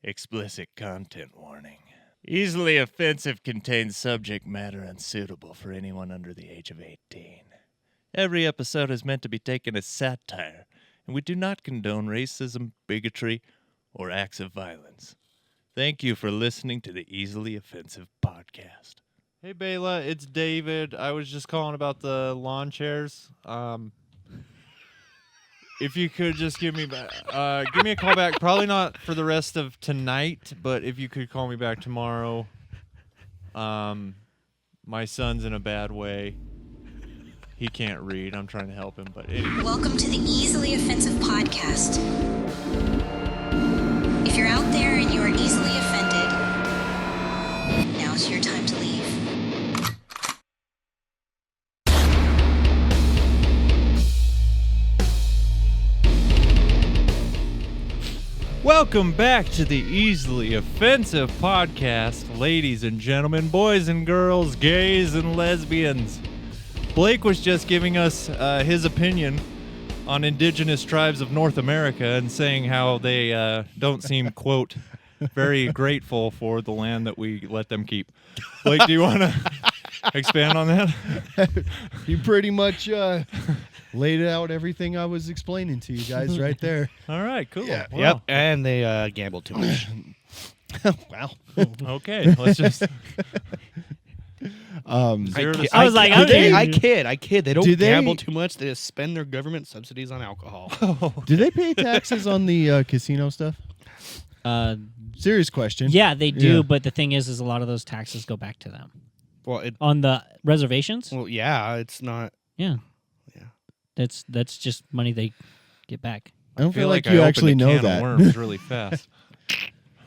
Explicit content warning. Easily offensive contains subject matter unsuitable for anyone under the age of 18. Every episode is meant to be taken as satire, and we do not condone racism, bigotry, or acts of violence. Thank you for listening to the Easily Offensive Podcast. Hey, Bela, it's David. I was just calling about the lawn chairs. If you could just give me a call back, probably not for the rest of tonight, but if you could call me back tomorrow. My son's in a bad way. He can't read. I'm trying to help him, but anyway. Welcome to the Easily Offensive Podcast. If you're out there and you are easily offended, now's your time to leave. Welcome back to the Easily Offensive Podcast, ladies and gentlemen, boys and girls, gays and lesbians. Blake was just giving us his opinion on indigenous tribes of North America and saying how they don't seem, quote, very grateful for the land that we let them keep. Blake, do you want to expand on that? You pretty much laid out everything I was explaining to you guys right there. All right, cool. Yeah. Wow. Yep, and they gambled too much. Wow. Okay, let's just... I was like, okay. I kid. They don't Do they- gamble too much. They just spend their government subsidies on alcohol. Do they pay taxes on the casino stuff? Serious question. Yeah, they do, Yeah. but the thing is a lot of those taxes go back to them. Well, On the reservations? yeah, it's not. Yeah. Yeah. That's just money they get back. I don't feel like I you opened actually a know can of that. worms really fast.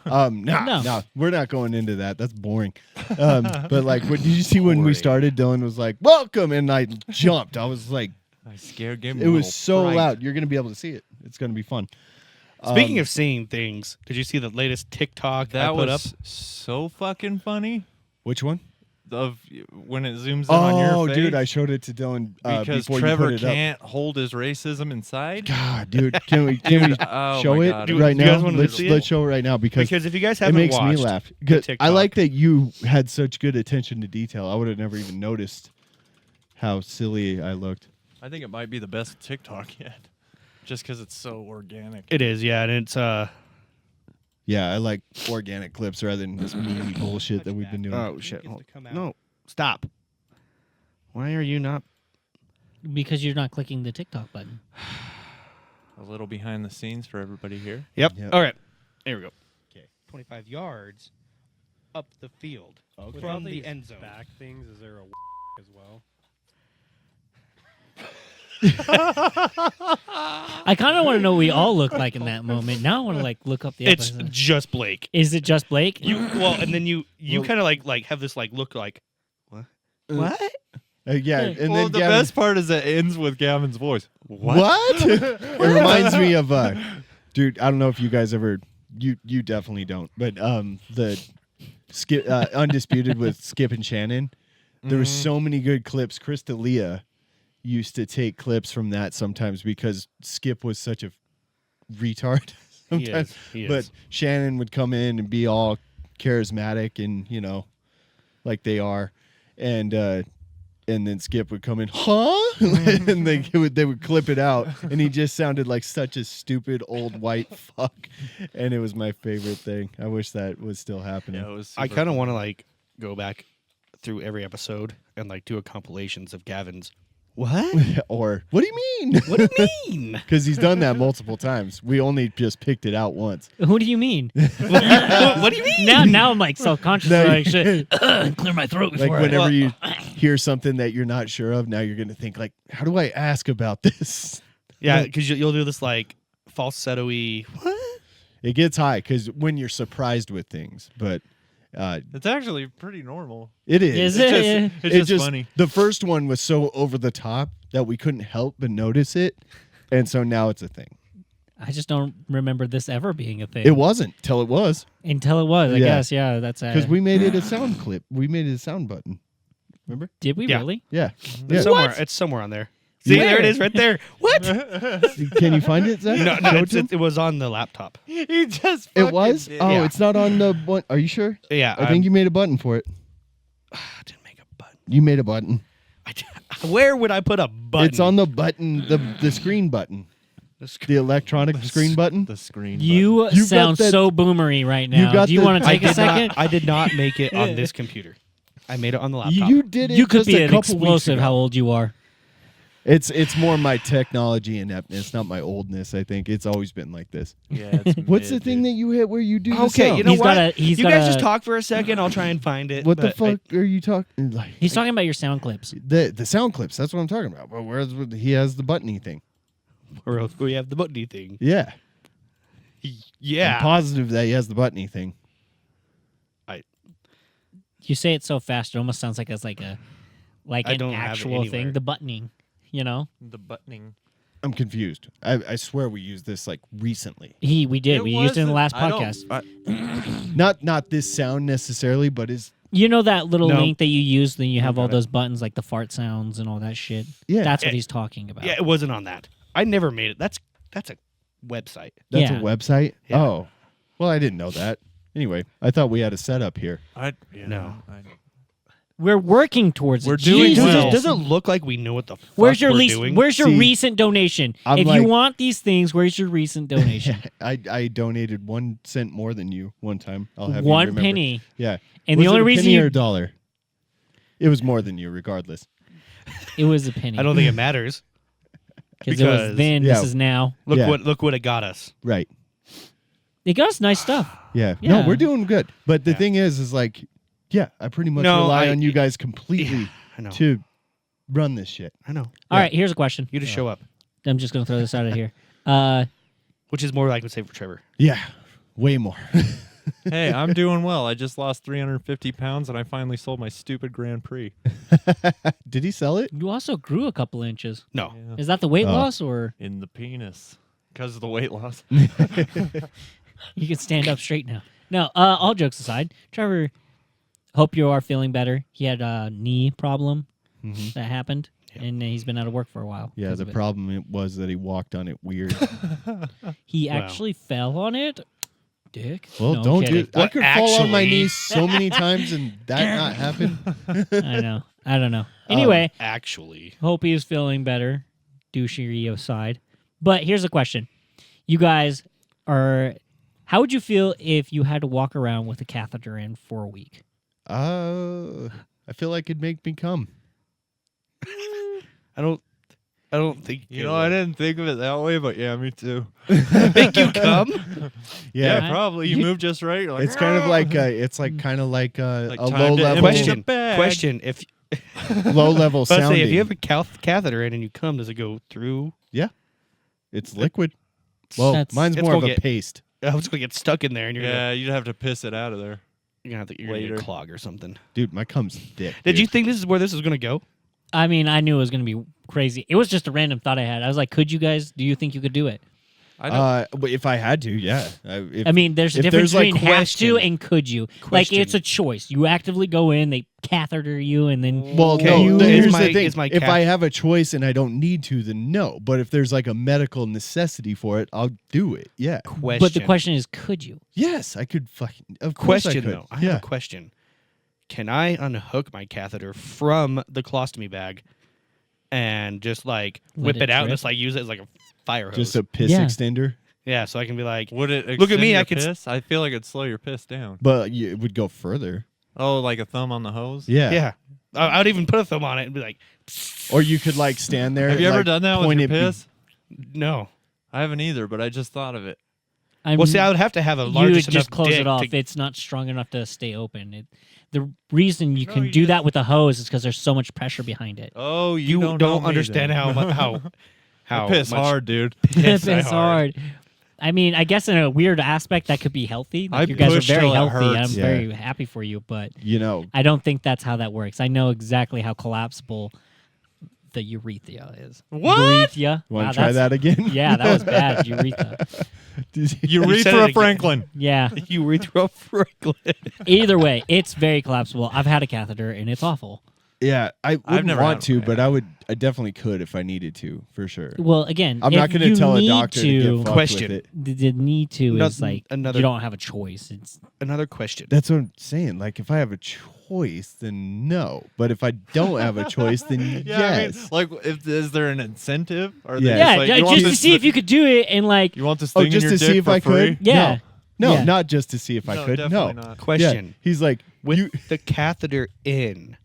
No, we're not going into that. That's boring. But like, what did you see when we Boring. started? Dylan was like, "Welcome," and I jumped. I was like, I scared game. it was so loud. You're gonna be able to see it. It's gonna be fun. Speaking of seeing things, did you see the latest TikTok That I put was up? so fucking funny. Which one? Of when it zooms in on your Oh, face. dude, I showed it to Dylan because before Trevor you put it can't hold his racism inside. up. God, dude, can we Oh show my it God. right Do you guys now? wanna Let's see it? let's show it right now because Because if you guys it haven't makes watched me laugh. the 'Cause I TikTok- like that you had such good attention to detail. I would have never even noticed how silly I looked. I think it might be the best TikTok yet, just because it's so organic. It is, yeah, and it's Yeah, I like organic clips rather than this meaty bullshit that we've been doing. oh shit. No, stop. Why are you not? Because you're not clicking the TikTok button. A little behind the scenes for everybody here. Yep. Yep. All right. Here we go. Okay. 25 yards up the field Okay. from the end zone. Back things, is there a as well? I kind of want to know what we all look like in that moment. Now I want to like look up the It's episode. just Blake. Is it just Blake? You and then you Well- kind of like have this like look like what? Yeah, and well, then the Gavin, best part is that it ends with Gavin's voice. What? It reminds me of dude. I don't know if you guys ever. You definitely don't. But the Skip Undisputed with Skip and Shannon. There were so many good clips. Chris D'Elia used to take clips from that sometimes because Skip was such a retard sometimes. He is. But Shannon would come in and be all charismatic and like they are, and then Skip would come in, and they would clip it out, and he just sounded like such a stupid old white fuck, and it was my favorite thing. I wish that was still happening. Yeah, it was. I super kind of fun. want to like go back through every episode and like do a compilations of Gavin's. What? Or what do you mean? What do you mean? Because he's done that multiple times. We only just picked it out once. Who do you mean? What do you mean? Now I'm like self-conscious. No, Like shit. Clear my throat Like before. whenever you hear something that you're not sure of, now you're gonna think like, how do I ask about this? Yeah, because you'll do this like falsetto-y. What? It gets high because when you're surprised with things, but It's actually pretty normal. it is. Is it? It's just funny. The first one was so over the top that we couldn't help but notice it, and so now it's a thing. I just don't remember this ever being a thing. It wasn't till it was Until it was, I Yeah. guess. Yeah, that's because we made it a sound clip. We made it a sound button. Remember? Did we Yeah. really? Yeah. It's Yeah. somewhere. It's somewhere on there. See, Where? there it is, right there. What? Can you find it, Zach? No, Show it to him? it was on the laptop. He just It was? fucking did. Oh, Yeah. it's not on the one. Are you sure? Yeah, I think you made a button for it. I didn't make a button. You made a button. Where would I put a button? It's on the button, the screen button, the electronic screen button. The screen. You You got sound that- so boomery right now. got Do you the- want to I take a did second? not. I did not make it on this computer. I made it on the laptop. You did it. You could just be a an couple weeks explosive. ago. How old you are? It's more my technology ineptness, not my oldness. I think it's always been like this. Yeah. It's What's the mid, thing dude. that you hit where you do? the Okay, sound? you know He's what? got a- he's you got guys a- just talk for a second. I'll try and find it. What the but I- fuck are you talking? Like He's talking about your sound clips. the sound clips. That's what I'm talking about. But where's he has the buttony thing? or else we have the buttony thing. Yeah, Yeah. I'm positive that he has the buttony thing. You say it so fast, it almost sounds like it's like a I an don't have it actual thing. anywhere. The buttoning, you know. The buttoning. I'm confused. I swear we used this like recently. We did. We used it in the last I don't- podcast. Not this sound necessarily, but is You know that little No. link that you use, then you have all got it. those buttons like the fart sounds and all that shit. Yeah. That's what Yeah. he's talking about. Yeah, it wasn't on that. I never made it. That's a website. that's Yeah. a website? Yeah. Oh, well, I didn't know that. Anyway, I thought we had a setup here. No. We're working towards We're it. doing Jesus. well. Does it look like we know what the fuck Where's your we're least? doing? Where's your See, recent donation? I'm If like- you want these things, where's your recent donation? I donated 1 cent more than you one time. I'll have you One remember. penny. Yeah, And Was the it only a reason penny or you a dollar. It was more than you, regardless. it was a penny. I don't think it matters. because it was because- then. yeah. This is now. Look Yeah. what it got us. Right. They got us nice stuff. Yeah. Yeah. No, we're doing good. But the Yeah. thing is like, yeah, I pretty much No, rely I- on you guys completely Yeah, I know. to run this shit. I know. All right, here's a question. You just show up, I'm just gonna throw this out of here. which is more like I would say for Trevor. Yeah, way more. Hey, I'm doing well. I just lost 350 pounds and I finally sold my stupid Grand Prix. Did he sell it? You also grew a couple inches. No. Yeah. Is that the weight Oh. loss, or In the penis. Because of the weight loss. you can stand up straight now? No. All jokes aside, Trevor. Hope you are feeling better. He had a knee problem that happened, and he's been out of work for a while. Yeah, because the of it. problem was that he walked on it weird. He Wow. actually fell on it. Dick. Well, No, I'm don't kidding. do. I could fall on my actually- knees so many times and that not happen. I know. I don't know. Anyway, Actually, hope he is feeling better. Douchery aside, but here's a question: you guys are. How would you feel if you had to walk around with a catheter in for a week? I feel like it'd make me come. I don't think You know, I didn't think of it that way, but yeah, me too. make you come. Yeah, Yeah. probably. You move just right. You're like, It's kind of like it's like kind of like Like a time low to level empty the Question. bag. Question: If low level let's say sounding. if you have a catheter in and you come, does it go through? It's liquid. Well, That's- mine's It's more of gonna a get- paste. I was going to get stuck in there, and Yeah, you'd have to piss it out of there. you're gonna have to you're gonna get Later. a clog or something. Dude, my cum's thick. Did dude. you think this is where this was going to go? I mean, I knew it was going to be crazy. It was just a random thought I had. I was like, could you guys? Do you think you could do it? I don't. But if I had to, yeah. If, I mean, there's a if difference there's, like, between have question- to and could you. Like, it's Question. a choice. You actively go in, they catheter you, and then well, Okay, no. is Here's my- the thing: is my if cat- I have a choice and I don't need to, then no. But if there's like a medical necessity for it, I'll do it. Yeah. Question. But the question is, could you? Yes, I could fucking. Of course, I Question could. though, I yeah. have a question. Can I unhook my catheter from the colostomy bag and just like Let whip it it out and drip? just like use it as like a fire hose? Just a piss Yeah. extender, yeah, so I can be like, Would it Look at extend me, your I could piss? I feel like it'd slow your piss down. but it would go further. Oh, like a thumb on the hose? Yeah. yeah. I'd even put a thumb on it and be like, Or you could like stand there. Have you and, ever like, done that with point your it be- piss? no. I haven't either, but I just thought of it. Well, see, I would have to have a you large would enough just close dick it off. to- It's not strong enough to stay open. The reason you No, can you do just- that with a hose is because there's so much pressure behind it. Oh, you don't, don't know me understand then. how I piss much hard, dude. piss I It's hard. I mean, I guess in a weird aspect that could be healthy. Like I you guys are push very till it healthy. I'm hurts. Yeah. very happy for you, but You know, I don't think that's how that works. I know exactly how collapsible the urethra is. What? Urethra. you want Wow, to try that's- that again? Yeah, that was bad. Urethra. Did you- said it Urethra again. Franklin. Yeah. urethra Franklin. Either way, it's very collapsible. I've had a catheter and it's awful. Yeah, I wouldn't never want had- to, but I definitely could if I needed to, for sure. Well, again, I'm if not going you to tell a need doctor to get fucked Question. with it. The need to No- is like another- you don't have a choice. It's Another question. That's what I'm saying. Like, if I have a choice, then no. But if I don't have a choice, then yes. like, is there an incentive? Or Yeah. yeah, like, you want just to this see if you could do it and like You want this Oh, thing in just your to dick see if for I free? could? yeah. No, Yeah. not just to see if I No, could. No. definitely not. Question. Yeah. He's like, With the catheter in,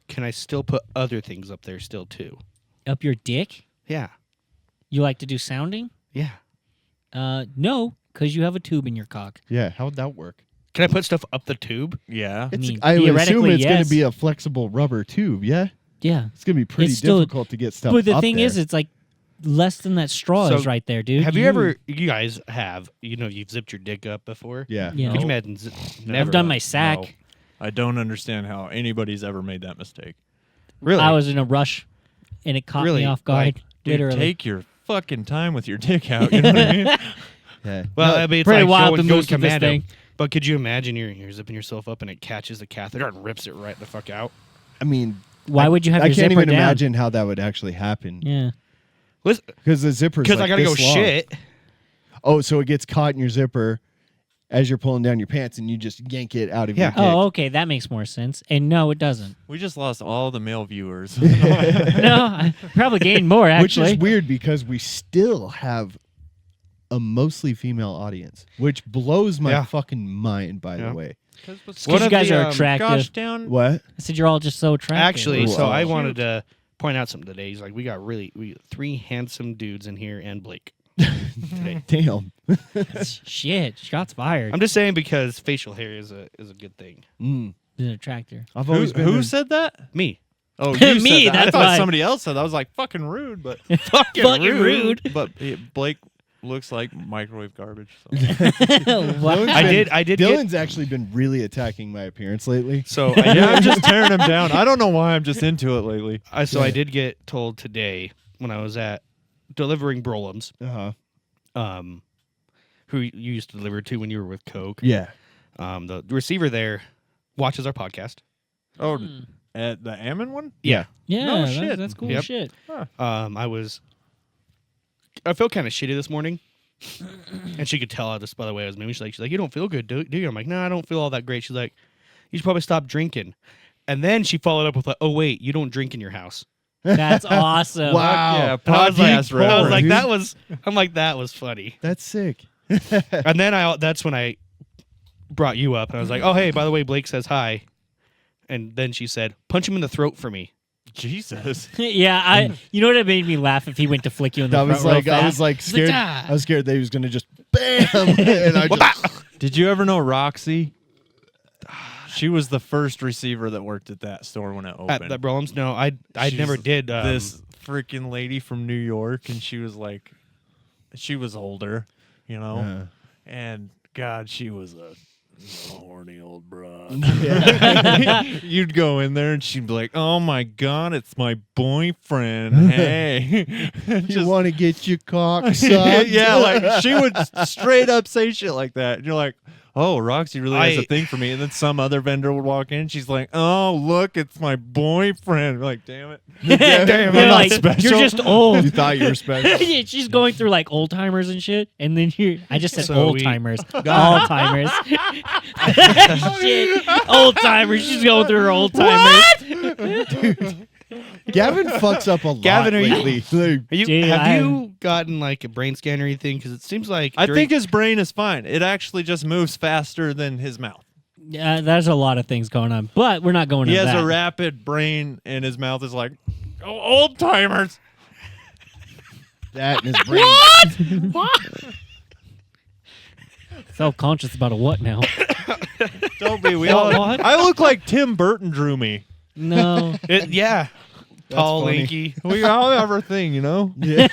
can I still put other things up there still too? Up your dick. Yeah. You like to do sounding? Yeah. No, because you have a tube in your cock. yeah, how would that work? Can I put stuff up the tube? Yeah. mean, I would assume theoretically, it's going yes. to be a flexible rubber tube, yeah? Yeah. It's going to be pretty It's still- difficult to get stuff But the up thing there. is, it's like less than that straw So, is right there, dude. Have you ever? You guys have. You've zipped your dick up before. Yeah. Yeah. Could you No. imagine? Never. I've done my sack. No. I don't understand how anybody's ever made that mistake. Really? I was in a rush, and it caught Really? me off guard. Like, Dude, literally. take your fucking time with your dick out. You know what I mean? Yeah. Well, No, I mean, it's pretty like wild going to move to this commando. thing. But could you imagine you're zipping yourself up and it catches the catheter and rips it right the fuck out? I mean, Why would you have I your can't zipper even down? imagine how that would actually happen. Yeah. Because the zipper's Because like I gotta go this long. shit. Oh, so it gets caught in your zipper as you're pulling down your pants, and you just yank it out of Yeah. your dick. Oh, okay, that makes more sense. And no, it doesn't. We just lost all the male viewers. No, I probably gained more Which actually. is weird because we still have a mostly female audience, which blows my Yeah. fucking mind, by Yeah. the way. Because One you of guys the, are attractive. Gosh, down. What? I said you're all just so attractive. Actually, Ooh, so I oh. wanted to point out something today. He's like, we got three handsome dudes in here and Blake. Damn. Shit, shots fired. I'm just saying because facial hair is a good thing. Mm. An attractor. I've always been. Who in- said that? Me. Oh, you Me, said that. I that's thought why. somebody else said that. I was like, fucking rude, but Fucking rude. but Blake looks like microwave garbage. So. Wow. I did get Dylan's actually been really attacking my appearance lately. so I Yeah, I'm just tearing him down. I don't know why I'm just into it lately. I did get told today when I was at delivering Brolums, who you used to deliver to when you were with Coke. Yeah. The receiver there watches our podcast. Oh, Hmm. at the Ammon one? Yeah. Yeah, No that's, shit. that's cool Yep. shit. I felt kind of shitty this morning. And she could tell just by the way I was moving. She's like, you don't feel good, do you? I'm like, no, I don't feel all that great. She's like, you should probably stop drinking. And then she followed up with like, oh wait, you don't drink in your house. That's awesome. Wow. Yeah, And I was like, podcast reference. that was funny. That's sick. And then that's when I brought you up and I was like, oh hey, by the way, Blake says hi. And then she said, punch him in the throat for me. Jesus. Yeah, you know what it made me laugh if he went to flick you in the That front was real like I fast? was like It's like, scared. "Ah." I was scared that he was gonna just bam, and I just Did you ever know Roxy? She was the first receiver that worked at that store when it opened. At that Brolums? No, I She's never did. This freaking lady from New York, and she was older, you know, and God, she was a horny old broad. You'd go in there, and she'd be like, "Oh my God, it's my boyfriend." Hey, you want to get your cock sucked? yeah, like she would straight up say shit like that, and you're like, oh, Roxy really has a thing for me. And then some other vendor would walk in. She's like, oh, look, it's my boyfriend. You're like, damn it. Damn, You're I'm like, not special. you're just old. You thought you were special. She's going through like old timers and shit, and then I just said So old timers, all timers. Shit, old timers. She's going through her old timers. Gavin fucks up a lot Gavin, are you- lately. Like, Dude, have you gotten like a brain scan or anything? Because it seems like I during- think his brain is fine. It actually just moves faster than his mouth. Yeah, there's a lot of things going on, but we're not going He to has that. a rapid brain, and his mouth is like, oh, old timers. that in his brain. Self-conscious about a what now? Don't be. We all. What? I look like Tim Burton drew me. No. yeah, tall, funny. lanky. We all have our thing, you know? Yeah,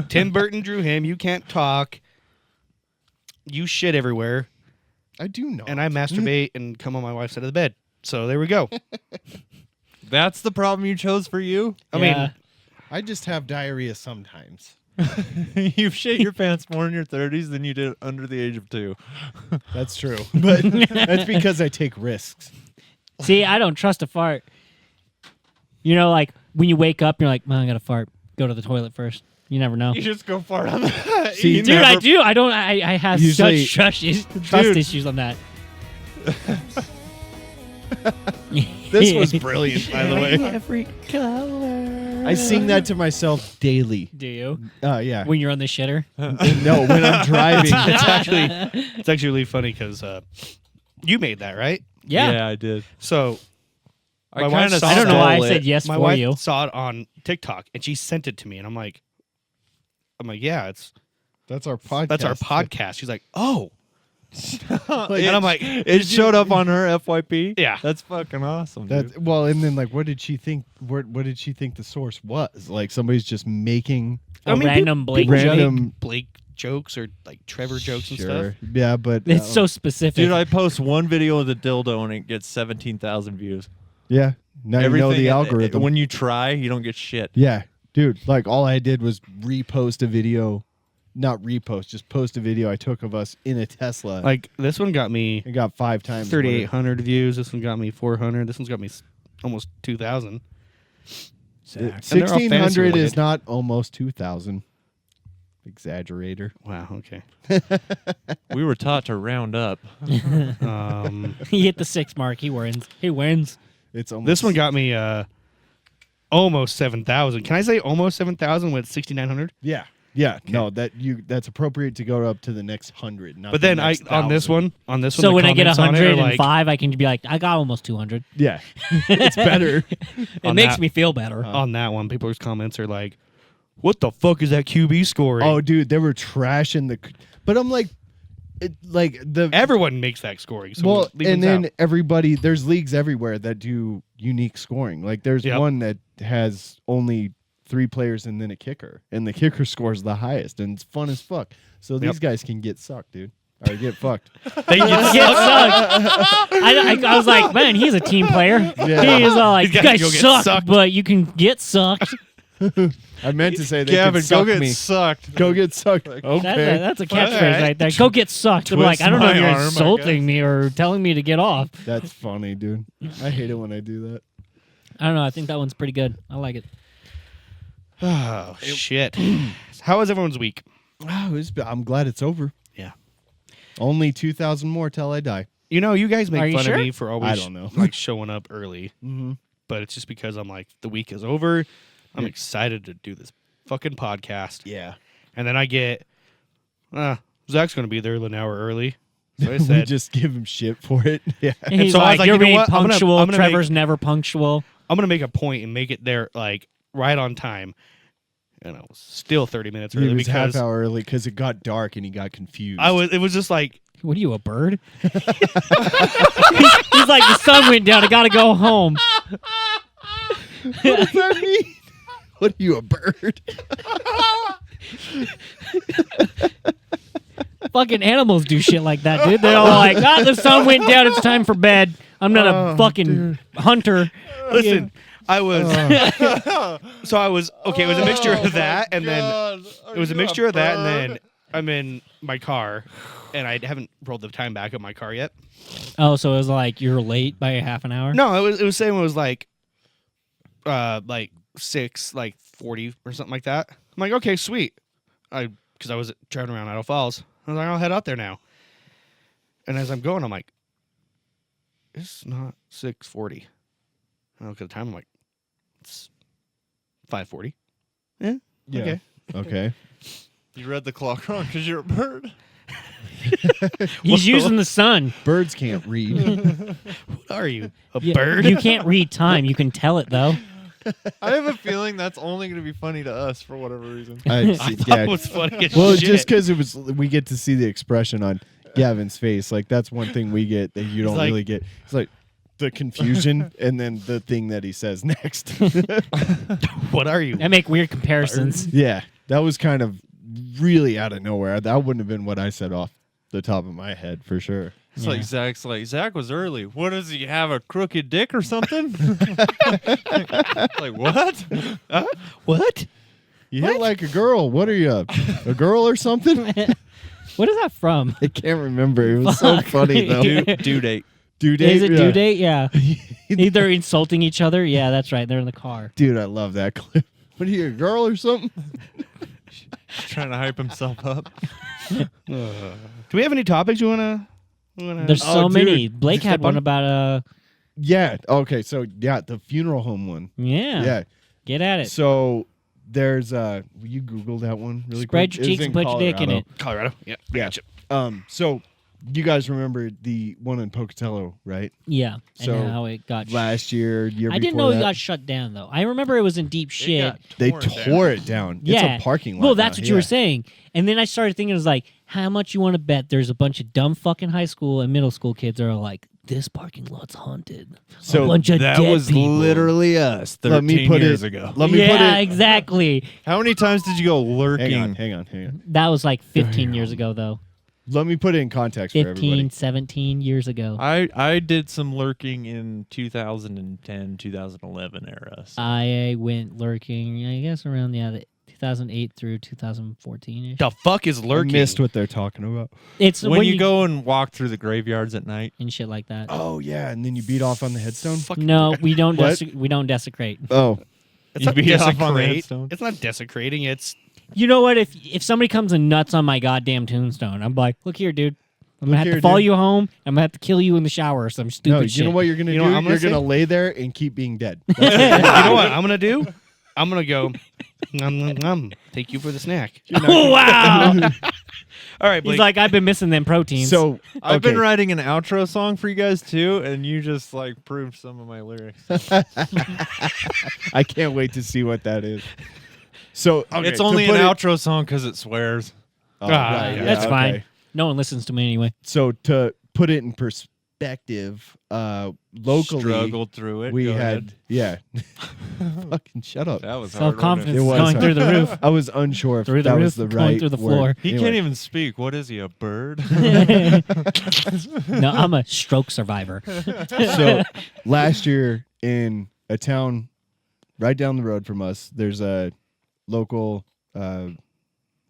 Tim Burton drew him. You can't talk. You shit everywhere, I do know. and I masturbate and come on my wife's side of the bed. So there we go. That's the problem you chose for you? I Yeah. mean, I just have diarrhea sometimes. You've shit your pants more in your 30s than you did under the age of 2. That's true. But that's because I take risks. See, I don't trust a fart. You know, like when you wake up, you're like, "Man, I got to fart. Go to the toilet first." You never know. You just go fart on that. See, You Dude, never- I do. I don't. I have Usually- such trust issues on that. This was brilliant, by the way. Every color. I sing that to myself daily. Do you? Yeah. When you're on the shitter? No, when I'm driving. It's actually really funny because you made that, right? Yeah. I did. So I My wife kind of. saw I don't know why I stole said it. yes my for wife you. saw it on TikTok and she sent it to me, and I'm like, yeah, That's our podcast. that's our podcast. She's like, oh, Like, and I'm like, it showed up on her FYP. Yeah. That's fucking awesome. Dude. That well, and then like, what did she think? What did she think the source was? Like somebody's just making A random Blake people joke. make Blake jokes or like Trevor jokes and stuff. Yeah, but It's so specific. Dude, I post one video of the dildo and it gets 17,000 views. yeah. Now you know the algorithm. When you try, you don't get shit. Yeah, dude. Like all I did was repost a video, not repost, just post a video I took of us in a Tesla. Like this one got me it got 5 times. 3,800 views. This one got me 400. This one's got me almost 2,000. And they're all fantasy 1,600 is related. not almost 2,000. Exaggerator. Wow. Okay. We were taught to round up. he hit the 6 mark. He wins. He wins. It's almost This one got me almost 7,000. Can I say almost 7,000 with 6,900? Yeah. Yeah. No, that's appropriate to go up to the next 100. Not But the then next on this 1,000. one, So the when I get comments on it are 105, I can be like, I got almost 200. Yeah. It's better. It On makes that- me feel better. on that one, people's comments are like, "What the fuck is that QB scoring?" Oh, dude, they were trashing the. But I'm like, everyone makes that scoring. So well, leave and this then out. everybody, there's leagues everywhere that do unique scoring. Like there's Yep. one that has only 3 players and then a kicker, and the kicker scores the highest, and it's fun as fuck. So these guys can get sucked, dude, or get fucked. they get Get sucked. I was like, man, he's a team player. Yeah. He's all like, These you guys guys go get suck, sucked." but you can get sucked. I meant to say they Gavin, can suck go get me. sucked. Go get sucked. Okay. That's a catchphrase Alright. right there. Go get sucked. I'm like, Twist I don't know if my you're arm, I insulting guess. me or telling me to get off. That's funny, dude. I hate it when I do that. I don't know. I think that one's pretty good. I like it. Oh shit! How was everyone's week? Oh, I'm glad it's over. Yeah. Only 2,000 more till I die. You know, you guys Are make you fun sure? of me for always I don't know. like showing up early, Mm-hmm. but it's just because I'm like the week is over. I'm excited to do this fucking podcast, Yeah. and then I get, Zach's going to be there an hour early. So I we said, just give him shit for it. Yeah. And he's so I was like, like, you're you know being what? I'm gonna- punctual. I'm gonna Trevor's never punctual. I'm going to make a point and make it there like right on time. And I was still 30 minutes He early was because half hour early because it got dark and he got confused. it was just like, What are you, a bird? He's like, the sun went down. I got to go home. What does that mean? What are you, a bird? Fucking animals do shit like that, dude. They're all like, the sun went down. It's time for bed. I'm not a fucking hunter. listen, I was so I was okay. It was a mixture of that, and then it was a mixture of that, and then I'm in my car, and I haven't rolled the time back of my car yet. Oh, so it was like you're late by a half an hour? No, it was saying it was like 6:40 or something like that. I'm like, okay, sweet. Because I was driving around Idle Falls. I was like, I'll head out there now. And as I'm going, I'm like, it's not 6:40. I look at the time. I'm like, it's 5:40. Yeah. Yeah. Okay. Okay. You read the clock wrong because you're a bird. He's using the sun. Birds can't read. What are you? A Yeah, bird? You can't read time. You can tell it, though. I have a feeling that's only going to be funny to us for whatever reason. I thought it was funny as Well, shit. just because we get to see the expression on Gavin's face. Like that's one thing we get that you don't like- really get. It's like the confusion and then the thing that he says next. What are you? I make weird comparisons. Yeah, that was kind of really out of nowhere. That wouldn't have been what I said off the top of my head for sure. It's Yeah. like Zach's like, Zach was early. What does he have, a crooked dick or something? Like, what? What? You hit like a girl. What are you, a girl or something? What is that from? I can't remember. It was so Fuck. funny though. Due date. Due date. Is it yeah. due date? Yeah. Either insulting each other. Yeah, that's right. They're in the car. Dude, I love that clip. What are you, a girl or something? Trying to hype himself up. Do we have any topics you wanna? There's Oh, so dude. many. Blake had one about Yeah. Okay. So yeah, the funeral home one. yeah. Yeah. Get at it. So there's will you Google that one really Spread quick? your It was cheeks and put your dick in Colorado. it. Colorado. Yeah. I Yeah. gotcha. So you guys remember the one in Pocatello, right? Yeah. So, and how it got Last year, year I didn't before know it that, got shut down though. I remember it was in deep shit. they tore it down. Yeah. It's a parking lot. Well, that's now. what you were Yeah. saying. And then I started thinking, it was like, how much you want to bet there's a bunch of dumb fucking high school and middle school kids that are like, this parking lot's haunted. So a bunch of That dead was people. literally us 13 Let me put years it. ago. Let me yeah, put it. exactly. How many times did you go lurking? Hang on. That was like 15 years ago, though. Let me put it in context for 15, everybody. 17 years ago. I did some lurking in 2010, 2011 era. So. I went lurking, I guess, around the 2008 through 2014 ish. The fuck is I lurking? missed what they're talking about. It's when you go and walk through the graveyards at night. and shit like that. Oh yeah, and then you beat off on the headstone. No, we don't. What? We don't desecrate. Oh, It's You not beat off on the desecrate. headstone? It's not desecrating. It's You know what? If somebody comes and nuts on my goddamn tombstone, I'm like, look here, dude. I'm gonna Look have here, to follow dude. you home. I'm gonna have to kill you in the shower or some stupid no! shit. You know what you're gonna You know do? what I'm gonna You're gonna say? lay there and keep being dead. you know what I'm gonna do? I'm gonna go. Take you for the snack. Oh wow! All right, Blake. He's like, I've been missing them proteins. So I've been okay. writing an outro song for you guys too, and you just like proved some of my lyrics. I can't wait to see what that is. So okay, it's to only an put it- outro song because it swears. Oh, Ah, right, yeah, that's okay. fine. No one listens to me anyway. So to put it in perspective, locally Struggled through it. we Go had ahead. Fucking shut up. That was Self hard. confidence It is was going hard. through the roof. I was unsure if Through the that roof, was the going right through the word. floor. He Anyway, can't even speak. What is he, a bird? No, I'm a stroke survivor. So last year in a town right down the road from us, there's a local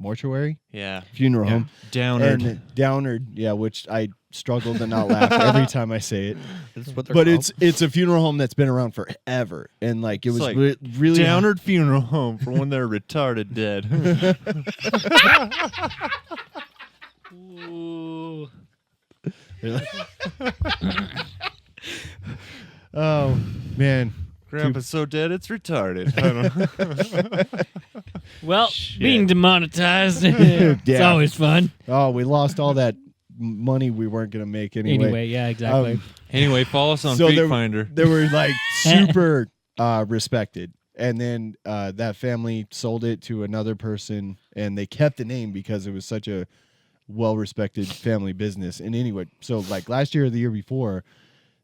mortuary Yeah. funeral home. Downard. And Downard, yeah, which I struggle to not laugh every time I say it. That's what they're But called. it's a funeral home that's been around forever, and like it It's was like really Downard Funeral Home for when they're retarded dead. Oh man, Grandpa's so dead it's retarded. I don't know. Well, being demonetized, it's Yeah. always fun. oh, we lost all that money we weren't gonna make anyway. Anyway, yeah, exactly. Anyway, follow us on So Feet there- Finder. They were like super respected, and then that family sold it to another person, and they kept the name because it was such a well-respected family business. And anyway, so like last year or the year before,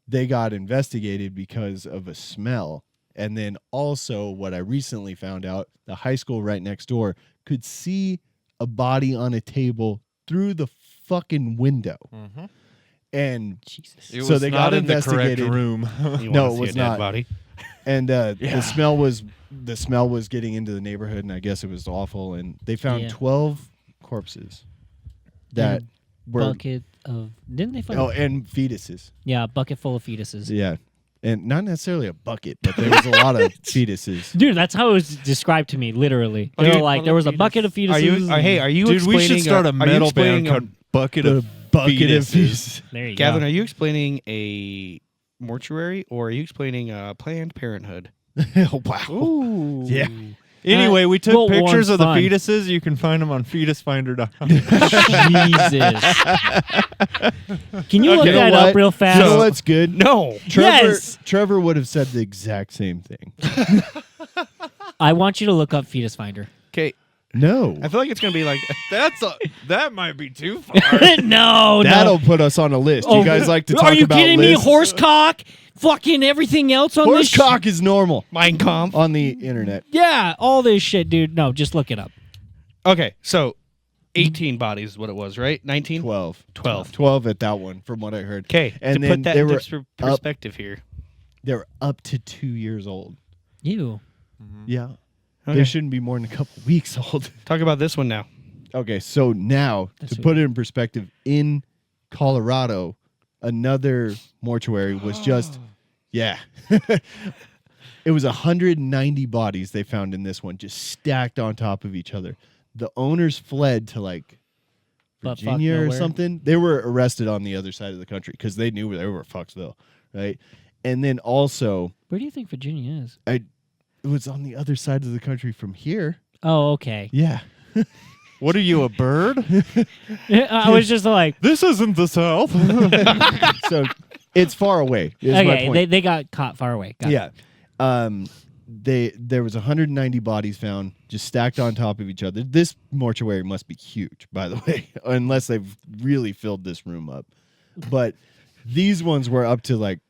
they got investigated because of a smell. And then also what I recently found out, the high school right next door could see a body on a table through the fucking window. Mhm. And Jesus. It So was they not got in the correct investigated. room. You no, wanna it see was a dead not. Body. And Yeah. the smell was getting into the neighborhood, and I guess it was awful. And they found Yeah. 12 corpses that were Bucket of didn't they find? and fetuses. Yeah, a bucket full of fetuses. Yeah, and not necessarily a bucket, but there was a lot of fetuses. Dude, that's how it was described to me, literally. Oh, They were dude, like, there was a bucket of fetuses. Are you? Hey, are you? Dude, we should explaining start a are you metal explaining band called Bucket The of bucket of Fetuses. fetuses. there you Gavin, go. are you explaining a mortuary or are you explaining Planned Parenthood? Wow. Ooh. Yeah. Anyway, we took well, pictures one's of the fun. fetuses. You can find them on fetusfinder.com. Jesus. Can you look You know that what? up real fast? You know what's good? No. Trevor, Yes. Trevor would have said the exact same thing. I want you to look up Fetus Finder. Okay. No. I feel like it's gonna be like That might be too far. no, That'll no. put us on a list. Oh, You guys like to talk Are you about kidding lists? me? Horsecock, fucking everything else on this. Horsecock is normal Mein Kampf. on the internet. Yeah, all this shit, dude. No, just look it up. Okay, so 18 bodies is what it was, right? 19? 12. 12. 12 at that one, from what I heard. Okay, And to then put that they into were perspective here. They're up to 2 years old. You. Yeah. Okay. They shouldn't be more than a couple weeks old. Talk about this one now. Okay, so now That's to put it in perspective, in Colorado, another mortuary was just, yeah. It was 190 bodies they found in this one, just stacked on top of each other. The owners fled to like Butt fuck Virginia or nowhere. something. They were arrested on the other side of the country because they knew they were Foxville, right? And then also, Where do you think Virginia is? it was on the other side of the country from here. Oh, okay. Yeah. What are you, a bird? I was just like, This isn't the South. So it's far away. Is my okay, point. they got caught far away. Got it. Yeah. There was 190 bodies found just stacked on top of each other. This mortuary must be huge, by the way, unless they've really filled this room up. But these ones were up to like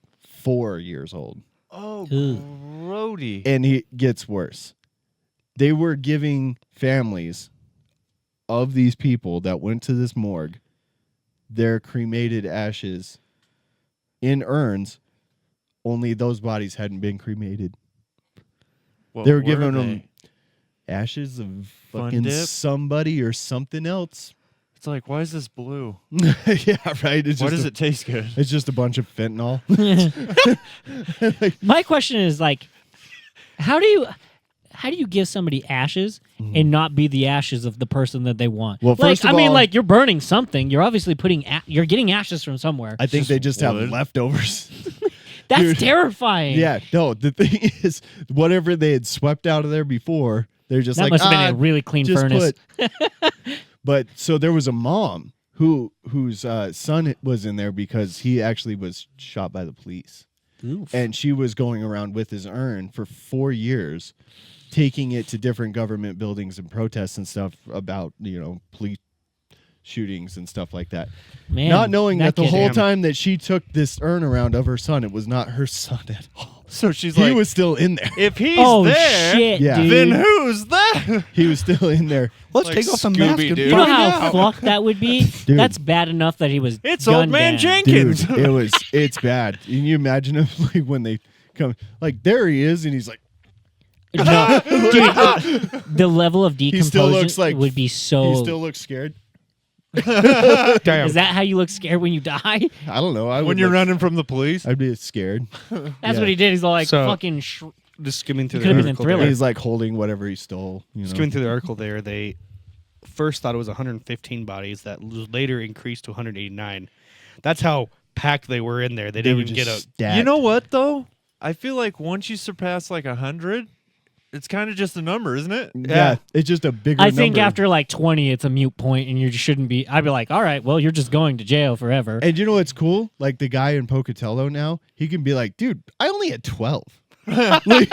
4 years old. Oh, Ooh. grody. And it gets worse. They were giving families of these people that went to this morgue their cremated ashes in urns, only those bodies hadn't been cremated. What They were were giving they? them ashes of Fun fucking dip? somebody or something else. It's like, why is this blue? Yeah, right. It's Why just does it taste good? It's just a bunch of fentanyl. My question is like, how do you give somebody ashes and not be the ashes of the person that they want? Well, like, first of I mean, all- like you're burning something. You're obviously you're getting ashes from somewhere. I think they just have wood. leftovers. That's dude. terrifying. Yeah, no. The thing is, whatever they had swept out of there before, they're just that like, must have been a really clean just furnace. put. But so there was a mom whose son was in there because he actually was shot by the police, Oof. and she was going around with his urn for 4 years, taking it to different government buildings and protests and stuff about police shootings and stuff like that. Man, Not knowing that the kid- whole time that she took this urn around of her son, it was not her son at all. So she's He like, was still in there. if he's Oh there, shit, Yeah. dude! then who's that? He was still in there. Let's Like take off some mask and Scooby-Doo. you know find how out. fucked that would be? Dude. That's bad enough that he was. It's old gunned man down. Jenkins. Dude, it's bad. Can you imagine him like when they come, like there he is, and he's like, No, dude, the level of he decomposition still looks like would be so. he still looks scared. Damn. Is that how you look scared when you die? I don't know. I when would you're look- running from the police. I'd be scared. That's Yeah. what he did. He's all like So- fucking. Just skimming through It the could've been in article Thriller. there. He's like holding whatever he stole. Skimming through the article there, they first thought it was 115 bodies that later increased to 189. That's how packed they were in there. They They didn't were even just get a. stacked. You know what though? I feel like once you surpass like 100, it's kind of just a number, isn't it? Yeah, it's just a bigger. I think number. after like 20, it's a mute point, and you just shouldn't be. I'd be like, all right, well, you're just going to jail forever. And you know what's cool? Like the guy in Pocatello now, he can be like, dude, I only had 12. like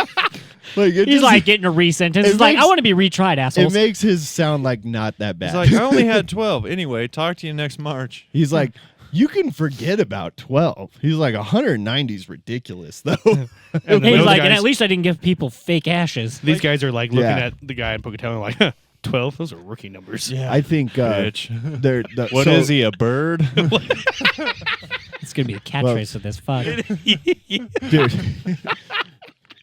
it He's just- like getting a re-sentence. it He's like, I makes- want to be retried, it assholes. makes his sound like not that bad. It's like I only had 12. Anyway, talk to you next March. He's like, you can forget about 12. He's like, 190 is ridiculous, though. And And he's those like, and guys- at least I didn't give people fake ashes. These guys are like looking Yeah. at the guy in Pocatello like, huh, 12? Those are rookie numbers. I think Bitch. they're What is he, a bird? It's gonna be a catchphrase of this. Fuck. dude?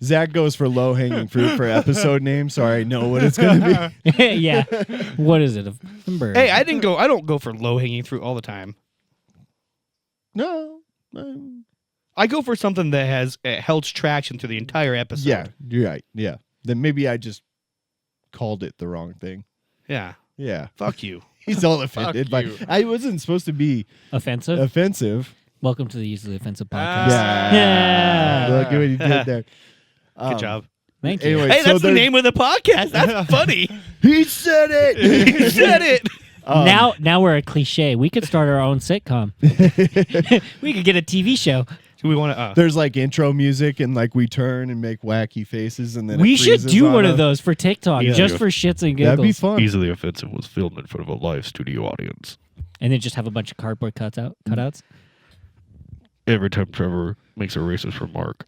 Zach goes for low hanging fruit for episode name, so I know what it's gonna be. Yeah. What is it? A bird. Hey, I don't go for low hanging fruit all the time. No, I go for something that has held traction through the entire episode. yeah, you're right. Yeah, then maybe I just called it the wrong thing. Yeah. Yeah, Fuck you. he's all offended, but you. I wasn't supposed to be Offensive. offensive. Welcome to the Easily Offensive podcast. Ah. Yeah, Yeah. look at what he did there. Good job. Thank you. Anyway, Hey, so that's the there's- name of the podcast. That's funny. He said it. You said it. Now we're a cliche. We could start our own sitcom. We could get a TV show. Do we want to? There's like intro music and like we turn and make wacky faces and then We it should freezes do on one us. of those for TikTok, Yeah. just for shits and giggles. That'd be fun. Easily Offensive was filmed in front of a live studio audience. And then just have a bunch of cardboard cutouts. Every time Trevor makes a racist remark.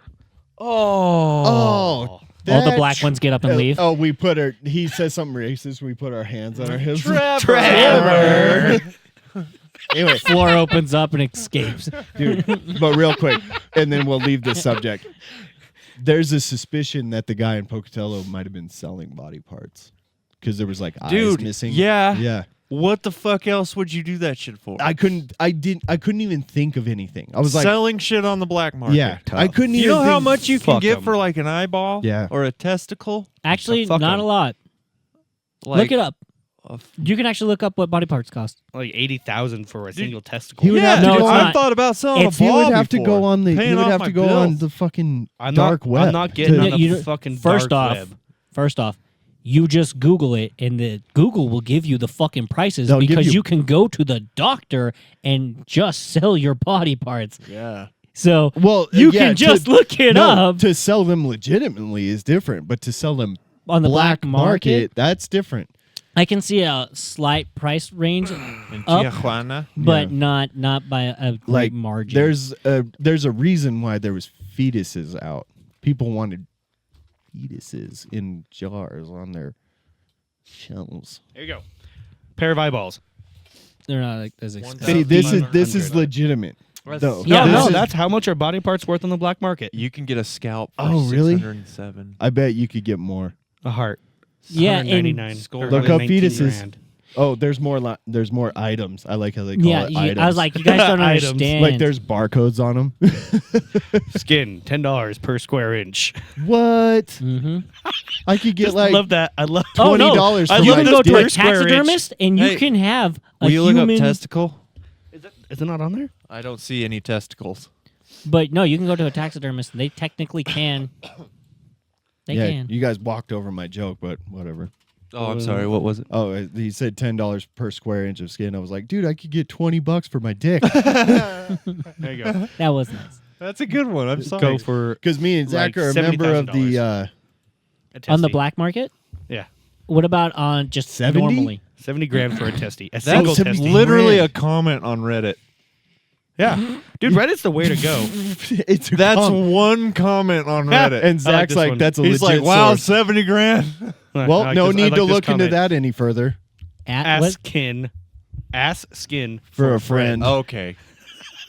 Oh, All the that black ones get up and leave. Oh, we put our. He says something racist. We put our hands on our hips. Trevor. Anyway, Floor opens up and escapes. dude, but real quick, and then we'll leave the subject. There's a suspicion that the guy in Pocatello might have been selling body parts because there was like eyes Dude, missing. yeah. yeah. What the fuck else would you do that shit for? I couldn't even think of anything. I was like, selling shit on the black market. yeah, I couldn't even. You know how think- much you can Fuck get 'em. for like an eyeball? Yeah. Or a testicle? Actually, fuck not 'em. a lot. Like, Look it up. a f- You can actually look up what body parts cost. Like 80,000 for a single testicle. He would yeah, have to No, go it's on. I've not. thought about selling It's- a He ball would have to before, go on the. He paying would off have my to go on bills. the fucking I'm dark not, web. I'm not getting to- on the you- fucking first dark off, web. First off, you just Google it, and the Google will give you the fucking prices They'll give because you- you can go to the doctor and just sell your body parts. Yeah. So Well, you yeah, can just look it no, up to sell them legitimately is different, but to sell them on the black market. that's different. I can see a slight price range, In Up. Tijuana. but Yeah. not by a great Like margin. there's a reason why there was fetuses out. People wanted fetuses in jars on their shelves. There you go. Pair of eyeballs. They're not like as expensive. See, this is 1,500. legitimate. Though. Yeah, no, This is- that's how much are body parts worth on the black market. You can get a scalp for Oh, really? 607. I bet you could get more. A heart. Yeah, and- 199. Skull. Or Look up 119 fetuses. grand. Oh, there's more. There's more items. I like how they call Yeah, it you- items. I was like, you guys don't Items. understand. like there's barcodes on them. Skin, $10 per square inch. What? Mm-hmm. I could get Just like love that. I love Oh no! $20 for You my can go to a dick. square inch. taxidermist and you Hey, can have a Will you look human. up testicle? Is it not on there? I don't see any testicles. But no, you can go to a taxidermist and they technically can. They yeah, can. you guys walked over my joke, but whatever. Oh, I'm sorry. What was it? Oh, he said $10 per square inch of skin. I was like, dude, I could get $20 for my dick. There you go. That was nice. That's a good one. I'm sorry. Go for Because me and Zach Like are a member of the. $70,000. a testy. On the black market? Yeah. What about on just 70? normally? 70 grand for a testy. A single That's testy. literally Grand. a comment on Reddit. Yeah. Dude, Reddit's the way to go. it's a That's com- one comment on Yeah. Reddit. and Zach's this like, one. that's a He's legit like, wow, source. 70 grand. Well, I like no this- I need like to this look into comment. that any further. At what? Ass skin For a friend. Okay.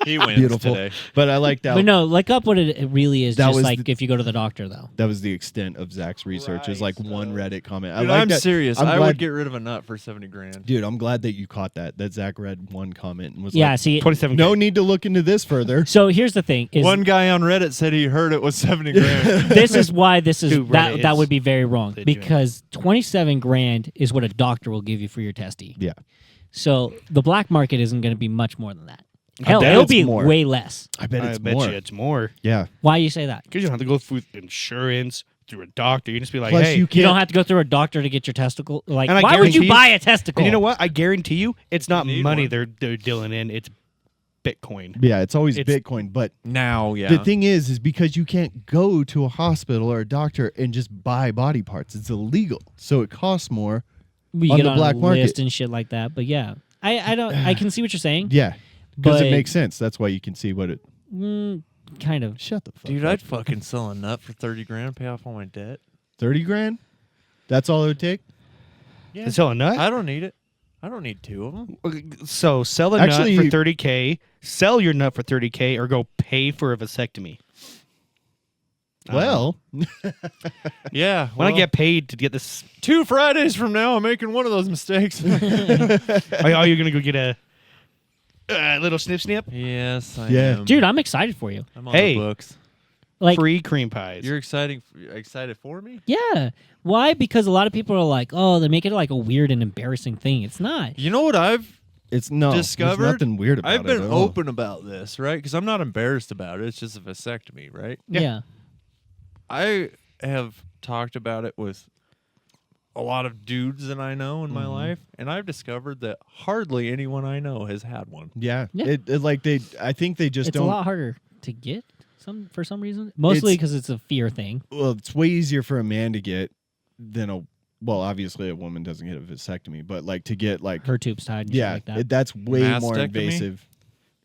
He wins Beautiful. today. But I like that. But no, look up what it really is. That Just was like the- if you go to the doctor, though. That was the extent of Zach's research. Is like one Reddit comment. Dude, I like I'm that. serious. I'm I glad- would get rid of a nut for 70 grand. Dude, I'm glad that you caught that. That Zach read one comment and was Yeah. like, See, 27 no need to look into this further. so here's the thing: is One guy on Reddit said he heard it was 70 grand. this is why this is Dude, that Reddit that is would be very wrong legit. because 27 grand is what a doctor will give you for your testy. Yeah. So the black market isn't going to be much more than that. Hell, bet it'll it's be more. way less. I bet I it's bet more. you it's more. Yeah. Why you say that? Because you don't have to go through insurance, through a doctor. You just be like, Plus, hey. you You can't. don't have to go through a doctor to get your testicle. Like, And I why would guarantee you you- buy a testicle? And you know what? I guarantee you, it's not need money one. they're dealing in. It's Bitcoin. Yeah, it's always It's- Bitcoin. But Now, yeah. the thing is because you can't go to a hospital or a doctor and just buy body parts. It's illegal. So it costs more. You on get the on black a market. list and shit like that. But yeah, I don't. I can see what you're saying. Yeah. Because But- it makes sense. That's why you can see what it. Kind of. Shut the fuck Dude, up. I'd fucking sell a nut for 30 grand, pay off all my debt. 30 grand? That's all it would take? Yeah. To sell a nut? I don't need it. I don't need two of them. So sell a Actually, nut you- for 30K, sell your nut for 30K, or go pay for a vasectomy. Well, Yeah. When I well, get paid to get this, 2 Fridays from now, I'm making one of those mistakes. are you gonna go get a little snip? yes, I Yeah. am. Dude, I'm excited for you. I'm on Hey. the books. Like, Free cream pies. You're excited for me? yeah. Why? Because a lot of people are like, oh, they make it like a weird and embarrassing thing. It's not. You know what I've it's no. discovered? There's nothing weird about I've it. been at all. open about this, right? Because I'm not embarrassed about it. It's just a vasectomy, right? Yeah. I have talked about it with a lot of dudes that I know in my life, and I've discovered that hardly anyone I know has had one. Yeah. Yeah. It like they. I think they just It's don't. a lot harder to get for some reason. Mostly It's- because it's a fear thing. Well, it's way easier for a man to get than a. Well, obviously a woman doesn't get a vasectomy, but like to get like. Her tubes tied and yeah, shit like that. that's way more Mastectomy? invasive.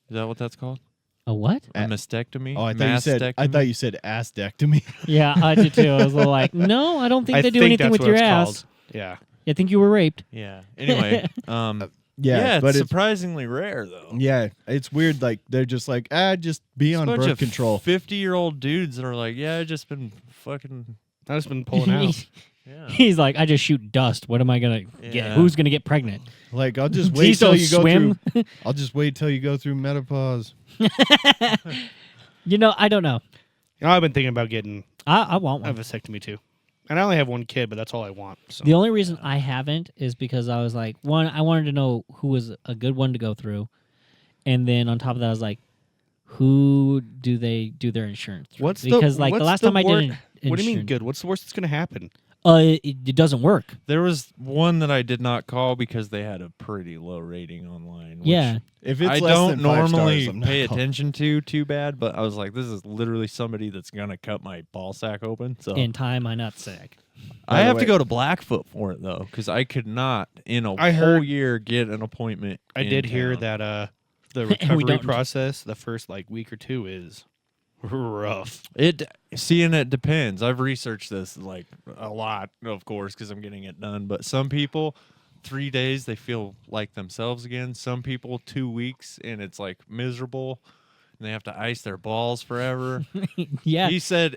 Is that what that's called? A what? A mastectomy? Oh, I thought you said astectomy. Yeah, I did too. I was like, no, I don't think I they do think anything that's with what your it's ass. called. Yeah. I think you were raped. Yeah. Anyway, yeah, it's but it's surprisingly rare though. yeah, it's weird. Like they're just like just be on Bunch birth of control. 50-year-old dudes that are like, yeah, I just been fucking. I've just been pulling out. Yeah. He's like, I just shoot dust. What am I gonna get? Yeah. Who's gonna get pregnant? Like, I'll just wait Please till don't you go swim. through. I'll just wait till you go through menopause. You know, I don't know. You know, I've been thinking about getting I want a one. vasectomy too, and I only have one kid, but that's all I want. So The only reason I haven't is because I was like, one, I wanted to know who was a good one to go through, and then on top of that, I was like, who do they do their insurance through? Because the last time I did insurance, What do you mean good? What's the worst that's gonna happen? it doesn't work. There was one that I did not call because they had a pretty low rating online. Which Yeah. If it's I less don't than 5 normally stars, I'm not pay calling. attention to too bad, but I was like, this is literally somebody that's gonna cut my ball sack open. So And tie my nutsack. I By the have to way- go to Blackfoot for it though, because I could not in a I whole heard- year get an appointment. I in did hear town. that the We recovery don't- process, the first like week or two, is rough. It depends. I've researched this like a lot, of course, because I'm getting it done. But some people, 3 days, they feel like themselves again. Some people, 2 weeks, and it's like miserable, and they have to ice their balls forever. Yeah. He said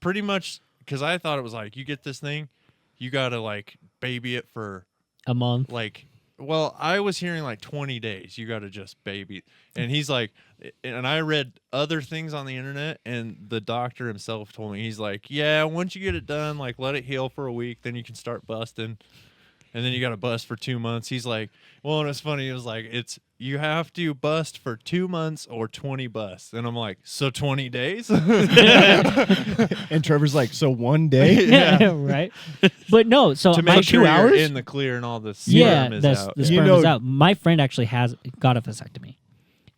pretty much, because I thought it was like you get this thing, you gotta like baby it for A month. like. Well, I was hearing like 20 days. You got to just baby it. And he's like, and I read other things on the internet, and the doctor himself told me, he's like, yeah, once you get it done, like let it heal for a week, then you can start busting. And then you got to bust for 2 months. He's like, well, and it's funny. It was like, you have to bust for 2 months or 20 busts. And I'm like, so 20 days? And Trevor's like, so one day? Yeah. Right. But no, so to my make sure 2 you're hours? in the clear and all the sperm yeah, is the out. the You sperm know- is out. My friend actually got a vasectomy,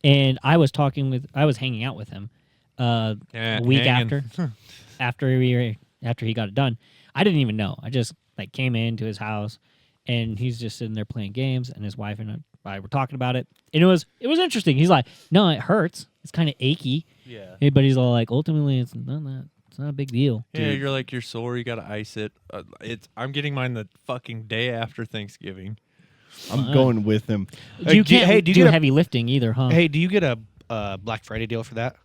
and I was hanging out with him Yeah, a week hanging. after he got it done. I didn't even know. I just like came into his house, and he's just sitting there playing games, and his wife and I were talking about it, and it was interesting. He's like, no, it hurts. It's kind of achy. Yeah. But he's all like, ultimately, it's not a big deal. Yeah, you're like you're sore. You gotta ice it. I'm getting mine the fucking day after Thanksgiving. I'm going with him. You can't do you do get a- heavy lifting either, huh? Hey, do you get a Black Friday deal for that?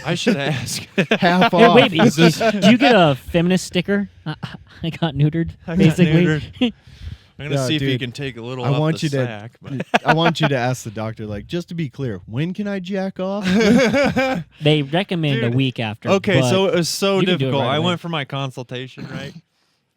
I should ask. Half Hey, off. wait, do you get a feminist sticker? I got neutered, I got basically. neutered. I'm gonna Yeah, see if he dude. can take a little. I up want the you to- sack, but I want you to ask the doctor, like, just to be clear, when can I jack off? They recommend a Dude, week after. okay, but so it was so you can do it difficult. right I away. went for my consultation, right?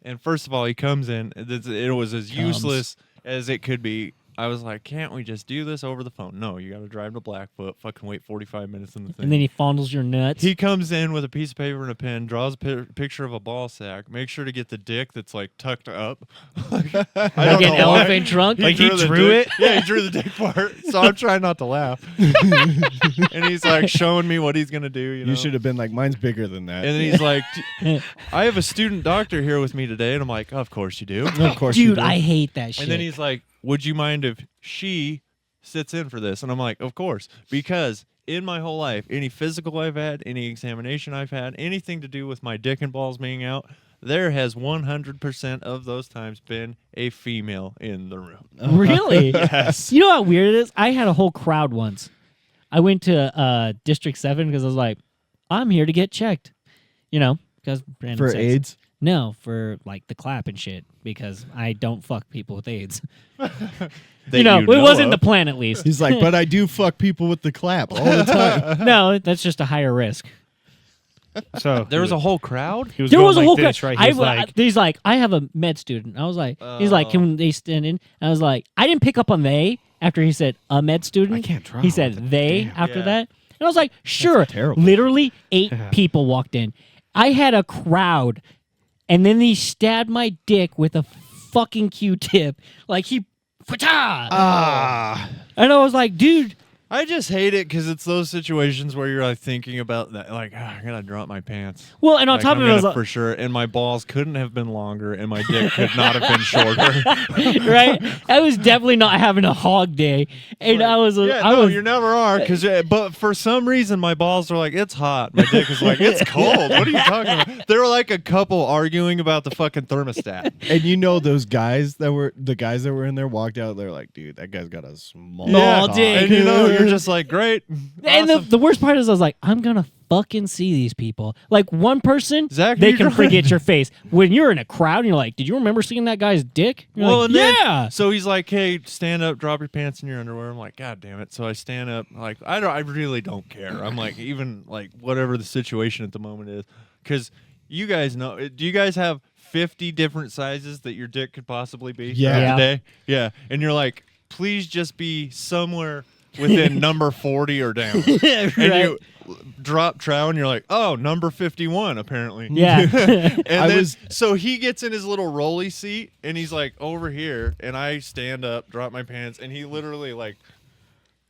And first of all, he comes in. It was as useless as it could be. I was like, can't we just do this over the phone? No, you got to drive to Blackfoot, fucking wait 45 minutes in the thing. and then he fondles your nuts. He comes in with a piece of paper and a pen, draws a picture of a ball sack, make sure to get the dick that's like tucked up. I like don't an know why. elephant trunk. Like, he the drew dick- it? Yeah, he drew the dick part. So I'm trying not to laugh. And he's like showing me what he's gonna do. You know? You should have been like, mine's bigger than that. And then he's like, I have a student doctor here with me today, and I'm like, of course you do. of course, you Dude, do. I hate that shit. And then he's like, would you mind if she sits in for this? And I'm like, of course, because in my whole life, any physical I've had, any examination I've had, anything to do with my dick and balls being out, there has 100% of those times been a female in the room. Really? Yes. You know how weird it is? I had a whole crowd once. I went to District 7 because I was like, I'm here to get checked. You know, because random for sex. AIDS. No, for like the clap and shit because I don't fuck people with AIDS. That you know, it know wasn't of. the plan at least. He's like, but I do fuck people with the clap all the time. No, that's just a higher risk. So There was a whole crowd? He was There going was a like whole this, crowd. right? He was like, he's like, I have a med student. I was like, he's like, can they stand in? I was like, I didn't pick up on they after he said a med student. I can't draw. He said they Damn. after Yeah. that. And I was like, sure. terrible. Literally 8 people walked in. I had a crowd, and then he stabbed my dick with a fucking Q-tip. Like he, and I was like, dude. I just hate it because it's those situations where you're like thinking about that, like, I gotta drop my pants. Well, and on Like, top I'm of it, I was gonna like, for sure, and my balls couldn't have been longer, and my dick could not have been shorter. right? I was definitely not having a hog day, and I was, Yeah, I no, was, you never are. But for some reason, my balls are like, it's hot. My dick is like, it's cold. What are you talking about? They were like a couple arguing about the fucking thermostat. And you know those guys that were in there walked out. They're like, dude, that guy's got a small Small cock." dick. And you know, you're just like, great. And awesome. the worst part is, I was like, I'm gonna fucking see these people. Like one person, Zach, they you're can right. forget your face. When you're in a crowd, and you're like, did you remember seeing that guy's dick? You're Well, like, and then- yeah. So he's like, "Hey, stand up, drop your pants in your underwear." I'm like, "God damn it!" So I stand up. Like, I really don't care. I'm like, even like whatever the situation at the moment is, because you guys know. Do you guys have 50 different sizes that your dick could possibly be? Yeah. throughout Yeah. the day? Yeah. And you're like, please just be somewhere within number 40 or down. And you drop trow, and you're like, oh, number 51 apparently. Yeah. And so he gets in his little rolly seat and he's like over here, and I stand up, drop my pants, and he literally like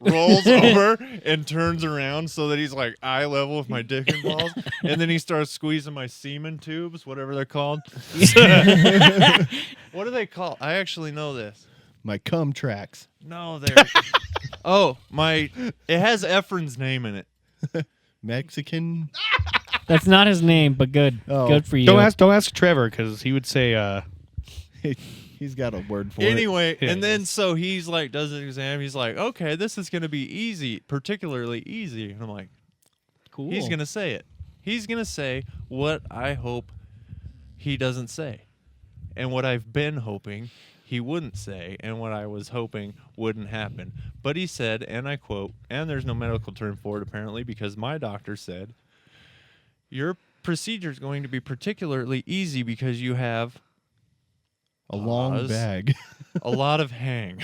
rolls over and turns around so that he's like eye level with my dick and balls, and then he starts squeezing my semen tubes, whatever they're called. What do they call? I actually know this. My cum tracks. No, they're it has Efren's name in it. Mexican. That's not his name, but good. Oh. Good for you. Don't ask Trevor because he would say. He's got a word for it. Anyway, Yeah, and then yes. so he's like, does an exam. He's like, okay, this is going to be easy, particularly easy. And I'm like, Cool. he's going to say it. He's going to say what I hope he doesn't say, and what I've been hoping he wouldn't say, and what I was hoping wouldn't happen. But he said, and I quote, and there's no medical term for it apparently because my doctor said, your procedure is going to be particularly easy because you have A long Pause. bag. a lot of hang.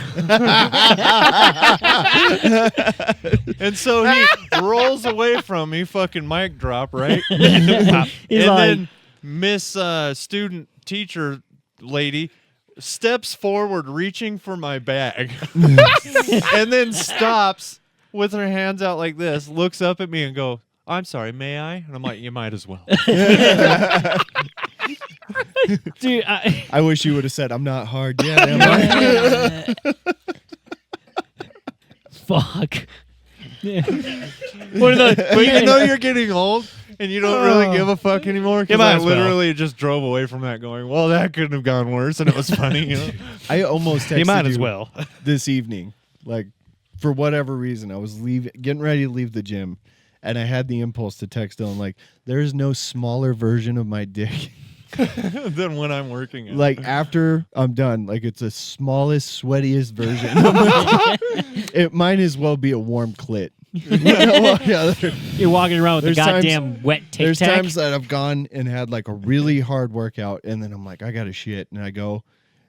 And so he rolls away from me, fucking mic drop, right? He's and like, then Miss Student Teacher Lady steps forward reaching for my bag and then stops with her hands out like this, looks up at me and go, I'm sorry, may I? And I'm like, you might as well. dude, I wish you would have said, I'm not hard yet, am I? fuck. One of those, But you know you're getting old and you don't really give a fuck anymore You because might I as well. literally just drove away from that going, well, that couldn't have gone worse, and it was funny, you know? I almost texted You might as you well. this evening. Like, for whatever reason, I was getting ready to leave the gym, and I had the impulse to text Dylan, like, there's no smaller version of my dick. Than when I'm working out. Like, after I'm done, like, it's the smallest, sweatiest version. It might as well be a warm clit. You're walking around with a There's times- goddamn wet tic There's tac. times that I've gone and had like a really hard workout, and then I'm like, I gotta shit, and I go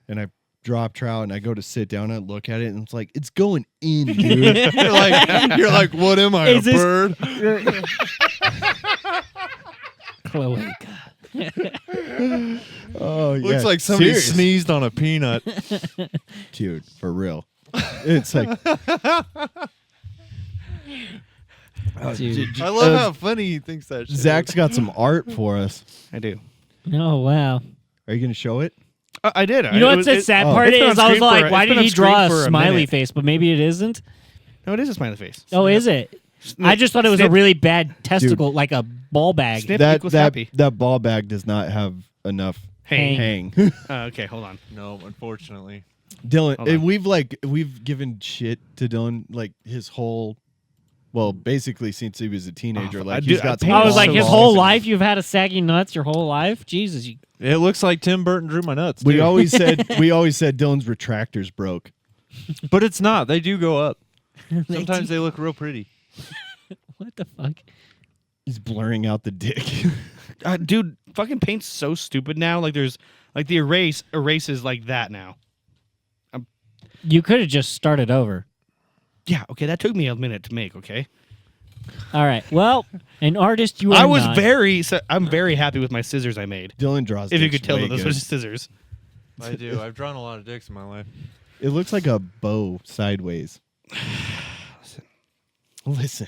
and I drop trout and I go to sit down and I look at it, and it's like, it's going in, dude. you're like, what am I, Is a this- bird? Cloaca. Oh, yeah. Looks like somebody Serious. sneezed on a peanut. Dude, for real. It's like, Dude. I love how funny he thinks that shit Zach's is. got some art for us. I do. Oh, wow. Are you gonna show it? I did. You know what's the sad part it's been is? on I was screen for- like, why it's been did on he screen draw for a a smiley minute. face? But maybe it isn't. No, it is a smiley face. Oh, is it? I just thought it was a Snip. really bad testicle, like a ball bag. Snip That equals happy. that ball bag does not have enough Hang. hang. Okay, hold on. No, unfortunately. Dylan, Hold on. we've given shit to Dylan like his whole, well, basically since he was a teenager. Oh, Like dude, he's got. I some I was so like, long his long. balls. whole life you've had a saggy nuts your whole life? Jesus, you. It looks like Tim Burton drew my nuts. We too. always said Dylan's retractors broke. But it's not. They do go up. Sometimes they look real pretty. What the fuck? He's blurring out the dick. Dude, fucking paint's so stupid now. Like there's like the erases like that now. You could have just started over. Yeah, okay, that took me a minute to make, okay? All right. Well, an artist you are I was not. I'm very happy with my scissors I made. Dylan draws. If you dicks could tell way that those good. were scissors. I do. I've drawn a lot of dicks in my life. It looks like a bow sideways. Listen.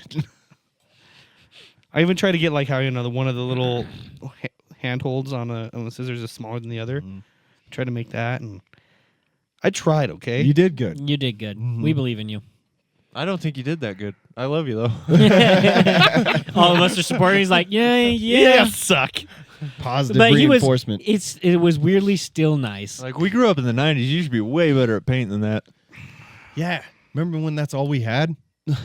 I even tried to get like how one of the little handholds on the scissors is smaller than the other. Tried to make that, and I tried. Okay, You did good. You did good. We believe in you. I don't think you did that good. I love you, though. All of us are supporting. He's like, yeah. suck. Positive But he was. reinforcement. It was weirdly still nice. Like, we grew up in the 90s. You should be way better at painting than that. Yeah. Remember when that's all we had?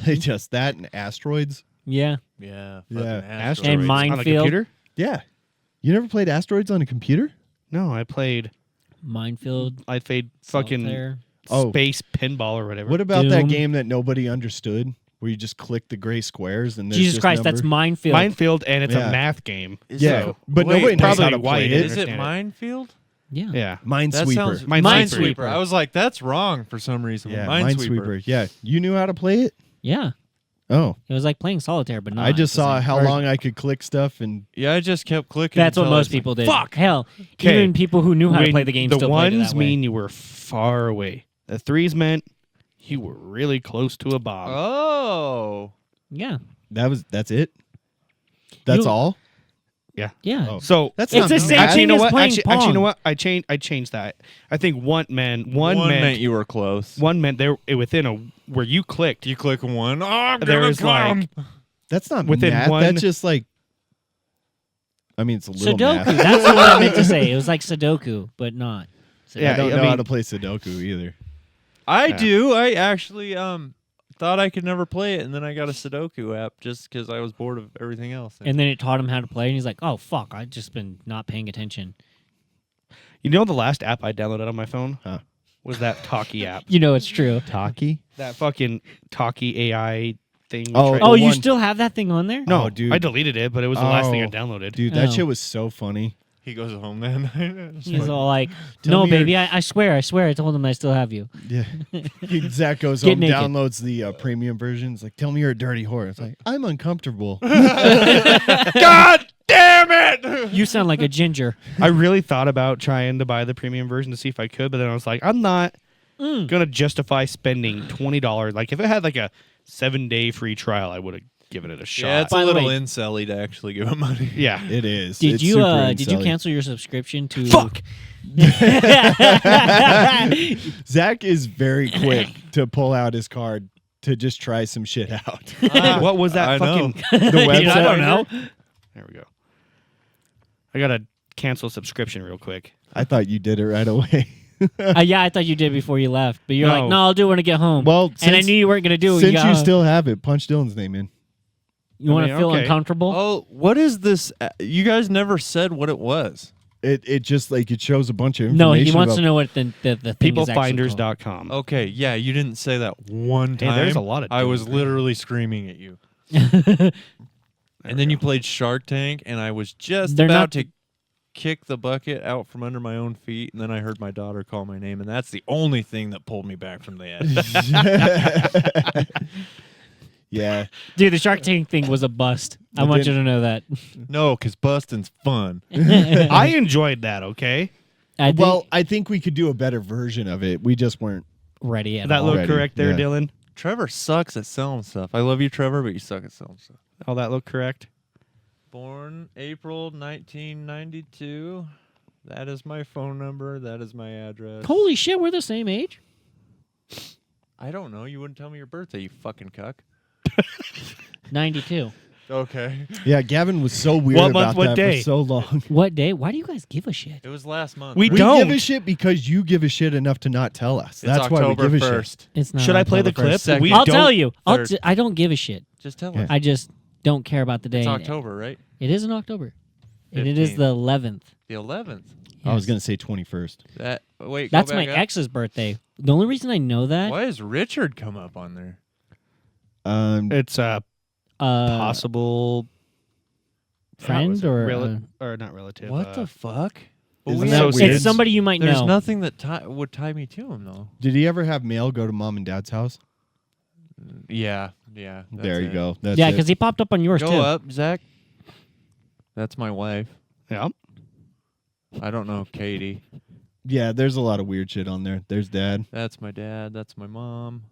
Just that and Asteroids. Yeah. Yeah. Yeah. fucking And asteroids. On the Minefield. computer? Yeah. You never played Asteroids on a computer? No, I played Minefield. fucking Solitaire. Oh. space pinball or whatever. What about that Doom. game that nobody understood, where you just click the gray squares and there's Jesus just Christ, that's number? Minefield. Minefield, and it's Yeah. a math game. Yeah, So- but Wait, nobody knows probably how to why play you didn't it. Is it understand it. Minefield? Yeah. Yeah. That Minesweeper. sounds Minesweeper. Minesweeper. I was like, that's wrong for some reason. Yeah, Minesweeper. Yeah, you knew how to play it. Yeah. Oh, It was like playing solitaire, but not. I just the saw same. how Or- long I could click stuff, and Yeah, I just kept clicking. That's what until I most was like, people did. Fuck. Hell, 'Kay. even people who knew how to When play the game the still played it ones that way. mean you were far away. The threes meant you were really close to a bomb. Oh. Yeah. that's it. That's You- all. Yeah. Oh. So That's It's not the bad. same actually, you thing know as what? playing Actually, you know Pong. what? I changed that. I think one meant you were close. one meant they were within a where you clicked. You click one. Oh, I'm There gonna was, like, come. That's not Within math. one- That's just like. I mean, it's a little Sudoku. math. That's what I meant to say. It was like Sudoku, but not. Yeah, I don't I know mean- how to play Sudoku either. I Yeah. do. I actually thought I could never play it, and then I got a Sudoku app just because I was bored of everything else. And then it taught him how to play, and he's like, "Oh fuck, I've just been not paying attention." You know, the last app I downloaded on my phone Huh. was that Talkie app. You know it's true. Taki? That fucking Talkie AI thing. you Oh, tried- Oh, The you one- still have that thing on there? no, Oh, dude. I deleted it, but it was the last thing I Oh, downloaded. Dude, that Oh. shit was so funny. he goes home then. He's all like, Tell "No, me your- baby, I swear, I told him I still have you." Yeah. Zach goes Get home, naked. downloads the premium version. It's like, tell me you're a dirty whore. It's like, I'm uncomfortable. God damn it! You sound like a ginger. I really thought about trying to buy the premium version to see if I could, but then I was like, I'm not gonna justify spending $20. Like if it had like a 7-day free trial, I would have given it a shot. Yeah, it's By a the little way- incelly to actually give him money. Yeah. It is. Did It's you super did you incelly. cancel your subscription to? Fuck. Zach is very quick to pull out his card to just try some shit out. What was that I know. fucking The website. I don't know. There we go. I gotta cancel subscription real quick. I thought you did it right away. Yeah, I thought you did before you left, but you're No. like, "No, I'll do it when I get home." Well, and I since- knew you weren't gonna do it. Since got you home. still have it, punch Dylan's name in. you want to I mean, feel okay. uncomfortable. Oh, what is this? You guys never said what it was. It just like it shows a bunch of No, information. he wants about- to know what the thing is actually called. Peoplefinders.com. Okay, yeah, you didn't say that one Hey, time. there's a lot of I was doing. literally screaming at you. And then you played Shark Tank, and I was just They're about not- to kick the bucket out from under my own feet, and then I heard my daughter call my name, and that's the only thing that pulled me back from the edge. Yeah. Dude, the Shark Tank thing was a bust. I It want did- you to know that. No, because busting's fun. I enjoyed that, okay? I think Well, I think we could do a better version of it. We just weren't. ready at That all. look Already, correct there, yeah. Dylan? Trevor sucks at selling stuff. I love you, Trevor, but you suck at selling stuff. All that look correct? Born April 1992. That is my phone number. That is my address. Holy shit, we're the same age. I don't know. You wouldn't tell me your birthday, you fucking cuck. 92. Okay. Yeah, Gavin was so weird What about month, what that day? for so long. What day? Why do you guys give a shit? It was last month. We We don't. give a shit because you give a shit enough to not tell us. It's That's why we October give a 1st. shit. It's not. Should I play the October clip? 1st. We I'll don't- tell you. Third. I don't give a shit. Just tell Yeah. us. I just don't care about the day. It's October, right? It is in October. And it is 15th. the 11th. The 11th. I was Yes. going to say 21st. That wait. go That's my back up. ex's birthday. The only reason I know that Why does Richard come up on there? It's a possible friend or or not relative. What the fuck? Isn't we that have- weird? it's somebody you might There's know. nothing that would tie me to him though. Did he ever have mail go to mom and dad's house? Yeah. That's There you it. go. That's Yeah, it. because he popped up on yours Go too. up, Zach. That's my wife. Yeah. I don't know Katie. Yeah, there's a lot of weird shit on there. There's dad. That's my dad. That's my mom.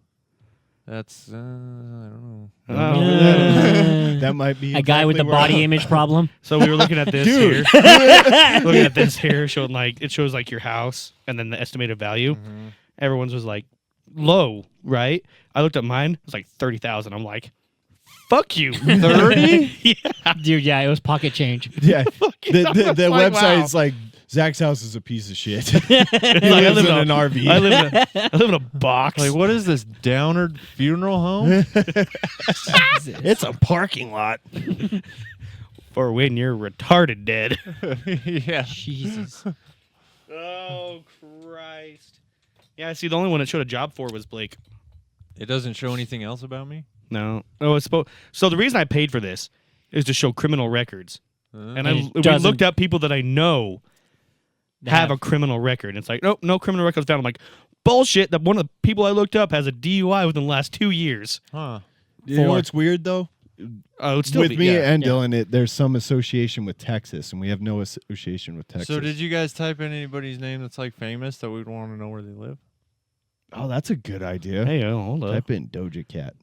That's I don't know. Uh, That might be a guy with the exactly where body I'm- image problem. So we were looking at this Dude. here. Looking at this here, showing like it shows like your house and then the estimated value. Mm-hmm. Everyone's was like low, right? I looked at mine. It was like 30,000. I'm like, fuck you. 30? Yeah. Dude, yeah, it was pocket change. Yeah. The Like, wow. website's like Zach's house is a piece of shit. He's he like, lives in an RV. I live in a box. Like, what is this, Downard Funeral Home? It's a parking lot for when you're retarded dead. Yeah. Jesus. Oh Christ! Yeah, see, the only one that showed a job for was Blake. It doesn't show anything else about me? No, it's supposed. So the reason I paid for this is to show criminal records, and it we doesn't- looked up people that I know have a criminal record. It's like, nope, no criminal records found. I'm like, bullshit. That one of the people I looked up has a DUI within the last 2 years. Huh. You know what's weird though? Oh, it's still With me yeah. and Dylan, there's some association with Texas, and we have no association with Texas. So did you guys type in anybody's name that's like famous that we'd want to know where they live? Oh, that's a good idea. Hey, hold up. Type in Doja Cat.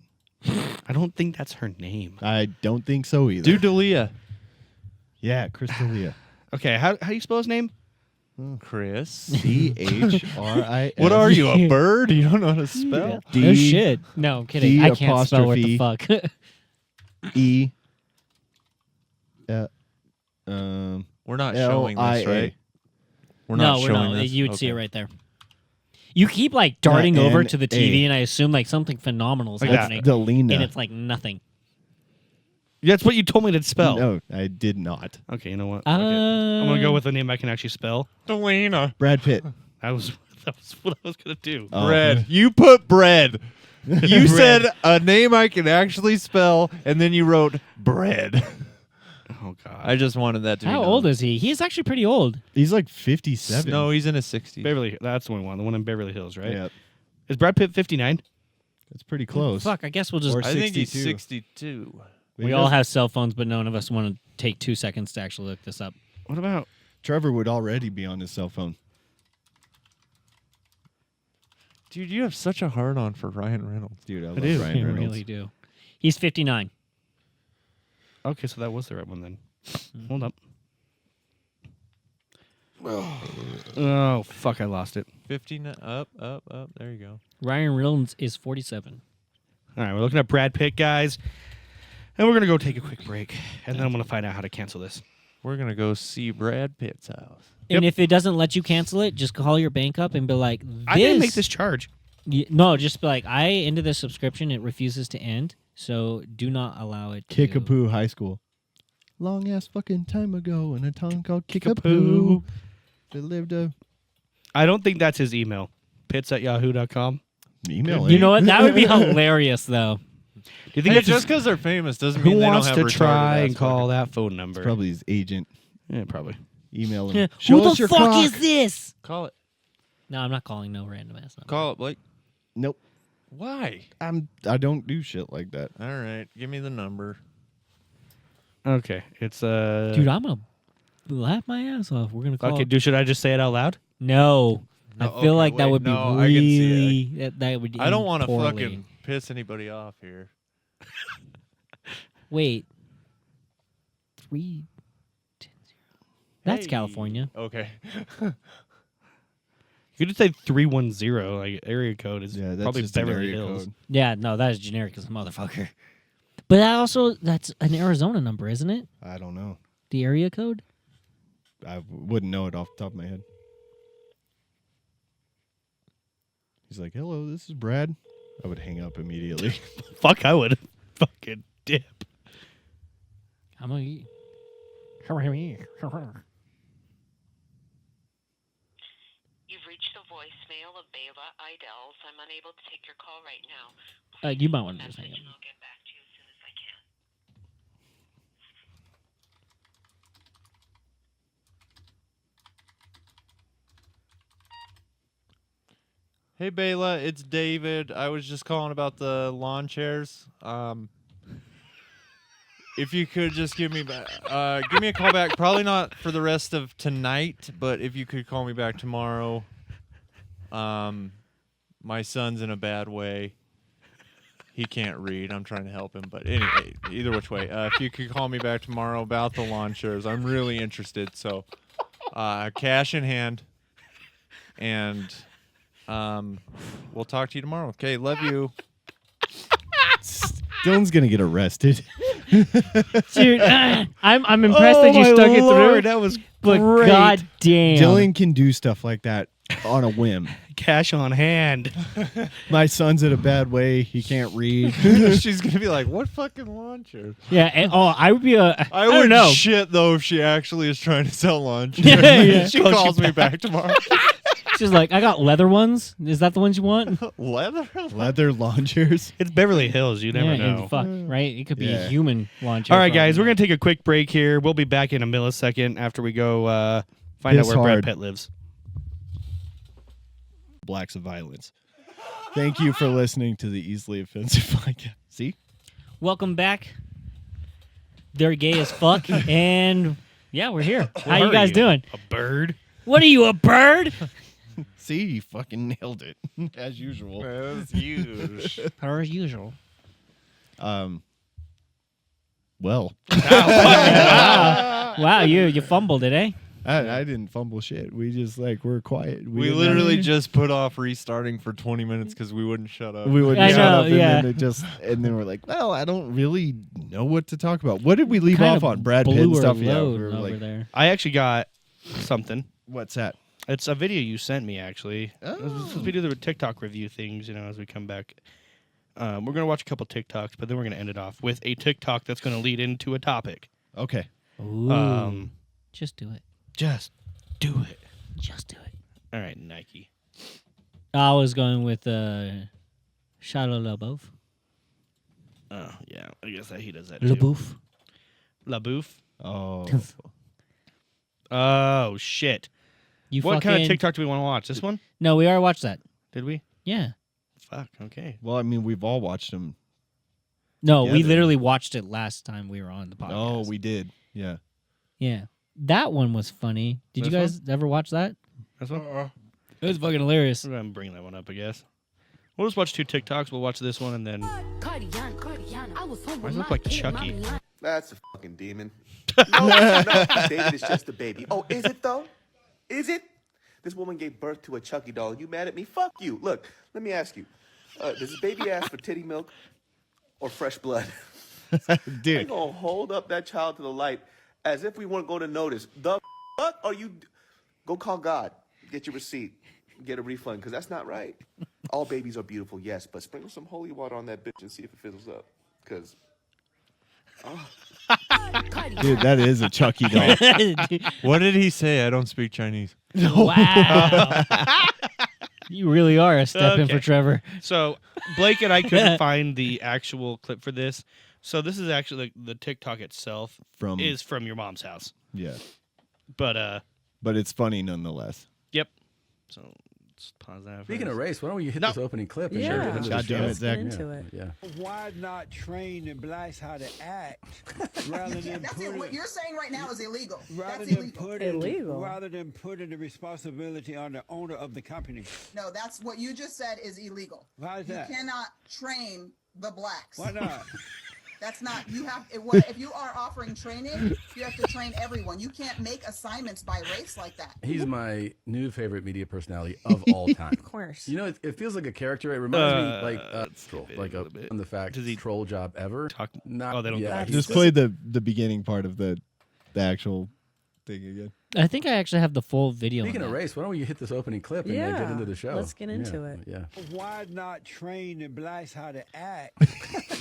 I don't think that's her name. I don't think so either. Do Dalia. Yeah, Crystalia. Okay, how do you spell his name? Chris. CHRIS. What are you, a bird? You don't know how to spell? D- No shit. No, I'm kidding. D I can't spell what the apostrophe fuck. E. We're not showing this, LIA. right? We're no, not we're showing not. this. You would see it Okay. right there. You keep like darting over to the TV, N-A. and I assume like something phenomenal is Like that. happening, Delina. and it's like nothing. That's what you told me to spell. No, I did not. Okay, you know what? Fuck it. I'm gonna go with a name I can actually spell. Delina. Brad Pitt. That was what I was gonna do. Oh. Bread. You put bread. You said a name I can actually spell, and then you wrote bread. Oh God. I just wanted that to be How known. old is he? He's actually pretty old. He's like 57. No, he's in his 60s. Beverly. That's the one. The one in Beverly Hills, right? Yeah, Is Brad Pitt 59? that's pretty close. Fuck, I guess we'll just. Or I think he's 62. 62. we all have cell phones, but none of us want to take 2 seconds to actually look this up. What about? Trevor would already be on his cell phone. Dude, you have such a hard on for Ryan Reynolds. Dude, I love do. Ryan I Reynolds. really do. He's 59. Okay, so that was the right one then. Hold up. Oh fuck! I lost it. 59. Up. There you go. Ryan Reynolds is 47. All right, we're looking at Brad Pitt, guys, and we're gonna go take a quick break, and then I'm gonna find out how to cancel this. We're going to go see Brad Pitt's house. And if it doesn't let you cancel it, just call your bank up and be like, I didn't make this charge. No, just be like, I ended the subscription. It refuses to end. So do not allow it to. Kickapoo High School. Long ass fucking time ago in a town called Kickapoo. Kickapoo. There lived a I don't think that's his email. Pits@yahoo.com. email. You know what? That would be hilarious, though. Do you think Hey, that's just his, because they're famous doesn't who mean they wants don't to have try retarded and ass call fucking- that phone number? It's probably his agent. Yeah, probably. Email him. Yeah. Show Who us the your fuck cock. is this? Call it. No, I'm not calling no random ass number. Call it, Blake. Nope. Why? I don't do shit like that. All right. Give me the number. Okay, it's Dude, I'm gonna laugh my ass off. We're gonna call. Okay, should I just say it out loud? No, I No, feel okay, like that wait, would be no, I can see really. That would. I don't want to fucking piss anybody off here. Wait. 3 10 0. That's Hey. California. Okay. You could just say 310, like area code is Yeah, that's probably just an Beverly area Hills. code. Yeah, no, that is generic as a motherfucker. But that's an Arizona number, isn't it? I don't know. The area code. I wouldn't know it off the top of my head. He's like, "Hello, this is Brad." I would hang up immediately. Fuck, I would fucking dip. I'm gonna eat. You've reached the voicemail of Bela Idels. I'm unable to take your call right now. You might want to just hang Message up. and I'll get back to you as soon as I can. Hey, Bela, it's David. I was just calling about the lawn chairs. If you could just give me a call back. Probably not for the rest of tonight, but if you could call me back tomorrow. My son's in a bad way. He can't read. I'm trying to help him, but anyway, either which way. If you could call me back tomorrow about the lawn chairs, I'm really interested. So, cash in hand, and we'll talk to you tomorrow. Okay, love you. Dylan's gonna get arrested. Dude, I'm impressed that you stuck it through. That was But Great. god damn. Dylan can do stuff like that on a whim. Cash on hand. My son's in a bad way. He can't read. She's gonna be like, "What fucking launcher?" Yeah. I would be I don't would know. shit though if she actually is trying to sell launchers. Yeah. She calls me back tomorrow. She's like, I got leather ones. Is that the ones you want? Leather. Leather launchers. It's Beverly Hills. You never yeah, know. and fuck, right? It could be a Yeah. human launcher. All right, from- guys, we're gonna take a quick break here. We'll be back in a millisecond after we go find out Piss where Brad hard. Pitt lives. Blacks of violence. Thank you for listening to the Easily Offensive podcast. See? Welcome back. They're gay as fuck, and yeah, we're here. How What you are guys doing? A bird? What are you, a bird? See, you fucking nailed it as usual. That's huge. Per usual. Well, Wow, you fumbled it, eh? I didn't fumble shit. We just we're quiet. We didn't literally have- just put off restarting for 20 minutes because we wouldn't shut up. we wouldn't I shut know, up, and yeah. then we're like, well, I don't really know what to talk about. What did we leave Kind off of on? Brad Pitt blew and her stuff. Yeah, load we were over like, there. I actually got something. what's that? It's a video you sent me, actually. Oh. Since we do the TikTok review things, as we come back. We're going to watch a couple TikToks, but then we're going to end it off with a TikTok that's going to lead into a topic. Okay. Ooh. Just do it. Just do it. Just do it. All right, Nike. I was going with Shia LaBeouf. Oh, yeah. I guess that he does that LaBeouf. LaBeouf? Oh. Oh, shit. You What fucking... kind of TikTok do we want to watch? This one? No, we already watched that. Did we? Yeah. Fuck, okay. Well, I mean, we've all watched him. No, we Together. literally watched it last time we were on the podcast. Oh, we did. Yeah. Yeah. That one was funny. Did you This guys ever watch that? This one? It was fucking hilarious. I'm bringing that one up, I guess. We'll just watch 2 TikToks. We'll watch this one and then. Why Why does it look like Chucky? That's a fucking demon. No, David is just a baby. Oh, is it though? Is it? This woman gave birth to a Chucky doll. You mad at me? Fuck you. Look, let me ask you. Does this baby ask for titty milk or fresh blood? I'm Dude. gonna hold up that child to the light as if we weren't going to notice. The fuck are you? Go call God. Get your receipt. Get a refund because that's not right. All babies are beautiful, yes, but sprinkle some holy water on that bitch and see if it fizzles up. Because Dude, that is a Chucky doll. What did he say? I don't speak Chinese. Wow. You really are a step in Okay. for Trevor. So, Blake and I couldn't find the actual clip for this. So, this is actually the TikTok itself From is from your mom's house. yeah, But, but it's funny nonetheless. yep. So, let's pause that. Speaking of race, why don't you hit No. this opening clip and Yeah. get into the God damn show? it, Zach. into it. Yeah. Why not train the blacks how to act rather than That's it. What you're saying right now is illegal. rather That's than illegal. Illegal. rather than putting the responsibility on the owner of the company? No, that's what you just said is illegal. Why is You that? cannot train the blacks. Why not? That's not. You have. If you are offering training, you have to train everyone. You can't make assignments by race like that. He's my new favorite media personality of all time. Of course. You know, it feels like a character. It reminds me like let's troll, skip it like a a little bit. on the fact Does he troll job ever. talk- Not, Oh, they don't- Yeah, Just Just play the beginning part of the actual thing again. I think I actually have the full video. Speaking on of that. race, why don't you hit this opening clip and Yeah, get into the show? let's get into it. Yeah. Why not train the blacks how to act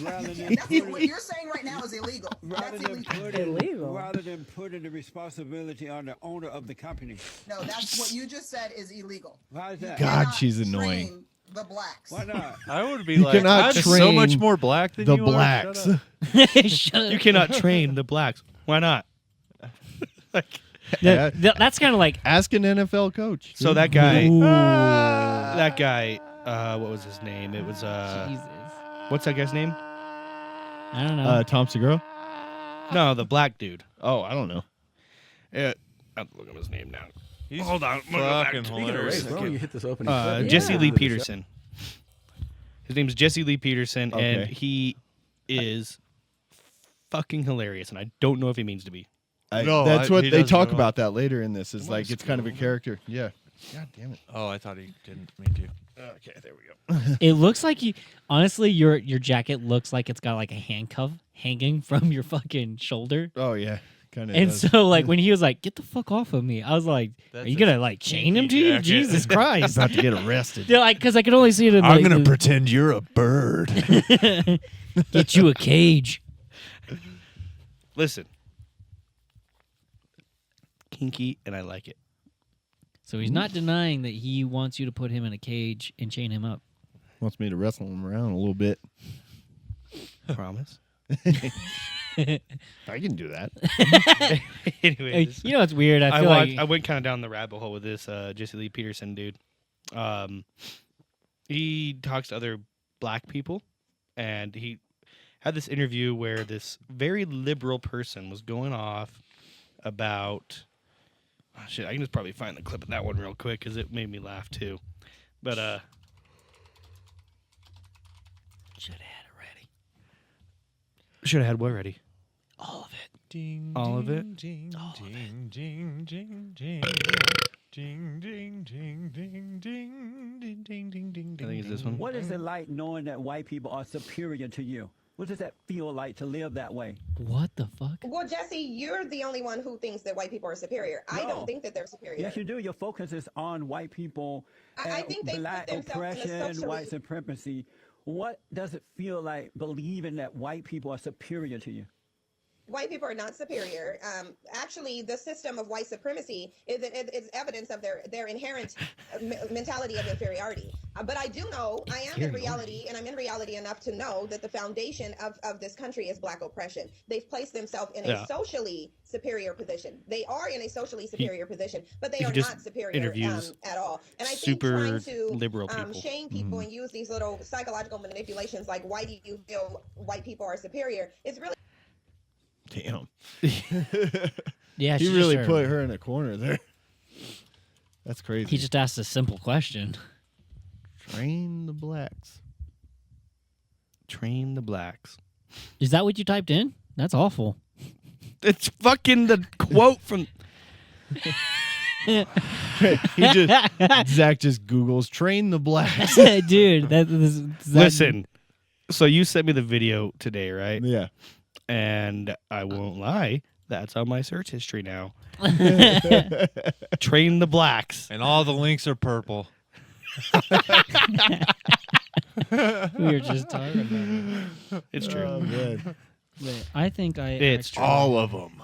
rather than That's what putting, you're saying right now is illegal. rather That's than illegal. putting Illegal. rather than putting the responsibility on the owner of the company? No, that's what you just said is illegal. Why is that? God, Cannot she's annoying. train The blacks. Why not? I would be You like, cannot I'm so much train more black than The you are. blacks. Shut up. Shut You up. cannot train the blacks. Why not? Like, That's kind of like. Ask an NFL coach. so that guy, Ooh. that guy, what was his name? It was, Jesus. what's that guy's name? I don't know. Tom Segura. No, the black dude. Oh, I don't know. I have to look up his name now. He's Hold on. I'm gonna go back fucking to- Speaking of race, hilarious. why don't you hit this opening clip? and Jesse get Lee into the show? Peterson. His name is Jesse Lee Peterson, and Okay. he is fucking hilarious, and I don't know if he means to be. No, that's what he they doesn't talk at all. about that later in this. Is like it's kind of a character. Yeah. God damn it. Oh, I thought he didn't. Me too. Okay, there we go. It looks like you. Honestly, your jacket looks like it's got like a handcuff hanging from your fucking shoulder. Oh yeah. Kind of. And so, like, when he was like, "Get the fuck off of me," I was like, That's "Are you a gonna like chain him to you?" jacket. Jesus Christ! about to get arrested. Yeah, like, because I could only see it in. I'm like, gonna the- pretend you're a bird. get you a cage. Listen, kinky, and I like it. So he's not denying that he wants you to put him in a cage and chain him up. Wants me to wrestle him around a little bit. Promise. I can do that. Anyways, You know what's weird? I I, feel like I went kind of down the rabbit hole with this Jesse Lee Peterson dude. He talks to other black people, and he had this interview where this very liberal person was going off about. Oh, shit, I can just probably find the clip of that one real quick because it made me laugh too. But should have had it ready. should have had what ready? All of it. Ding, All of it? Ding, All of ding, ding, ding, ding, ding, ding, ding, ding, ding, ding, ding, ding, ding. I think it's this one. What is it like knowing that white people are superior to you? What does that feel like to live that way? What the fuck? Well, Jesse, you're the only one who thinks that white people are superior. I No. don't think that they're superior. Yes, you do. Your focus is on white people, I think they put black themselves in a oppression, socially- white supremacy. What does it feel like believing that white people are superior to you? White people are not superior. Actually, the system of white supremacy is evidence of their inherent mentality of inferiority. But I do know, I am in reality, and I'm in reality enough to know that the foundation of this country is black oppression. They've placed themselves in a socially superior position. They are in a socially superior position, but they he are just not superior interviews at all. And I think super trying to liberal people. shame people and use these little psychological manipulations like, why do you feel white people are superior, is really Damn. Yeah, He she really just put her in a corner there. That's crazy. He just asked a simple question. Train the blacks. Train the blacks. Is that what you typed in? That's awful. It's fucking the quote from. He just Zach just Googles train the blacks. Dude, that. Listen, so you sent me the video today, right? Yeah. And I won't lie, that's on my search history now. Train the blacks. And all the links are purple. we were just talking about it. It's true. Oh, man. Wait, I think I. It's actually- true. All of them.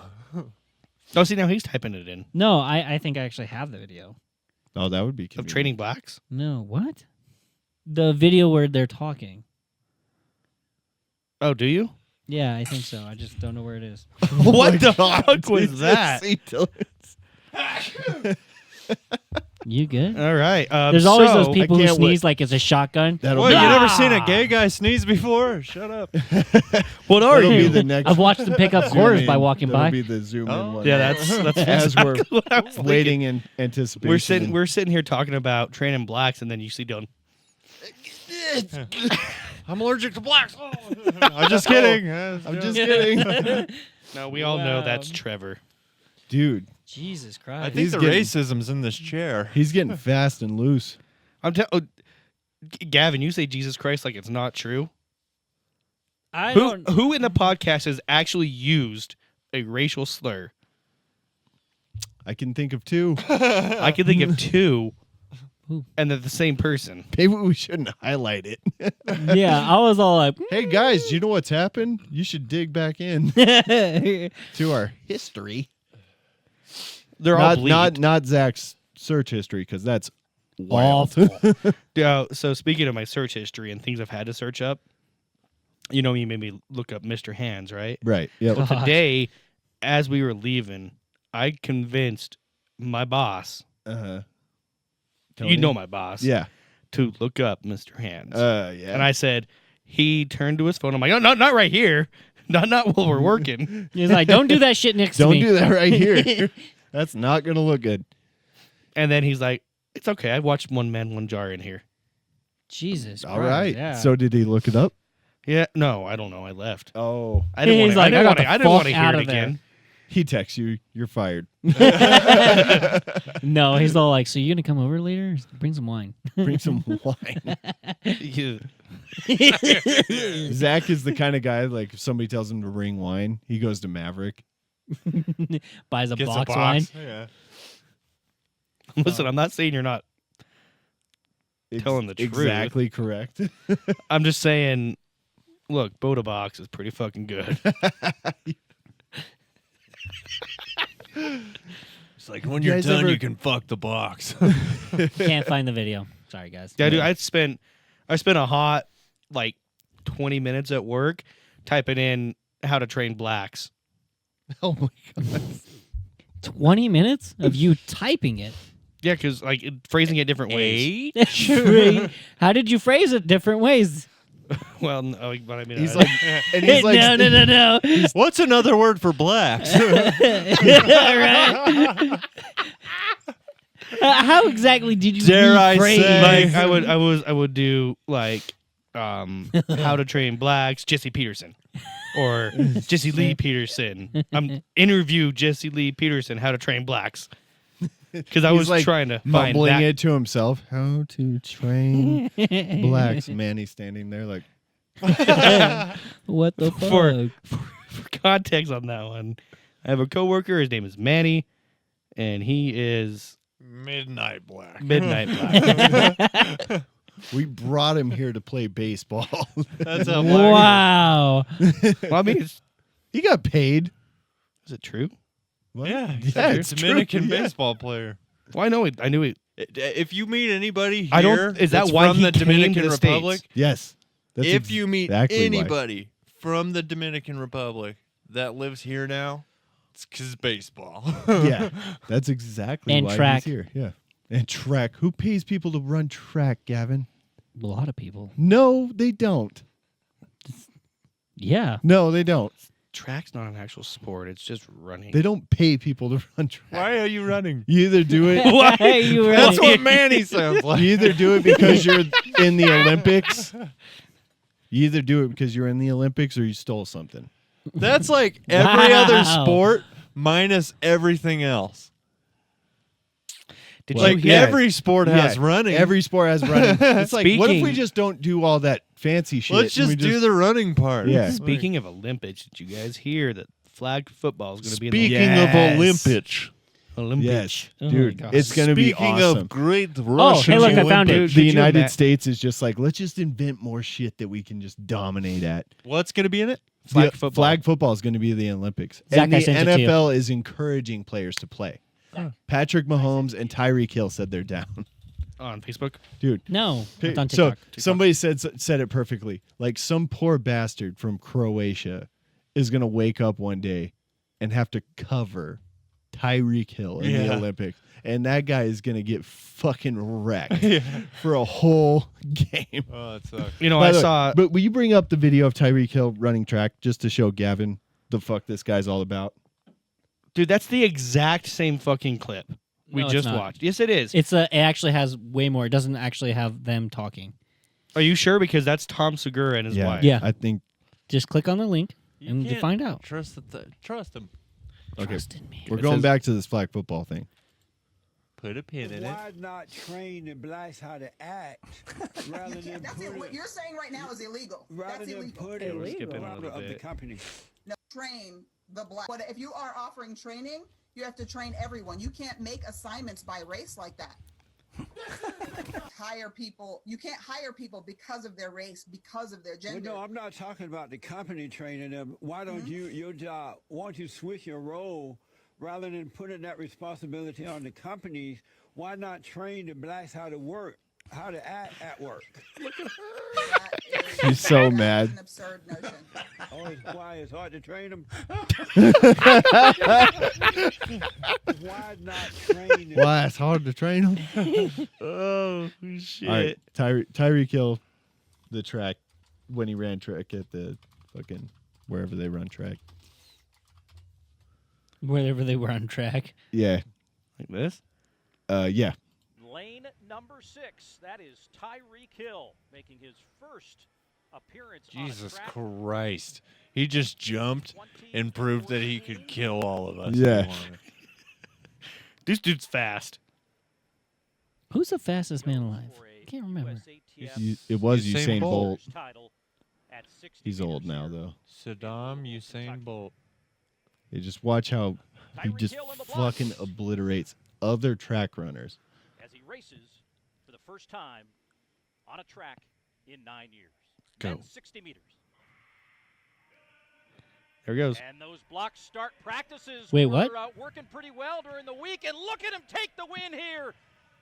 Oh, see, now he's typing it in. No, I think I actually have the video. Oh, that would be Of convenient. training blacks? No, what? The video where they're talking. Oh, do you? Yeah, I think so. I just don't know where it is. What the fuck was that? You good? All right. There's always so- those people who I can't sneeze like it's a shotgun. That'll What, be, you never Ah! seen a gay guy sneeze before? Shut up. What are that'll be you? the next. I've watched them pick up zoom quarters by in. walking That'll by. be the zoom in one. Yeah, that's As we're exactly what I was thinking. waiting in anticipation. We're sitting here talking about training blacks, and then you see Dylan. I'm allergic to blacks. Oh. I'm just kidding. I'm just kidding, No, we all know Wow. that's Trevor. dude. Jesus I Christ. think He's the getting- racism's in this chair. He's getting fast and loose. Gavin, you say Jesus Christ like it's not true. I Who don't. who in the podcast has actually used a racial slur? I can think of two. I can think of two, Who? and they're the same person. Maybe we shouldn't highlight it. Yeah, I was all like, Hey guys, do you know what's happened? You should dig back in to our history. They're all Not Zach's search history because that's wild. awful. Yeah. So speaking of my search history and things I've had to search up, you know, you made me look up Mr. Hands, right? Right. Yep. So today, as we were leaving, I convinced my boss. Uh-huh. You know my boss. Yeah. To look up Mr. Hands. Yeah. And I said, he turned to his phone. I'm like, no, not right here. Not while we're working. He's like, don't do that shit next to Don't me. do that right here. That's not gonna look good. And then he's like, it's okay. I watched One Man, One Jar in here. Jesus All Christ, right. Yeah. So did he look it up? Yeah. No, I don't know. I left. Oh. I didn't want He's to. like, I got the I didn't want to fuck hear out it of there. again. He texts you. You're fired. no, he's all like, so you gonna come over later? Bring some wine. Bring some wine. Yeah. Zach is the kind of guy like if somebody tells him to bring wine, he goes to Maverick. Buys a Gets box wine. Yeah. Listen, I'm not saying you're not telling the truth. Exactly correct. I'm just saying, look, Boda Box is pretty fucking good. It's like when You you're guys done, ever- you can fuck the box. Can't find the video. Sorry, guys. Yeah, dude, I spent a hot like 20 minutes at work typing in how to train blacks. Oh my god. 20 minutes of you typing it. Yeah, because like phrasing it different ways. How did you phrase it different ways? Well, no, but I mean, He's like, and he's like, no. What's another word for blacks? Right? How exactly did you Dare I rephrase? say- like I would do like how to train blacks, Jesse Peterson, or Jesse Lee Peterson. Interview Jesse Lee Peterson, how to train blacks. Because I he's was like trying to find mumbling that. it to himself. How to train blacks. Manny standing there like, What the fuck? For context on that one, I have a coworker. His name is Manny, and he is Midnight black. Midnight Black. we brought him here to play baseball. That's how black. Wow. Well, I mean, He got paid. is it true? What? Yeah, Yeah, it's it's Dominican true, yeah. baseball player. Well, I know it. I knew it. If you meet anybody here, I don't- is that that's why from he the came Dominican to the States? Republic? Yes. That's If you meet exactly why. anybody from the Dominican Republic that lives here now, it's because baseball. Yeah. That's exactly And why track. he's here. Yeah. And track. Who pays people to run track, Gavin? A lot of people. No, they don't. Yeah. No, they don't. Track's not an actual sport. It's just running. They don't pay people to run track. Why are you running? You either do it. Why are you That's running? what Manny sounds like. You either do it because you're in the Olympics. You either do it because you're in the Olympics or you stole something. That's like every other Wow. sport minus everything else. Did Like you hear? every sport has Yeah, running. Every sport has running. It's like, what if we Speaking- just don't do all that fancy shit? Let's and we just do the running part. Yeah. Speaking of Olympics, did you guys hear that flag football is going to be in Speaking the of Yes. Olympics, Olympics? Yes, Oh my dude, God. it's gonna be speaking awesome. of great Oh, Russian hey, look, I Olympics, found it. the Could you United ima- States is just like, let's just invent more shit that we can just dominate at. What's going to be in it? Flag The- football. Flag football is going to be the Olympics. Zach, and I the sent it to you. NFL is encouraging players to play. Patrick Mahomes and Tyreek Hill said they're down. On Facebook. Dude, No. It's on so TikTok. somebody said it perfectly. Like some poor bastard from Croatia is going to wake up one day and have to cover Tyreek Hill in the Yeah. Olympics. And that guy is going to get fucking wrecked for a whole game. Oh, that sucks. You know, By I the way, saw. But will you bring up the video of Tyreek Hill running track just to show Gavin the fuck this guy's all about? Dude, that's the exact same fucking clip we No, it's just not. watched. Yes, it is. It actually has way more. It doesn't actually have them talking. Are you sure? Because that's Tom Segura and his wife. Yeah. I think. Just click on the link You and you can't find out. Trust him. Okay, Trust in me. we're It going says- back to this flag football thing. Put a pin in it. Why not train the blacks how to act rather than That's it. What you're saying right now is illegal. rather That's than illegal. put it we're skipping a proper little of the bit. company? No, train the black. But if you are offering training, you have to train everyone. You can't make assignments by race like that. Hire people. You can't hire people because of their race, because of their Well, gender. no, I'm not talking about the company training them. Why don't you, your job, why don't you switch your role rather than putting that responsibility on the companies? Why not train the blacks how to work, how to act at work? That is- He's so that is mad. An absurd notion. Oh, it's why it's hard to train them. Why not train them? Why it's hard to train him. Oh shit! All right, Tyreek Hill, the track when he ran track at the fucking wherever they run track. Wherever they were on track. Yeah, Like this. yeah. Lane number 6. That is Tyreek Hill making his first appearance on a Jesus track. Christ. He just jumped and proved that he could kill all of us. if Yeah. he wanted. This dude's fast. Who's the fastest man alive? I can't remember. It was Usain Usain Bolt. Bolt. He's old now though. Saddam Usain Bolt. You just watch how he Tyreek just Hill in the blocks. fucking obliterates other track runners. As he races for the first time on a track in 9 years. Go. Men's 60 meters. There he goes. And those blocks start practices. Wait, were, what? Working pretty well during the week, and look at him take the win here.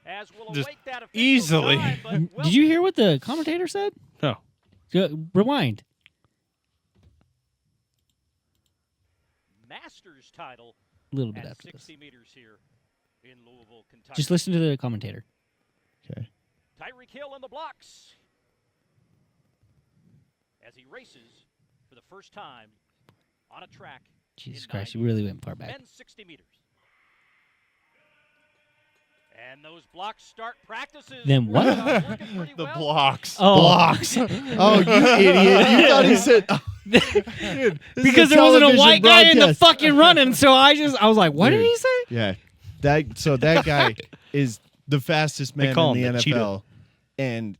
As we'll Just await that official easily. time, but, well, Did you hear what the commentator said? No. Rewind. Masters title A little bit at after this. 60 meters here in Louisville, Kentucky. Just listen to the commentator. Okay. Tyreek Hill in the blocks as he races for the first time on a track. Jesus in Christ, 9 you really years. went far back. Men's 60 meters. And those blocks start practices. Then what? Working pretty The well. blocks. Oh. Blocks. Oh, you idiot! You thought he said. Dude, this is Because a there wasn't a television white guy in the broadcast. fucking running, so I was like, what did Dude. he say? Yeah, that guy is the fastest man call in him the the NFL, cheetah. and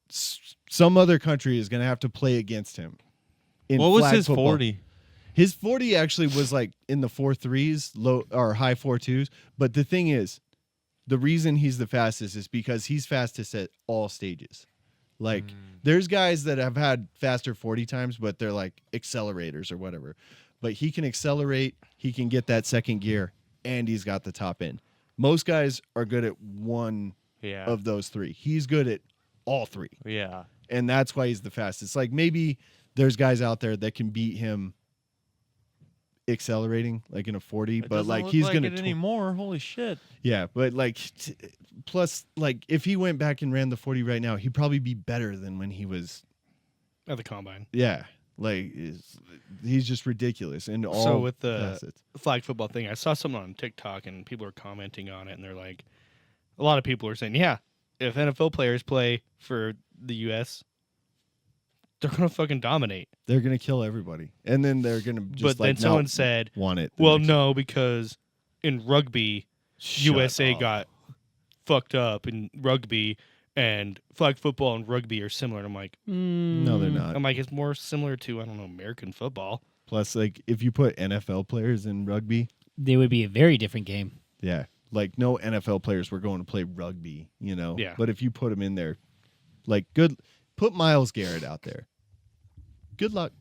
some other country is going to have to play against him. In What was flag his football. 40? His 40 actually was like in the 4.3s, low or high 4.2s. But the thing is, the reason he's the fastest is because he's fastest at all stages. Like, there's guys that have had faster 40 times, but they're like accelerators or whatever. But he can accelerate, he can get that second gear, and he's got the top end. Most guys are good at one Yeah. of those three. He's good at all three. Yeah. And that's why he's the fastest. Like, maybe there's guys out there that can beat him accelerating like in a 40, It but doesn't like look he's like gonna it anymore. Holy shit. yeah, but like plus like if he went back and ran the 40 right now, he'd probably be better than when he was At the combine. yeah, like he's just ridiculous and all So with the facets. flag football thing, I saw something on TikTok and people are commenting on it, and they're like, a lot of people are saying, yeah, if NFL players play for the U.S., they're gonna fucking dominate. They're gonna kill everybody, and then they're gonna just But then like someone not said, want it. well, no, because in rugby, USA up. got fucked up in rugby, and flag football and rugby are similar. And I'm like, No, they're not. I'm like, it's more similar to, I don't know, American football. Plus, like if you put NFL players in rugby, They would be a very different game. yeah, like no NFL players were going to play rugby, you know. Yeah. But if you put them in there, like put Myles Garrett out there. Good luck.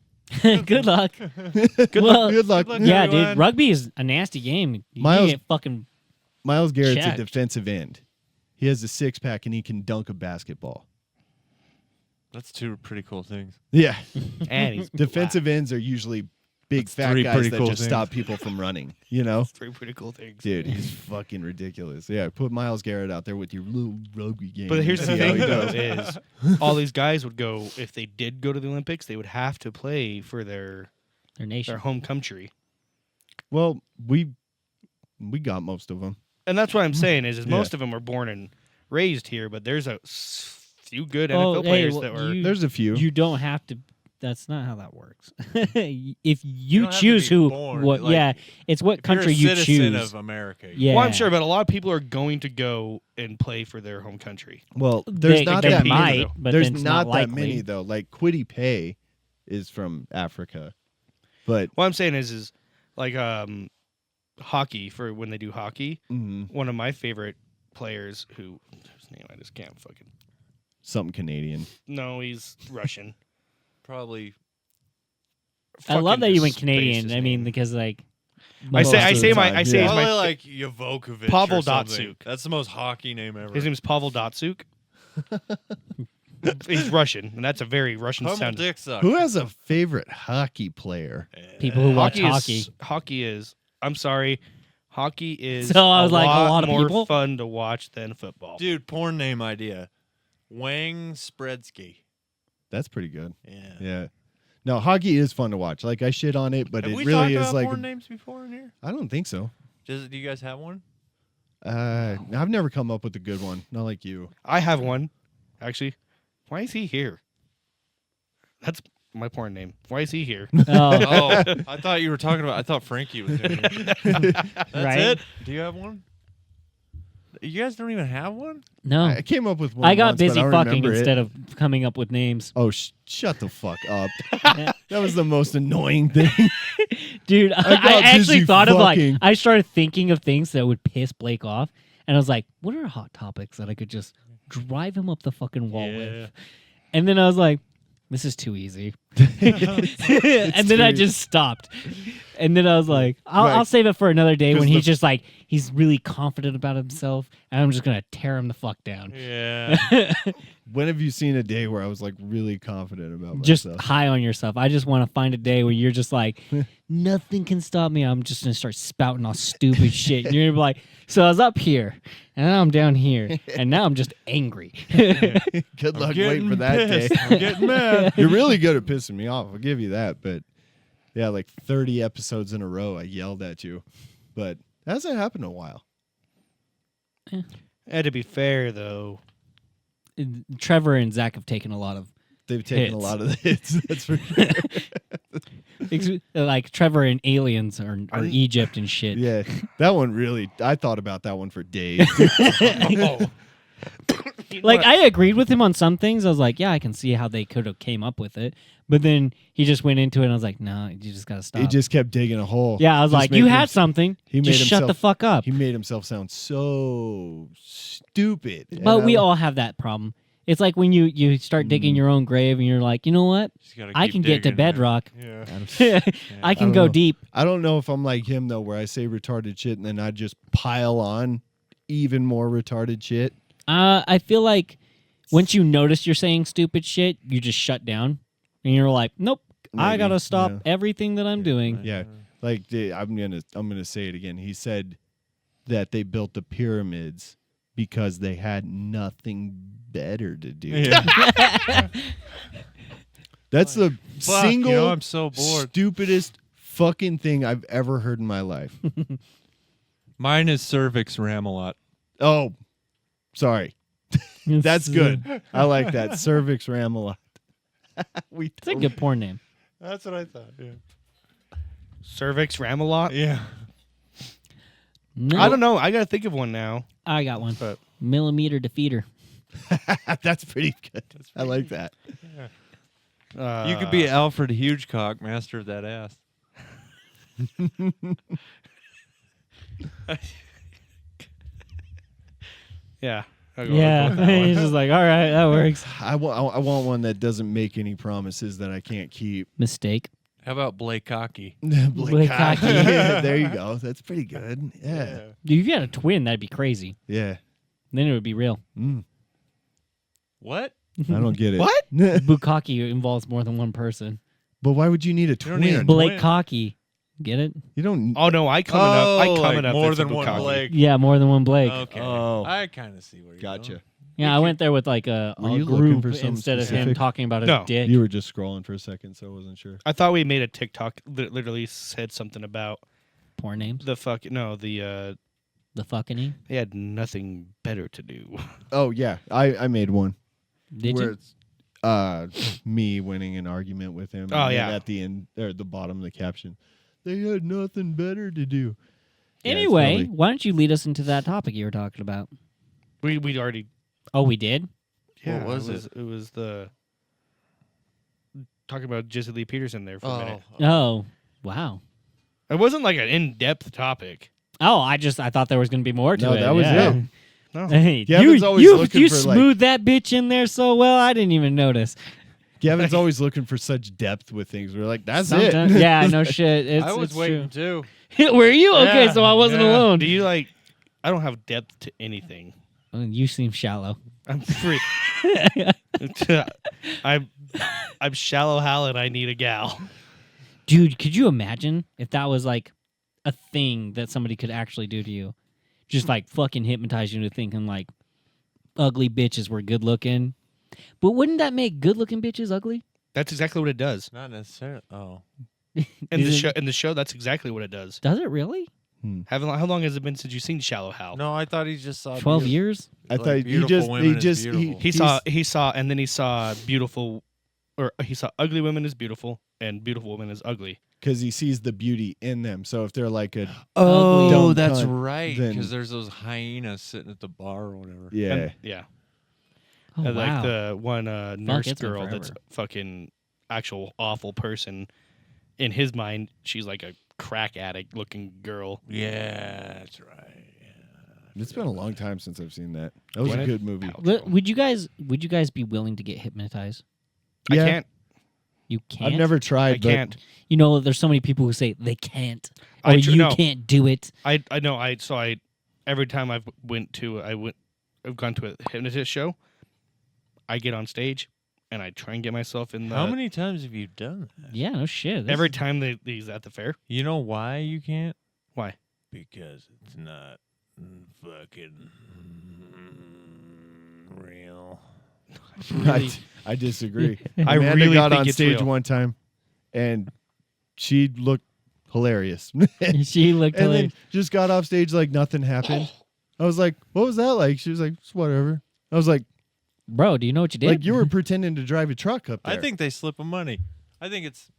Good luck. Good Well, luck. Yeah, dude. Rugby is a nasty game. You Miles- get fucking Myles Garrett's checked. a defensive end. He has a 6-pack and he can dunk a basketball. That's two pretty cool things. Yeah. And he's Defensive ends are usually big That's fat three guys pretty that cool just things. stop people from running, you know? three pretty cool things. Dude, he's fucking ridiculous. Yeah, put Myles Garrett out there with your little rugby game. But here's and the see how thing, he though, does. is all these guys would go, if they did go to the Olympics, they would have to play for their nation. home country. Well, we got most of them. And that's what I'm saying is Yeah. most of them are born and raised here, but there's a few good Oh, NFL hey, players well, that were. There's a few. You don't have to. That's not how that works. If you don't have to choose be who, born, what? like, yeah, it's what If you're a country you citizen choose. of America, Yeah, Well, I'm sure, but a lot of people are going to go and play for their home country. Well, there's They- not they that might, many. but There's it's not not that likely. many though. Like Quiddy Pay is from Africa, but What I'm saying is like hockey, for when they do hockey. mhm, One of my favorite players, whose name I just can't fucking. something Canadian. No, he's Russian. probably. I love Fucking that you went just Canadian. spaced his I mean, name. because like I say most of the my time, I say yeah. he's Probably my like Jovokovic. Pavel or something. Datsuk. That's the most hockey name ever. his name's Pavel Datsuk. He's Russian, and that's a very Russian Pummel sound. dick suck. Who has a favorite hockey player? people who watch Hockey hockey. Hockey is. I'm sorry. Hockey is So I was like, a lot of more people? fun to watch than football. Dude, porn name idea. Wang Spredsky. That's pretty good. Yeah. Yeah. No, hockey is fun to watch. Like I shit on it, but Have it we really talked is about like porn names before in here? I don't think so. Do you guys have one? I've never come up with a good one. Not like you. I have one, actually. Why is he here? That's my porn name. Why is he here? Oh, Oh, I thought you were talking about. I thought Frankie was doing it. That's Right. it. Do you have one? You guys don't even have one? No. I came up with one. I got once, but busy I don't fucking remember it. instead of coming up with names. Oh, shut the fuck up. That was the most annoying thing. Dude, got I actually busy thought of fucking. I started thinking of things that would piss Blake off. And I was like, what are hot topics that I could just drive him up the fucking wall with? And then I was like, this is too easy. And then I just stopped. And then I was like, I'll save it for another day when he's just like, he's really confident about himself. And I'm just going to tear him the fuck down. Yeah. When have you seen a day where I was like really confident about Just myself? high on yourself. I just want to find a day where you're just like, nothing can stop me. I'm just going to start spouting all stupid shit. And you're gonna be like, so I was up here, and now I'm down here, and now I'm just angry. Good luck waiting for that day. I'm getting mad. You're really good at pissing me off. I'll give you that. But yeah, like 30 episodes in a row, I yelled at you. But that hasn't happened in a while. To be fair, though, Trevor and Zach have taken a lot of They've taken hits. a lot of the hits. That's for sure. Like Trevor and Aliens or Egypt and shit. Yeah, that one really. I thought about that one for days. Like I agreed with him on some things. I was like, yeah, I can see how they could have came up with it. But then he just went into it and I was like, no, you just gotta stop. He just kept digging a hole. Yeah, I was Just like, you made had something. He Just made shut the himself- fuck up. He made himself sound so stupid. But we all have that problem. It's like when you start digging your own grave and you're like, you know what? gotta I keep can get to digging, man. bedrock. Yeah. I can don't go know. deep. I don't know if I'm like him though, where I say retarded shit and then I just pile on even more retarded shit. I feel like once you notice you're saying stupid shit, you just shut down and you're like, nope, I Maybe, gotta stop yeah. everything that I'm doing. Yeah, like I'm gonna say it again. He said that they built the pyramids because they had nothing better to do. Yeah. That's the Fuck, single you know, I'm so bored. stupidest fucking thing I've ever heard in my life. Mine is cervix Ramelot. Oh, sorry. That's good. I like that. Cervix Ramelot. It's a good porn name. That's what I thought. Yeah. cervix Ramelot. Yeah. No, I don't know. I gotta think of one now. I got one. But Millimeter defeater. That's pretty good. I like that. You could be Alfred Hugecock, master of that ass. Yeah. Yeah, he's just like, all right, that works. I want one that doesn't make any promises that I can't keep. Mistake. How about Blake Cocky? Blake Cocky. Yeah, there you go. That's pretty good. Yeah. Dude, if you had a twin, that'd be crazy. Yeah. Then it would be real. What? I don't get it. What? Bukkake involves more than one person. But why would you need a don't need a twin? Blake Cocky. Get it? You don't. Oh no, I coming up. I coming like up. more as a than one bukkake. Blake. Yeah, more than one Blake. Okay. Oh. I kind of see where you're Gotcha. going. Yeah, I went there with like a Were you looking group for something instead of him specific? talking about his No. dick. You were just scrolling for a second, so I wasn't sure. I thought we made a TikTok that literally said something about Porn names? the fuck. No, the The fucking they had nothing better to do. Oh yeah, I made one. Did where you? It's me winning an argument with him. Oh, and then yeah. At the end or the bottom of the caption, they had nothing better to do. Yeah, it's Anyway, really- why don't you lead us into that topic you were talking about? We already. Oh, we did? Yeah, What was it? It was the talking about Jesse Lee Peterson there for a minute. Oh, wow. It wasn't like an in-depth topic. Oh, I thought there was going to be more to No, it. that was yeah. it. No. Hey, Gavin's you, always you, looking you for, like- smoothed that bitch in there so well, I didn't even notice. Gavin's always looking for such depth with things. We're like, that's Sometimes- it. Yeah, no shit. It's, I was it's waiting true. too. Were you? Okay, Yeah, so I wasn't yeah. alone. Do you like? I don't have depth to anything. Oh, you seem shallow. I'm free. I'm shallow Hal and I need a gal. Dude, could you imagine if that was like a thing that somebody could actually do to you? Just like fucking hypnotize you into thinking like ugly bitches were good looking. But wouldn't that make good looking bitches ugly? That's exactly what it does. Not necessarily. Oh. In the show, that's exactly what it does. Does it really? How long has it been since you've seen Shallow Hal? No, I thought he just saw 12 years? I Like, thought he beautiful just women he is just beautiful. He saw, and then he saw beautiful or he saw ugly women as beautiful and beautiful women as ugly. Because he sees the beauty in them. So if they're like a Oh, dumb that's cunt, right. then- Because there's those hyenas sitting at the bar or whatever. yeah. And, yeah. Oh, And wow. like the one nurse it's been girl that's forever. fucking actual awful person. In his mind, she's like a crack addict looking girl. Yeah, that's right. It's been a long time since I've seen that. That was a Gwyneth good movie. Would you guys be willing to get hypnotized? I Yeah. can't. You can't. I've never I tried, but can't. You know, there's so many people who say they can't, or I you no. can't do it. I know. Every time I've gone to a hypnotist show, I get on stage and I try and get myself in the. How many times have you done that? Yeah, no shit. This Every is- time he's at the fair. You know why you can't? Why? Because it's not fucking real. I disagree. I Amanda really got think on it's stage real. one time, and she looked hilarious. she looked and then hilarious. just got off stage like nothing happened. I was like, "What was that like?" She was like, "It's whatever." I was like, Bro, do you know what you did? "Like you were pretending to drive a truck up there." I think they slip them money. I think it's.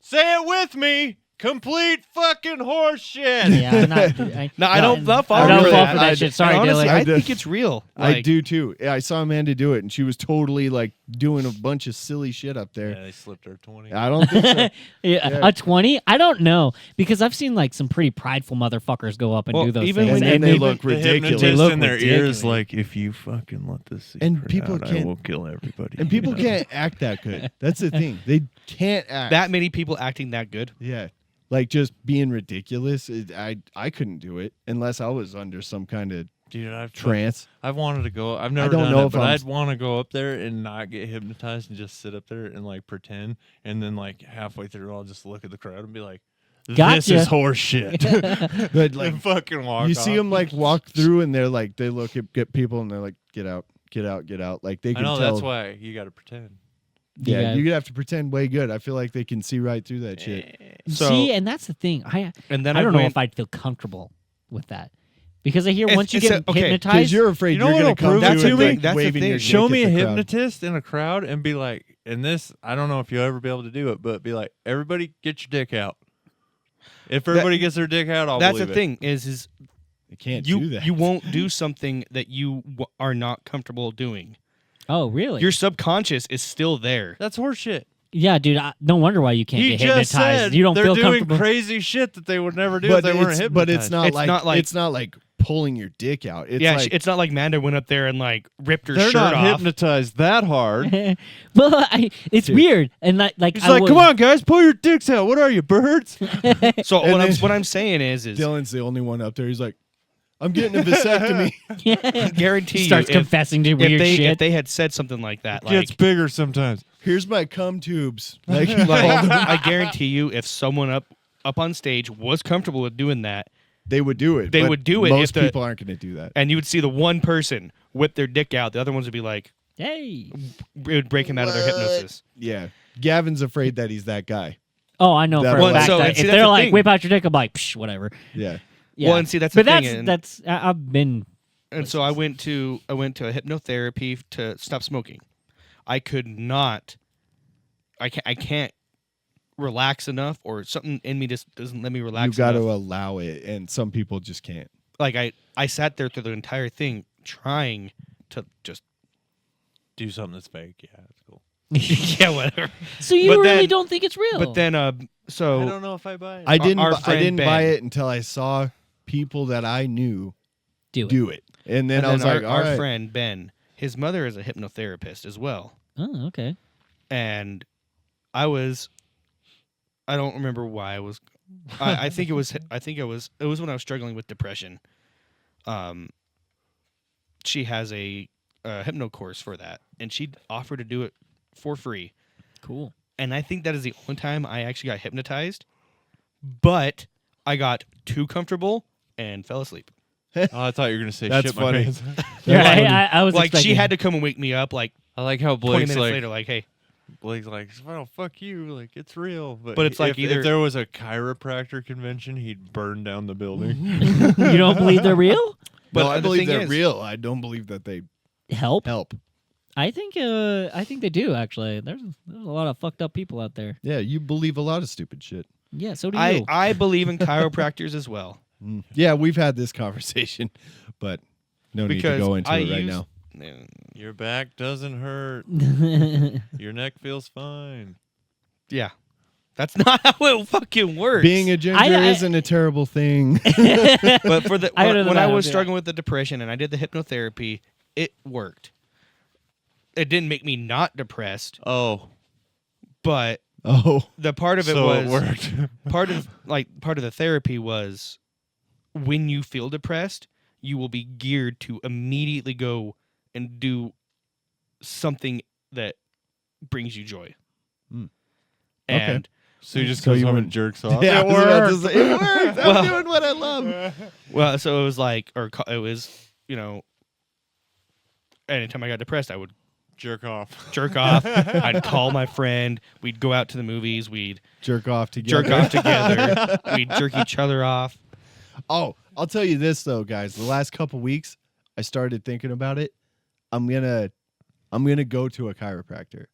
Say it with me. Complete fucking horse shit. Yeah, I'm not, I, No, I don't fall I don't for fall that. for that shit. Sorry, And honestly, Dylan. I do. think it's real. I Like, do too. Yeah, I saw Amanda do it, and she was totally like doing a bunch of silly shit up there. Yeah, they slipped her 20. I don't think so. Yeah, a 20? I don't know because I've seen like some pretty prideful motherfuckers go up and Well, do those even things, when and they they look The ridiculous. hypnotist look in their ridiculous. ears, like, if you fucking let this secret And people out, I can't- will kill everybody. And people can't act that good. That's the thing. They can't act that many people acting that good. Yeah, like just being ridiculous. I couldn't do it unless I was under some kind of Dude, I've trance. I've wanted to go. I've never don't done know it, if but I'm- I'd want to go up there and not get hypnotized and just sit up there and like pretend, and then like halfway through, I'll just look at the crowd and be like, "This Gotcha. is horse shit." But like and fucking walk. you see off. them like walk through, and they're like they look at get people, and they're like, get out, get out, get out. Like they I can know tell. that's why you got to pretend. Yeah, Yeah. you have to pretend way good. I feel like they can see right through that shit. So- see, and that's the thing. And then I don't know went- if I'd feel comfortable with that because I hear It's- once you it's get a- okay, 'cause hypnotized, Because you're afraid You know you're what'll going to come prove to it to and, me? like, That's the waving thing. your Show dick me at a the crowd. hypnotist in a crowd and be like, and this, I don't know if you'll ever be able to do it, but be like, everybody get your dick out. If everybody gets their dick out, I'll That's the believe it. thing is They can't do you that. you won't do something that you are not comfortable doing. oh really? Your subconscious is still there. That's horseshit. yeah, dude. No wonder why you can't He get just hypnotized. said you don't they're feel doing comfortable. crazy shit that they would never do but if they weren't it's, hypnotized. but it's not It's like not like- it's not like pulling your dick out. It's Yeah, like it's not like Manda went up there and like ripped her They're shirt not off. hypnotized that hard. well, it's Dude. weird, and like He's I like, would- come on, guys, pull your dicks out. What are you, birds? So And then- what I'm saying is Dylan's the only one up there. He's like, I'm getting a vasectomy. I guarantee starts you if, confessing to if weird they shit. if they had said something like that, Gets like, bigger sometimes. Here's my cum tubes. Like, I guarantee you, if someone up on stage was comfortable with doing that, they would do it. They but would do it Most if the- people aren't going to do that. and you would see the one person whip their dick out, the other ones would be like, hey. it would break him out of their hypnosis. Yeah, Gavin's afraid that he's that guy. Oh, I know That for a one- fact so- that and see, if that's they're the like thing. whip out your dick, I'm like, psh, whatever. Yeah. Yeah. Well, and see, that's the but thing, that's I've been. And so I went to a hypnotherapy to stop smoking. I could not. I can't relax enough, or something in me just doesn't let me relax. You got to enough. allow it, and some people just can't. Like I sat there through the entire thing trying to just Do something that's fake. Yeah, that's cool. yeah, whatever. So you But really then- don't think it's real? But then I so don't know if I buy it. I didn't. our I friend didn't buy Ben. it until I saw people that I knew do it. and then and I was then like, our all right. friend Ben, his mother is a hypnotherapist as well. Oh, okay. And I don't remember why I was. I think it was. It was when I was struggling with depression. She has a hypno course for that, and she offered to do it for free. Cool. And I think that is the only time I actually got hypnotized. But I got too comfortable and fell asleep. Oh, I thought you were gonna say That's shit my funny. pants. Yeah, I was Like she expecting- had to come and wake me up like I like how 20 Blake's minutes like, later, like, hey. Blake's like, well, fuck you, like it's real. But it's like if, either- if there was a chiropractor convention, he'd burn down the building. You don't believe they're real? But no, I the believe thing they're is- real. I don't believe that they Help? help. I think they do actually. There's a lot of fucked up people out there. Yeah, you believe a lot of stupid shit. Yeah, so do you. I believe in chiropractors as well. Yeah, we've had this conversation, but no need to go into it right now. Your back doesn't hurt. Your neck feels fine. Yeah. That's not how it fucking works. Being a ginger isn't a terrible thing. But for the when I was yeah. struggling with the depression and I did the hypnotherapy, it worked. It didn't make me not depressed, Oh, but the part of it so was it worked. part of the therapy was when you feel depressed, you will be geared to immediately go and do something that brings you joy. Mm. And So you just So goes you home went- and jerks off. Yeah, It I was about to worked. say, it worked. I'm Well- doing what I love. well, so it was like, it was, anytime I got depressed, I would Jerk off. jerk off. I'd call my friend. We'd go out to the movies. We'd Jerk off together. jerk off together. We'd jerk each other off. Oh, I'll tell you this though, guys. The last couple weeks, I started thinking about it. I'm gonna go to a chiropractor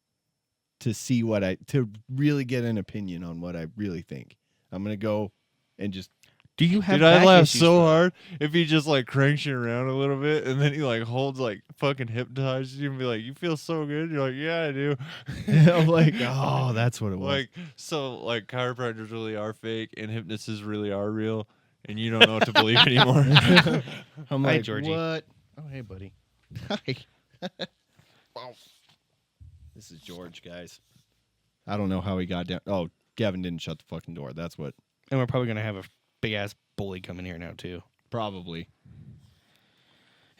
to really get an opinion on what I really think. I'm gonna go and just Do you have Dude, I back laugh issues, so bro? hard if he just like cranks you around a little bit and then he like holds like fucking hypnotizes you and be like, you feel so good. You're like, yeah, I do. I'm like, oh, that's what it was. Like, so like chiropractors really are fake and hypnotists really are real and you don't know what to believe anymore. I'm Hi, like, Georgie. what? Oh, hey, buddy. Hi. Wow. This is George, guys. I don't know how he got down. Oh, Gavin didn't shut the fucking door. That's what. And we're probably gonna have a big ass bully coming here now too. Probably.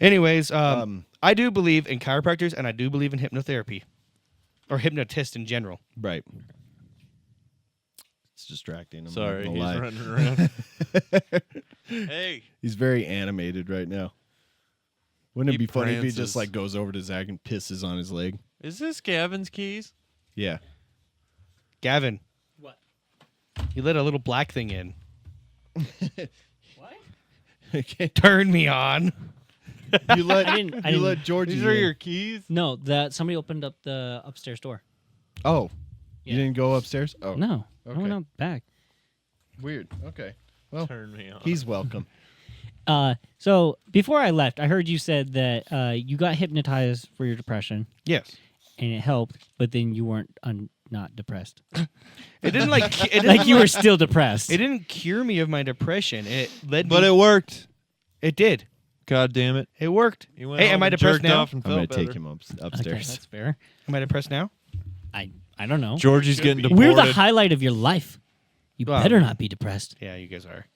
Anyways, I do believe in chiropractors and I do believe in hypnotherapy, or hypnotists in general. Right. It's distracting. I'm Sorry, not he's gonna lie. running around. Hey. He's very animated right now. Wouldn't He it be funny if he prances. just like goes over to Zach and pisses on his leg? Is this Gavin's keys? Yeah. Gavin, What? you let a little black thing in. What? Okay. Turn me on. You let I you didn't- let Georgie. These are in. your keys? No, that somebody opened up the upstairs door. Oh, Yeah. you didn't go upstairs? Oh, No, I okay. went out back. Weird. Okay. Well, Turn me on. he's welcome. So before I left, I heard you said that you got hypnotized for your depression Yes. and it helped, but then you weren't not depressed. It didn't like. It didn't Like you were still depressed. It didn't cure me of my depression. It led. But me, it worked. it did. God damn it. It worked. He went Hey, home am I and depressed jerked now? off and I'm gonna felt better. take him Okay, upstairs. that's fair. Am I depressed now? I don't know. Georgie's getting deported. We're the highlight of your life. You Well, better not be depressed. Yeah, you guys are.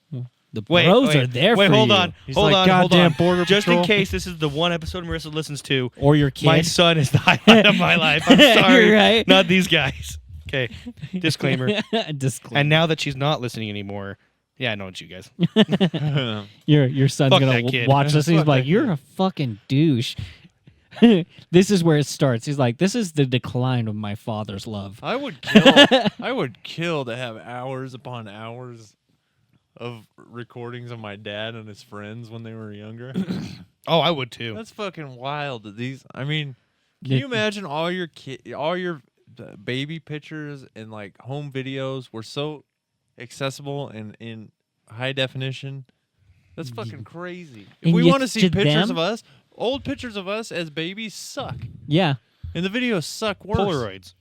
The Wait, bros wait, are there wait, for hold you. on. He's hold like, on, hold "Goddamn on. Border Just Patrol." in case this is the one episode Marissa listens to, Or your kid. my son is the highlight of my life. I'm sorry. You're right. Not these guys. Okay. Disclaimer. Disclaimer. And now that she's not listening anymore, yeah, I know it's you guys. Your son's Fuck gonna that kid. watch this and he's Fuck like, that "You're a fucking douche." This is where it starts. He's like, "This is the decline of my father's love." I would kill to have hours upon hours of recordings of my dad and his friends when they were younger. Oh, I would too. That's fucking wild. That these, I mean, can you imagine all your baby pictures and like home videos were so accessible and in high definition? That's fucking crazy. If And we yet want to see to pictures them- of us, old pictures of us as babies suck, Yeah. and the videos suck worse. Polaroids.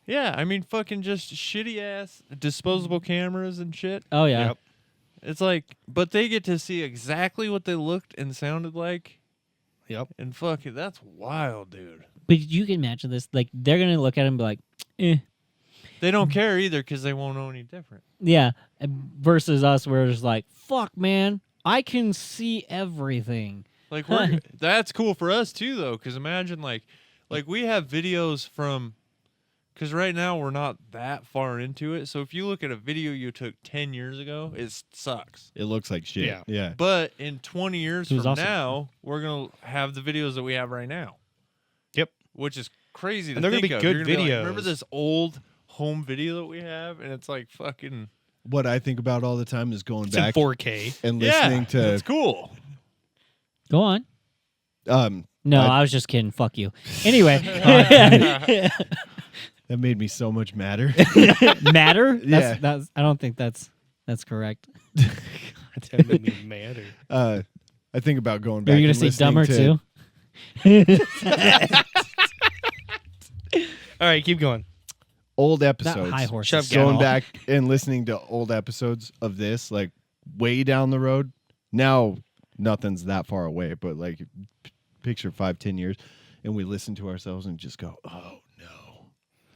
Yeah, I mean, fucking just shitty ass disposable cameras and shit. Oh yeah. Yep. It's like, but they get to see exactly what they looked and sounded like. Yep. And fuck it, that's wild, dude. But you can imagine this. Like they're gonna look at him and be like, "Eh." They don't care either because they won't know any different. Yeah. Versus us, where it's like, "Fuck, man, I can see everything." Like that's cool for us too, though. Because imagine like we have videos from. Because right now we're not that far into it. So if you look at a video you took 10 years ago, it sucks. It looks like shit. Yeah. Yeah. But in 20 years It was from awesome. now, we're going to have the videos that we have right now. Yep. Which is crazy to And they're gonna think be of. good You're gonna be like, videos. remember this old home video that we have? And it's like fucking... What I think about all the time is going It's in back 4K. and listening yeah, to it's cool. Go on. No, I was just kidding. Fuck you. Anyway. That made me so much madder. Matter? Yeah. That's, I don't think that's correct. That made me madder. I think about going Are back. you going and to say listening dumber to too? All right, keep going. Old episodes. high horse. Shove Going Ganol. back and listening to old episodes of this, like way down the road. Now nothing's that far away, but like picture 5-10 years, and we listen to ourselves and just go, "Oh no,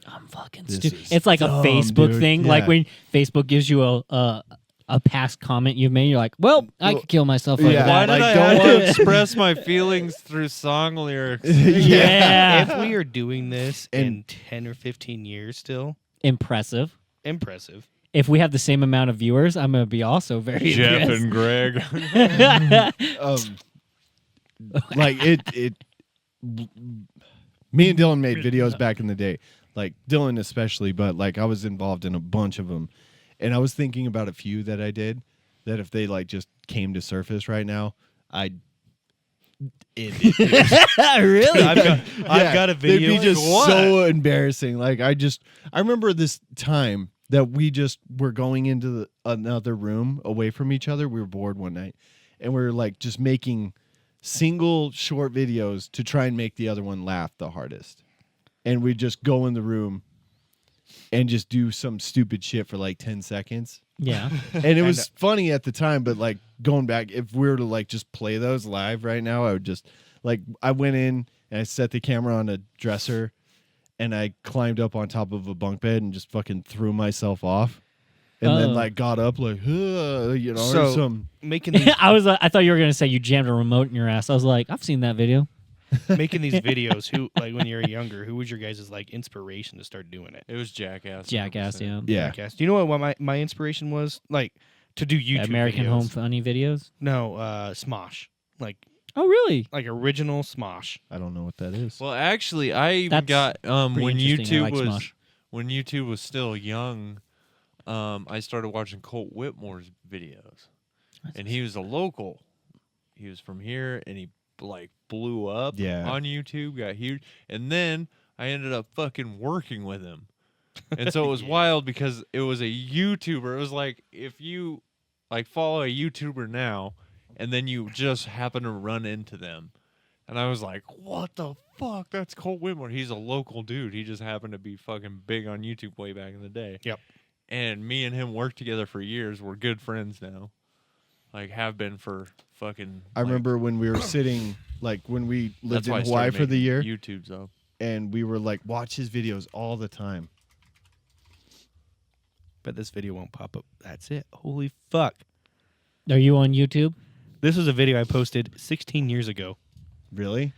I'm fucking This stupid." is It's like dumb, a Facebook dude. thing. Like Yeah. when Facebook gives you a past comment you've made, you're like, "Well, I could kill myself over Yeah. Why that." did Like, I don't have to want- express my feelings through song lyrics? Yeah. If we are doing this And- in 10 or 15 years still, Impressive. impressive. If we have the same amount of viewers, I'm going to be also very Jeff impressed. and Greg. Like it. Me and Dylan made videos back in the day, like Dylan especially, but like I was involved in a bunch of them, and I was thinking about a few that I did that if they like just came to surface right now, I'd. Really? I've got a video. They'd be just What? so embarrassing. Like I remember this time that we just were going into another room away from each other. We were bored one night, and we were like just making single short videos to try and make the other one laugh the hardest. And we just go in the room and just do some stupid shit for like 10 seconds. Yeah. And it was funny at the time, but like going back, if we were to like just play those live right now, I would just like, I went in and I set the camera on a dresser and I climbed up on top of a bunk bed and just fucking threw myself off. And then Oh. like got up like, you know, So- or some. Making these, I thought you were going to say you jammed a remote in your ass. I was like, I've seen that video. making these videos. Who, like when you were younger, who was your guys' like inspiration to start doing it? It was Jackass. Jackass, 100%. yeah. Yeah. Jackass. Do you know what my inspiration was? Like to do YouTube American videos. Home Funny videos. No, Smosh. Like Oh, really? original Smosh. I don't know what that is. Well, actually, I even That's got pretty when interesting. I YouTube like was Smosh. when YouTube was still young. I started watching Colt Whitmore's videos, and he was a local. He was from here, and he like blew up Yeah. on YouTube, got huge, and then I ended up fucking working with him, and so it was wild because it was a YouTuber. It was like if you like follow a YouTuber now, and then you just happen to run into them. And I was like, what the fuck? That's Colt Whitmore. He's a local dude. He just happened to be fucking big on YouTube way back in the day. Yep. And me and him worked together for years. We're good friends now. Like, have been for fucking. I remember when we were sitting, like when we lived that's why I in Hawaii started for the year, making YouTube's up. and we were like, watch his videos all the time. But this video won't pop up. That's it. Holy fuck. Are you on YouTube? This was a video I posted 16 years ago. Really?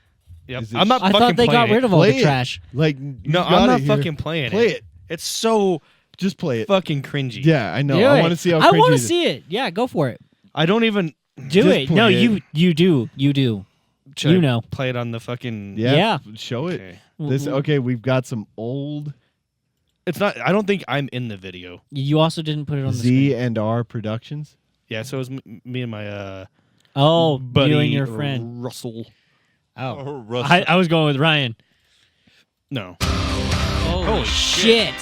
Yep. Is it- I'm not I fucking thought they got playing rid it. of all Play the it. trash. Like, No, you I'm gotta not hear- fucking playing Play it. it. It's so Just play it. fucking cringy. Yeah, I know. Do I it. want to see how I cringy want to it is. see it. Yeah, go for it. I don't even Do Just it. No, play it. you do. You do. should You I know. play it on the fucking Yeah. Show it. Okay. This okay. We've got some old It's not I don't think I'm in the video. You also didn't put it on the Z screen. and R Productions. Yeah, so it was me and my Oh, buddy you and your friend. Russell. Oh, Russell. I was going with Ryan. No. Holy shit!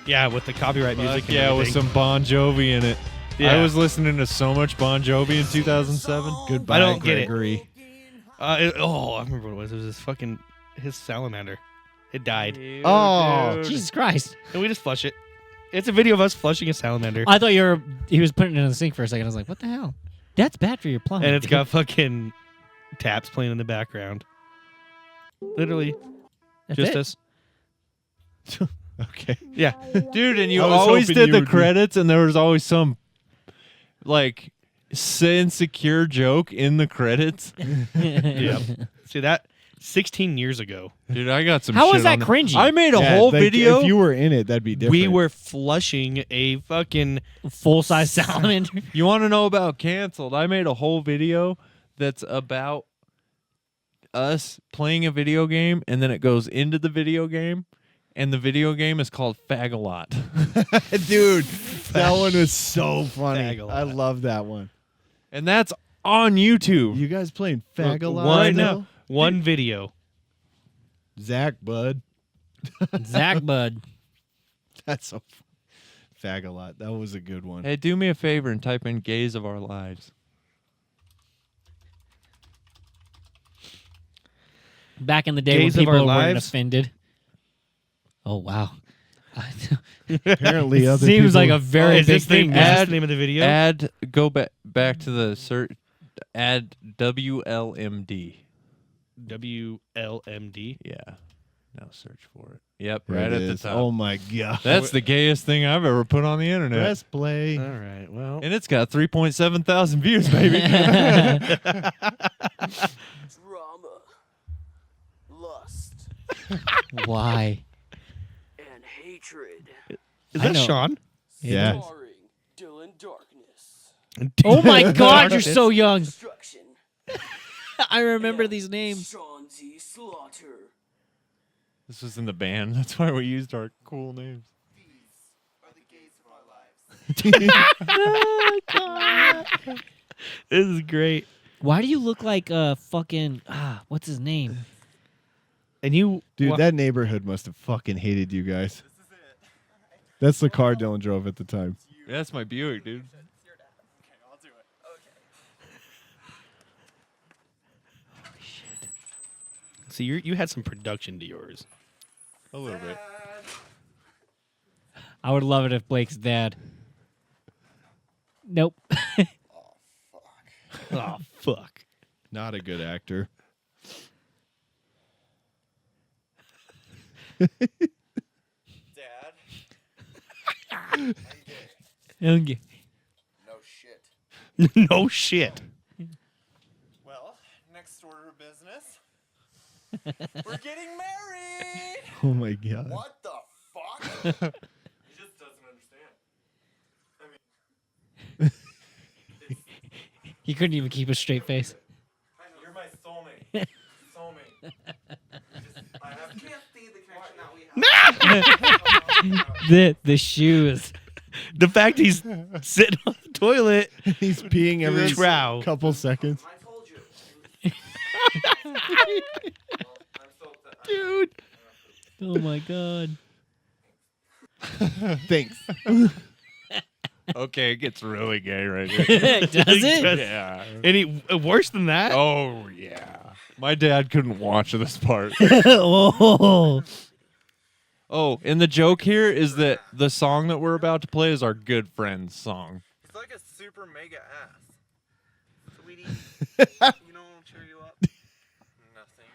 Yeah, with the copyright music. Fuck and yeah, with everything. some Bon Jovi in it. Yeah. I was listening to so much Bon Jovi in 2007. Goodbye, I don't get it. Gregory. I remember what it was. It was this fucking his salamander. It died, Oh, Jesus Christ! and we just flush it. It's a video of us flushing a salamander, I thought he was putting it in the sink for a second. I was like, what the hell? That's bad for your plumbing. and it's dude. got fucking taps playing in the background. Literally, That's just it. us. Okay. Yeah, Dude, and you I was always hoping did you the would be- credits, and there was always some like insecure joke in the credits. yeah. See that 16 years ago, Dude, I got some. How shit was that on it. cringy? I made a Yeah, whole like, video. If you were in it, that'd be different. we were flushing a fucking Full size salamander. You want to know about canceled? I made a whole video that's about us playing a video game, and then it goes into the video game, and the video game is called Fag-a-Lot. Dude, that one was so funny. Fag-a-lot. I love that one. And that's on YouTube. You guys playing Fag a lot right now. One video. Zach, bud. Zach Bud. That's so fag-a-lot. That was a good one. Hey, do me a favor and type in "gays of our lives." Back in the day Gays when of our people weren't lives? offended. Oh wow. Apparently, other Seems people, like a very is big this the, thing. is man. this the name of the video? Go back to the search. Add WLMD. WLMD. Yeah. Now search for it. Yep, There right it at the is. top. Oh my god. That's the gayest thing I've ever put on the internet. Press play. All right. Well, And it's got 3.7 thousand views, baby. Drama. Lust. Why? And hatred. is I that know. Sean? Yeah. Starring Dylan Darkness. Oh my God, you're so young. Destruction. I remember these names. Sean Z. Slaughter. This was in the band. That's why we used our cool names. Are the gays of our lives. This is great. Why do you look like fucking what's his name? And you, Dude, wha- that neighborhood must have fucking hated you guys. That's the car Dylan drove at the time. That's my Buick, dude. see, you had some production to yours. A little bit. I would love it if Blake's dad. Nope. Oh fuck. Not a good actor. Dad. Okay. No shit. No shit. Well, next order of business. We're getting married. Oh my god. What the fuck? He just doesn't understand. I mean, He couldn't even keep a straight face. you're my soulmate. Soulmate. I have to see the connection that we have. The shoes. The fact he's sitting on the toilet. He's peeing every Trow. couple seconds. I told you. Dude. Oh my God. Thanks. Okay, it gets really gay right here. Does it? Yeah. Any worse than that? Oh, yeah. My dad couldn't watch this part. Oh. Oh, and the joke here is that the song that we're about to play is our good friend's song. It's like a super mega ass. Sweetie, you know, cheer you up. Nothing.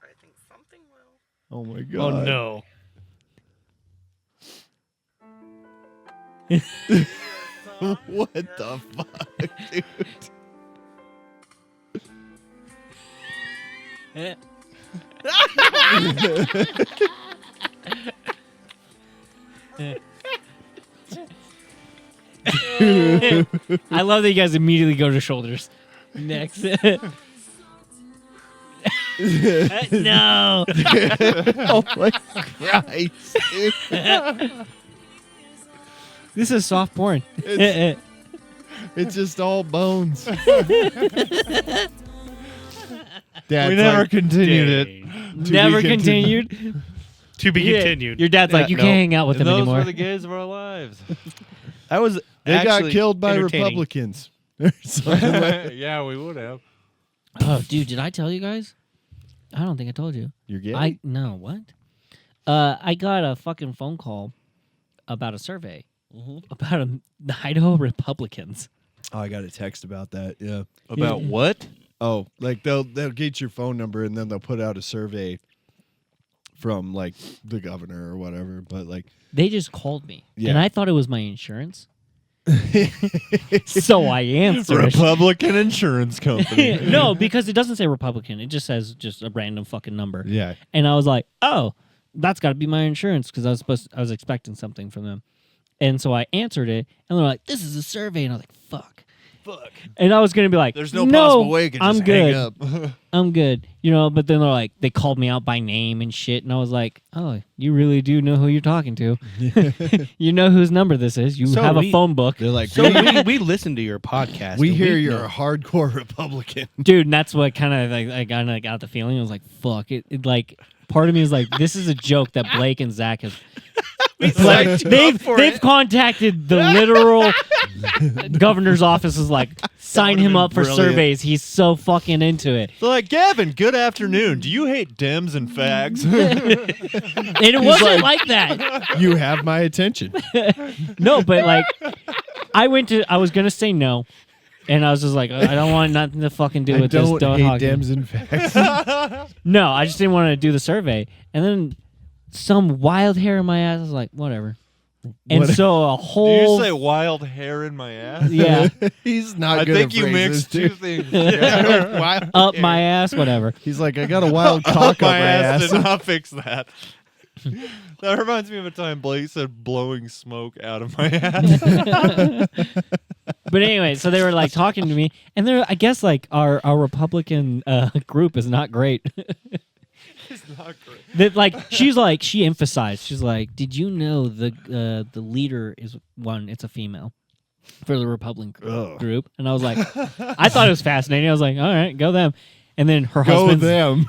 I think something will. Oh my Oh god. no. What the fuck, dude? I love that you guys immediately go to shoulders. Next. No. Oh my Christ, dude. This is soft porn. It's just all bones. Dad's We never like, continued it. To Never be continued. continued. To be Yeah, continued. Your dad's like, Yeah, you no. can't hang out with And him those anymore. were the gays of our lives. That was They actually got killed by entertaining. Republicans. Or something like- Yeah, we would have. Oh, dude, did I tell you guys? I don't think I told you. You're gay? No, what? I got a fucking phone call about a survey about the Idaho Republicans. Oh, I got a text about that. Yeah. About what? Oh, like they'll get your phone number and then they'll put out a survey from like the governor or whatever. But like They just called me, Yeah. and I thought it was my insurance. So I answered. Republican insurance company. No, because it doesn't say Republican. It just says just a random fucking number. Yeah. And I was like, oh, that's got to be my insurance because I was expecting something from them. And so I answered it, and they're like, this is a survey. And I was like, fuck. fuck. And I was gonna be like, There's no possible way you can I'm just good. hang up. I'm good. But then they're like, they called me out by name and shit, and I was like, oh, you really do know who you're talking to. You know whose number this is. You So have a we- phone book. They're like, So we listen to your podcast. we and hear you're know. a hardcore Republican. Dude, and that's what kind of like I kind of got the feeling. I was like, fuck it. Like, part of me is like, this is a joke that Blake and Zach have. Like, they've contacted the literal governor's office. Is like, sign him up for brilliant. surveys. He's so fucking into it. They're like, Gavin, good afternoon. Do you hate Dems and fags? And it wasn't like that. You have my attention. No, but like, I was gonna say no, and I was just like, I don't want nothing to fucking do I with this. don't Don't hate hog me. Dems and facts. No, I just didn't want to do the survey. And then some wild hair in my ass was like, whatever. And What- so a Do whole you say wild hair in my ass? yeah, He's not I good think at you phrases, mixed dude. two things. together. Wild up hair. my ass, whatever. He's like, I got a wild Up cock up my my ass ass. did not fix that. That reminds me of a time Blake said blowing smoke out of my ass. But anyway, so they were like talking to me, and they're I guess like our Republican group is not great. It's not great. That like she emphasized, she's like, did you know the leader is one? It's a female for the Republican group, and I was like, I thought it was fascinating. I was like, all right, go them. And then her Go husband's them.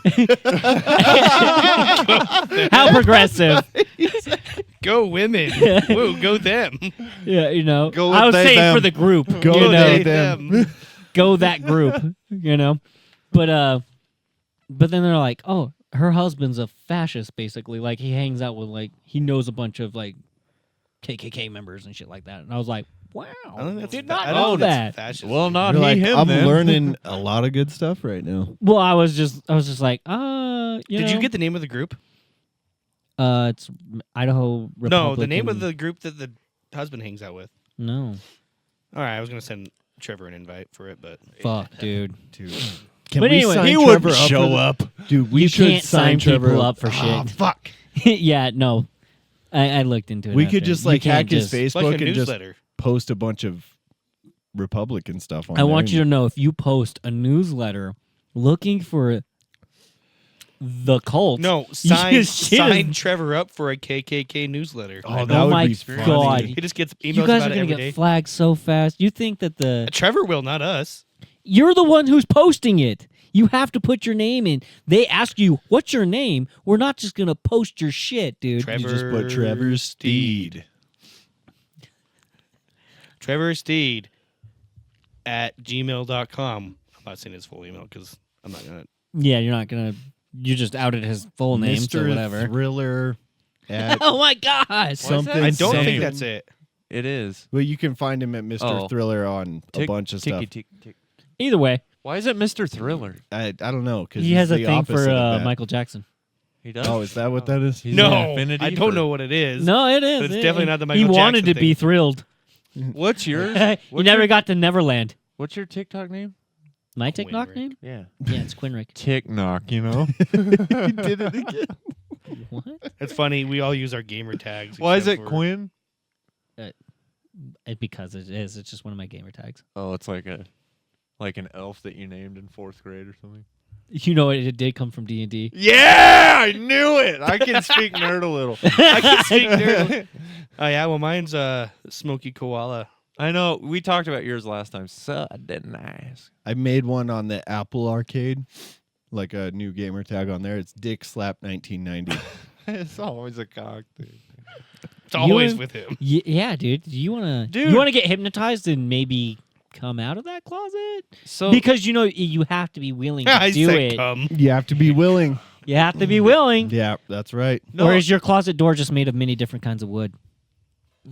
how progressive. Go women. Woo, go them. Yeah, Go I with was they, saying them. for the group. Go you know, they, them. go that group. But then they're like, oh, her husband's a fascist, basically. Like he hangs out with he knows a bunch of KKK members and shit like that. And I was like, wow, I don't think that's did fa- not I don't know think that's that. fascism. Well, not You're he, like, him. I'm then. learning a lot of good stuff right now. Well, I was just like, Did you get the name of the group? It's Idaho Republican. No, the name of the group that the husband hangs out with. No. All right, I was gonna send Trevor an invite for it, but Fuck, dude. Can But we anyway, sign he Trevor wouldn't up show for up. Dude, we You should can't sign sign Trevor people up for Ah, shit. fuck. Yeah, no. I looked into it. We after. could just You hack can't his just- it's Facebook like a and just newsletter. post a bunch of Republican stuff on I there. want you to know if you post a newsletter looking for the cult. No, you sign Trevor up for a KKK newsletter. Oh, that Oh would my be funny. God. He just gets emails You guys about are it gonna every get day. flagged so fast. You think that Trevor will, not us. you're the one who's posting it. You have to put your name in. They ask you, "What's your name?" We're not just gonna post your shit, dude. Trevor You just put Trevor Steed. Trevor Steed at gmail.com. I'm not saying his full email because I'm not gonna. Yeah, you're not gonna. You just outed his full name, so Mr. whatever. Thriller at Oh my gosh! something. I don't think something. that's it. It is. Well, you can find him at Mr. Oh. Thriller on a bunch of stuff. Tick. Either way, Why is it Mr. Thriller? I don't know because he has a thing for Michael Jackson. He does. Oh, is that what that is? He's No, an affinity I don't for- know what it is. No, it is. But it's definitely not the Michael He wanted Jackson to be thing. thrilled. What's yours? He What's never your, got to Neverland. What's your TikTok name? My TikTok Quinrick. name? Yeah. Yeah, it's Quinrick. Tick knock, you know? He did it again. What? It's funny. We all use our gamer tags. Why is it except for- Quinn? Because it is. It's just one of my gamer tags. Oh, it's like an elf that you named in 4th grade or something. You know what? It did come from D&D. Yeah, I knew it. I can speak nerd a little. I can speak nerd. Oh yeah, well mine's Smoky Koala. I know. We talked about yours last time, so I didn't ask. I made one on the Apple Arcade, like a new gamer tag on there. It's Dick Slap 1990. It's always a cock, dude. It's always You- with him. Yeah, dude. Do you wanna? Dude. You wanna get hypnotized and maybe come out of that closet? So Because you have to be willing to I do said it. come. You have to be willing. You have to be willing. Yeah, that's right. no, Or is your closet door just made of many different kinds of wood?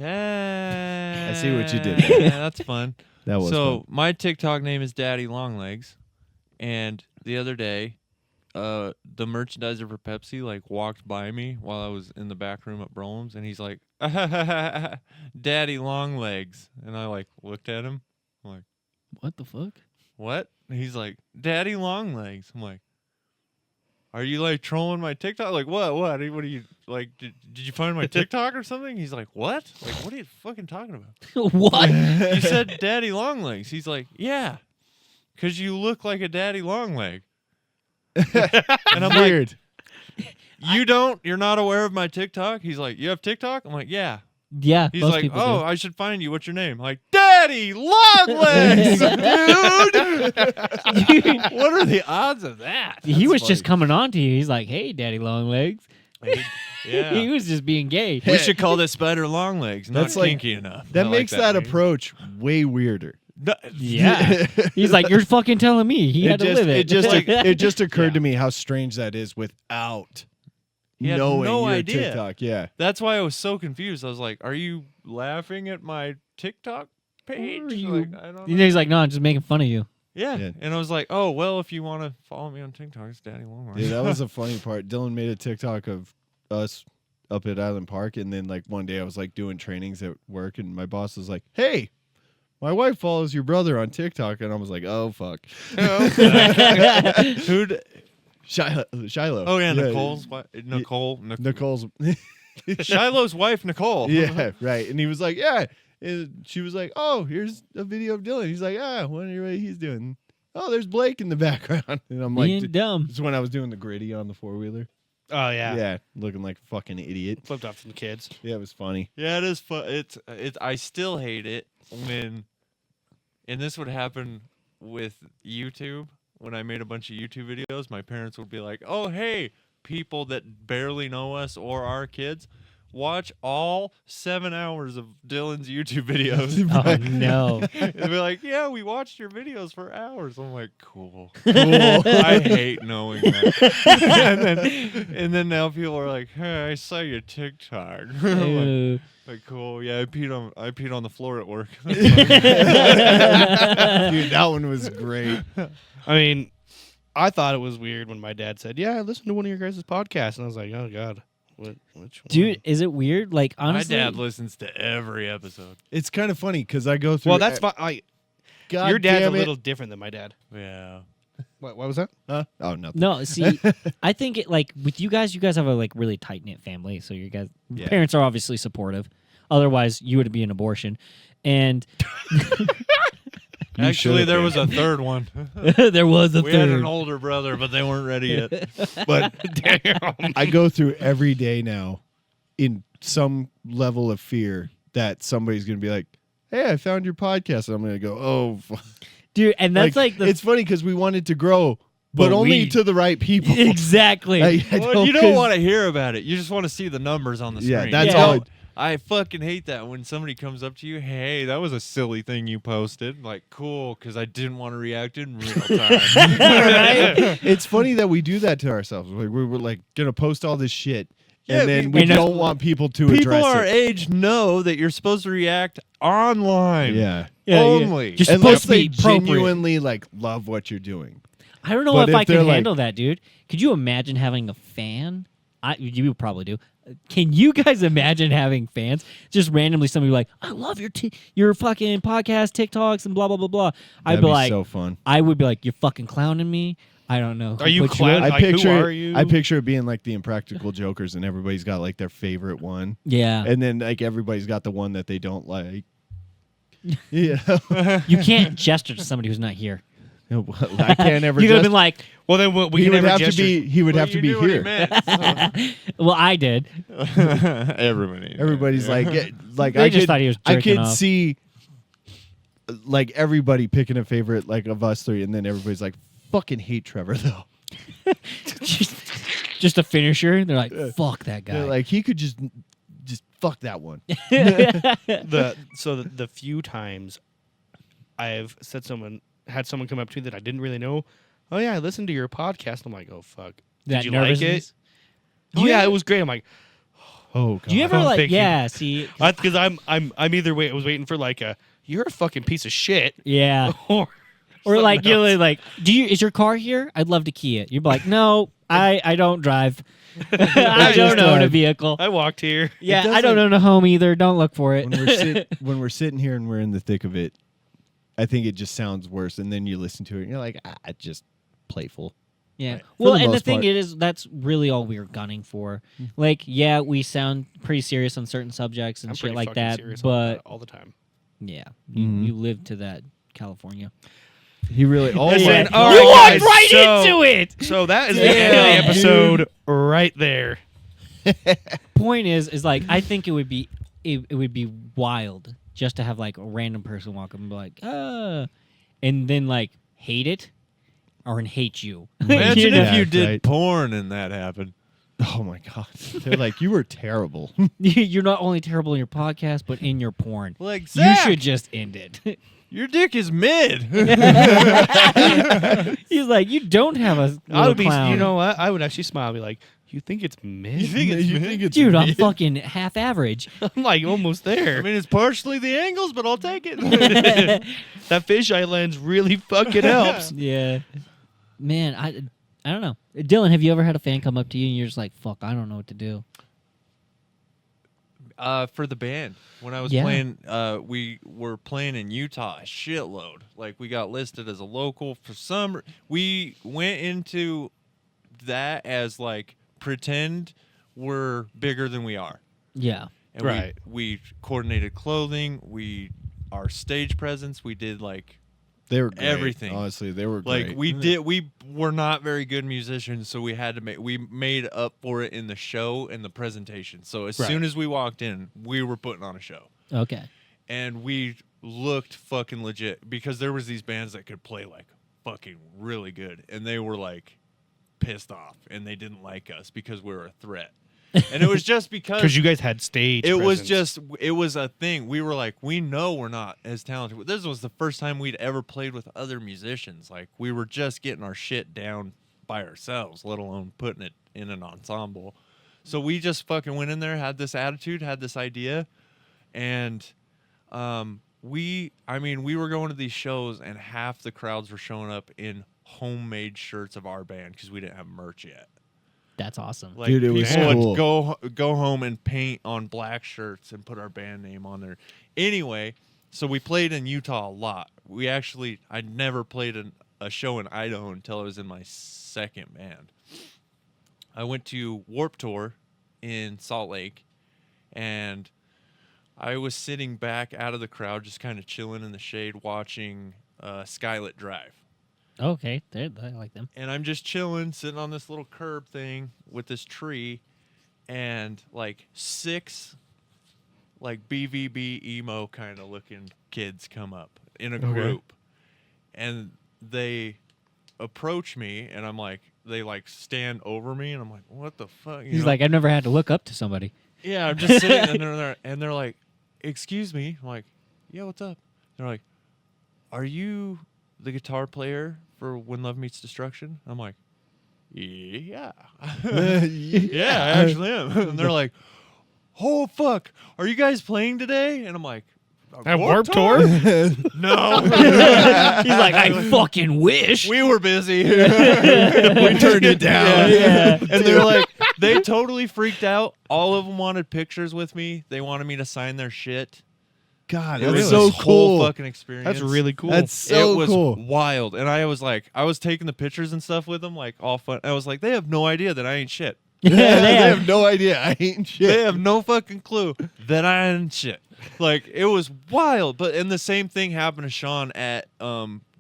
I see what you did there. Yeah, that's fun. That was so fun. my TikTok name is Daddy Longlegs, and the other day, the merchandiser for Pepsi walked by me while I was in the back room at Brolem's, and he's like, "Daddy Longlegs," and I looked at him, I'm like, What the fuck? "What?" And he's like, "Daddy Longlegs." I'm like, are you like trolling my TikTok? Like, what? What are you like? Did you find my TikTok or something? He's like, what? Like, what are you fucking talking about? What? You said daddy long legs. He's like, yeah, because you look like a daddy long leg. And I'm Weird. like, you don't? You're not aware of my TikTok? He's like, you have TikTok? I'm like, yeah. Yeah. He's most like, people oh, do. I should find you. What's your name? I'm like, Daddy Long Legs, dude. What are the odds of that? He was just coming on to you. He's like, hey, Daddy Long Legs. Yeah. He was just being gay. We should call this Spider Long Legs. Not That's like- kinky enough. That I like makes that name. approach way weirder. Yeah. He's like, you're fucking telling me. He had to live it. It just occurred to me how strange that is without He had knowing no your idea. TikTok. Yeah. That's why I was so confused. I was like, are you laughing at my TikTok page? Or you- Like, I don't You know, know. he's like, no, I'm just making fun of you. Yeah. Yeah. And I was like, oh, well, if you want to follow me on TikTok, it's Daddy Long Legs. Yeah, that was a funny part. Dylan made a TikTok of us up at Island Park, and then like one day I was like doing trainings at work, and my boss was like, "Hey, my wife follows your brother on TikTok," and I was like, "Oh fuck." Who'd Shiloh. Oh yeah, Nicole's wife. Nicole's Shiloh's wife, Nicole. Yeah, right. And he was like, "Yeah." And she was like, "Oh, here's a video of Dylan." He's like, "Ah, wonder what he's doing." Oh, there's Blake in the background, and I'm like, Being dumb. It's when I was doing the gritty on the 4-wheeler. Oh yeah. Yeah, looking like a fucking idiot. Flipped off some kids. Yeah, it was funny. Yeah, it is fun. It's I still hate it when, and this would happen with YouTube when I made a bunch of YouTube videos. My parents would be like, "Oh, hey, people that barely know us or our kids, watch all 7 hours of Dylan's YouTube videos." Oh, no. They'd be like, "Yeah, we watched your videos for hours." I'm like, "Cool, cool." I hate knowing that. and then now people are like, "Hey, I saw your TikTok." I'm Ew. like, cool. Yeah, I peed on the floor at work. Dude, that one was great. I mean, I thought it was weird when my dad said, "Yeah, I listened to one of your guys' podcasts," and I was like, "Oh God, which one?" Dude, is it weird? Like, honestly. My dad listens to every episode. It's kind of funny because I go through. Well, that's fine. God Your dad's a damn it. little different than my dad. Yeah. What was that? Huh? Oh, nothing. No, see, I think it like with you guys have a like really tight knit family, so your guys Yeah. parents are obviously supportive. Otherwise, you would be an abortion. And Actually, there was a third one. there was a we third. had an older brother, but they weren't ready yet. But Damn. I go through every day now in some level of fear that somebody's going to be like, "Hey, I found your podcast." And I'm going to go, "Oh, fuck." Dude, and that's like the it's funny because we want it to grow, but But only we- to the right people. exactly. Well, you don't want to hear about it. You just want to see the numbers on the screen. Yeah, that's You all. don't- I fucking hate that when somebody comes up to you, "Hey, that was a silly thing you posted." Like, cool, because I didn't want to react in real time. It's funny that we do that to ourselves. Like, we're like going to post all this shit, Yeah, and then we- we don't want people to People address our it. age know that you're supposed to react online. Yeah. Only. You're Unless supposed to they be appropriate. genuinely like love what you're doing. I don't know But if if I can they're like- handle that, dude. Could you imagine having a fan? You probably do. Can you guys imagine having fans? Just randomly somebody like, "I love your fucking podcast, TikToks, and blah blah blah blah." I'd That'd be be like, so fun. I would be like, "You're fucking clowning me." I don't know. Are you Who put clown- up? I Like, who picture are you? I picture it being like the Impractical Jokers, and everybody's got like their favorite one. Yeah. And then like everybody's got the one that they don't like. Yeah. You can't gesture to somebody who's not here. I can't ever. You could have just- been like, Well, then we he can would never have to gesture. be. He would Well, have to you be knew what he here. meant, "Well, I did." so. Everybody. Everybody's like, like They I just could, thought he was I jerking could off. see, like everybody picking a favorite like of us three, and then everybody's like, "Fucking hate Trevor though." Just a finisher. They're like, "Fuck that guy." They're like he could just fuck that one. The few times I've had someone come up to me that I didn't really know. "Oh yeah, I listened to your podcast." I'm like, "Oh fuck, That did you like it?" nervousness? Oh yeah, it was great. I'm like, Oh god. Do you ever Oh, like? thank you. Yeah. See. because I'm either way. I was waiting for like "You're a fucking piece of shit," Yeah. or Or like something you're else. like, is your car here? I'd love to key it. You're like, "No, I don't drive. I don't own a vehicle. I walked here. Yeah, does I don't like- own a home either. Don't look for it." when we're sitting here and we're in the thick of it, I think it just sounds worse. And then you listen to it and you're like, just playful. Yeah. Right. For Well, the and the most thing part. is, that's really all we were gunning for. Like, yeah, we sound pretty serious on certain subjects and I'm shit pretty like fucking that, serious but all the time. yeah, Mhm. you live to that, California. He really. Oh, Listen, my all You right, walked guys, right so- into it. So that is the Damn, end of the episode dude. right there. Point is like, I think it would be wild just to have like a random person walk up and be like, and then like hate it or hate you. Imagine You know? if you Yeah, did right. porn and that happened. Oh my god. They're like, you were terrible. You're not only terrible in your podcast, but in your porn. Like, You Zach, should just end it. your dick is mid. He's like, you don't have a I little would be, clown. you know what? I would actually smile and be like, you think it's mid? You think it's Dude, I'm mid? fucking half average. I'm like almost there. I mean, it's partially the angles, but I'll take it. That fisheye lens really fucking helps. Yeah. Man, I don't know. Dylan, have you ever had a fan come up to you and you're just like, fuck, I don't know what to do? For the band, when I was Yeah. playing, we were playing in Utah a shitload. Like, we got listed as a local for some. We went into that as like pretend we're bigger than we are. Yeah. And Right. we coordinated clothing. Our stage presence. We did like They were great. everything. Honestly, they were like great. we were not very good musicians, so we had to we made up for it in the show and the presentation. So as Right. soon as we walked in, we were putting on a show. Okay. And we looked fucking legit because there was these bands that could play like fucking really good, and they were like pissed off and they didn't like us because we were a threat. And it was just Because you guys had stage it was presence. just it was a thing. We were like, we know we're not as talented. This was the first time we'd ever played with other musicians. Like, we were just getting our shit down by ourselves, let alone putting it in an ensemble. So we just fucking went in there, had this attitude, had this idea, and we were going to these shows and half the crowds were showing up in homemade shirts of our band because we didn't have merch yet. That's awesome. Like, Dude, it was people cool. would go home and paint on black shirts and put our band name on there. Anyway, so we played in Utah a lot. I'd never played a show in Idaho until I was in my second band. I went to Warped Tour in Salt Lake, and I was sitting back out of the crowd, just kind of chilling in the shade, watching Skylit Drive. Okay. I like them. And I'm just chilling, sitting on this little curb thing with this tree, and like 6 like BVB emo kind of looking kids come up in a group, and they approach me, and I'm like, they like stand over me, and I'm like, what the fuck? You He's know? like, I've never had to look up to somebody. Yeah, I'm just sitting and they're there, and they're like, excuse me. I'm like, yeah, what's up? They're like, are you the guitar player for When Love Meets Destruction? I'm like, yeah. Yeah, I actually am. And they're like, oh, fuck. Are you guys playing today? And I'm like, At Warped Tour? No. He's like, I fucking wish. We were busy. We turned it down. Yeah. And they're like, they totally freaked out. All of them wanted pictures with me. They wanted me to sign their shit. God, It that's was so this whole cool. fucking experience. That's really cool. That's so it was cool. wild. And I was like, I was taking the pictures and stuff with them, like all fun. I was like, they have no idea that I ain't shit. they have no idea. I ain't shit. They have no fucking clue that I ain't shit. Like, it was wild. But and the same thing happened to Sean at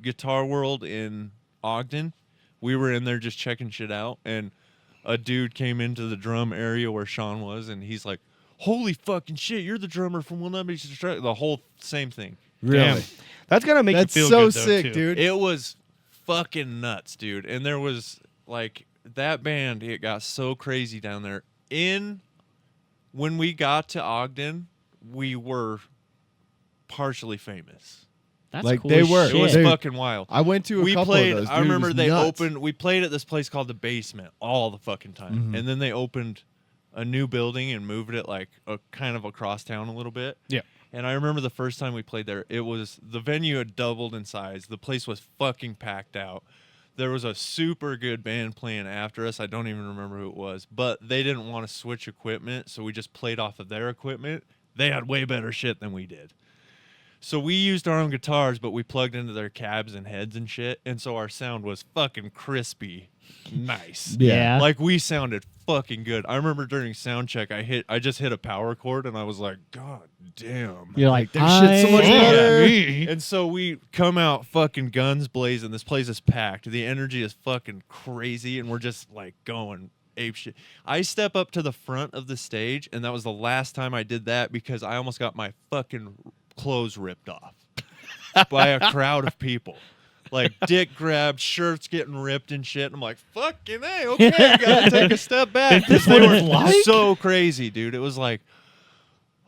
Guitar World in Ogden. We were in there just checking shit out, and a dude came into the drum area where Sean was, and he's like, holy fucking shit, you're the drummer from Will Not Be Distracted. The whole same thing. Really? Damn. That's gonna make That's you feel so good, though, sick, too. dude. It was fucking nuts, dude. And there was like that band, it got so crazy down there. When we got to Ogden, we were partially famous. That's Like, cool they as were. It was shit. fucking wild. I went to a We couple played. of those. I Dude, it remember was they nuts. opened. We played at this place called the Basement all the fucking time, Mhm. and then they opened a new building and moved it like kind of across town a little bit. Yeah. And I remember the first time we played there, the venue had doubled in size. The place was fucking packed out. There was a super good band playing after us. I don't even remember who it was, but they didn't want to switch equipment, so we just played off of their equipment. They had way better shit than we did. So we used our own guitars, but we plugged into their cabs and heads and shit, and so our sound was fucking crispy, nice. Yeah. Like we sounded fucking good. I remember during sound check, I just hit a power chord, and I was like, God damn. You're like, Their shit's so much better. And so we come out fucking guns blazing. This place is packed. The energy is fucking crazy, and we're just like going ape shit. I step up to the front of the stage, and that was the last time I did that because I almost got my fucking clothes ripped off by a crowd of people. Like dick grabbed, shirts getting ripped and shit. And I'm like, fucking hey, okay, gotta take a step back. This They what were it's like? so crazy, dude. It was like,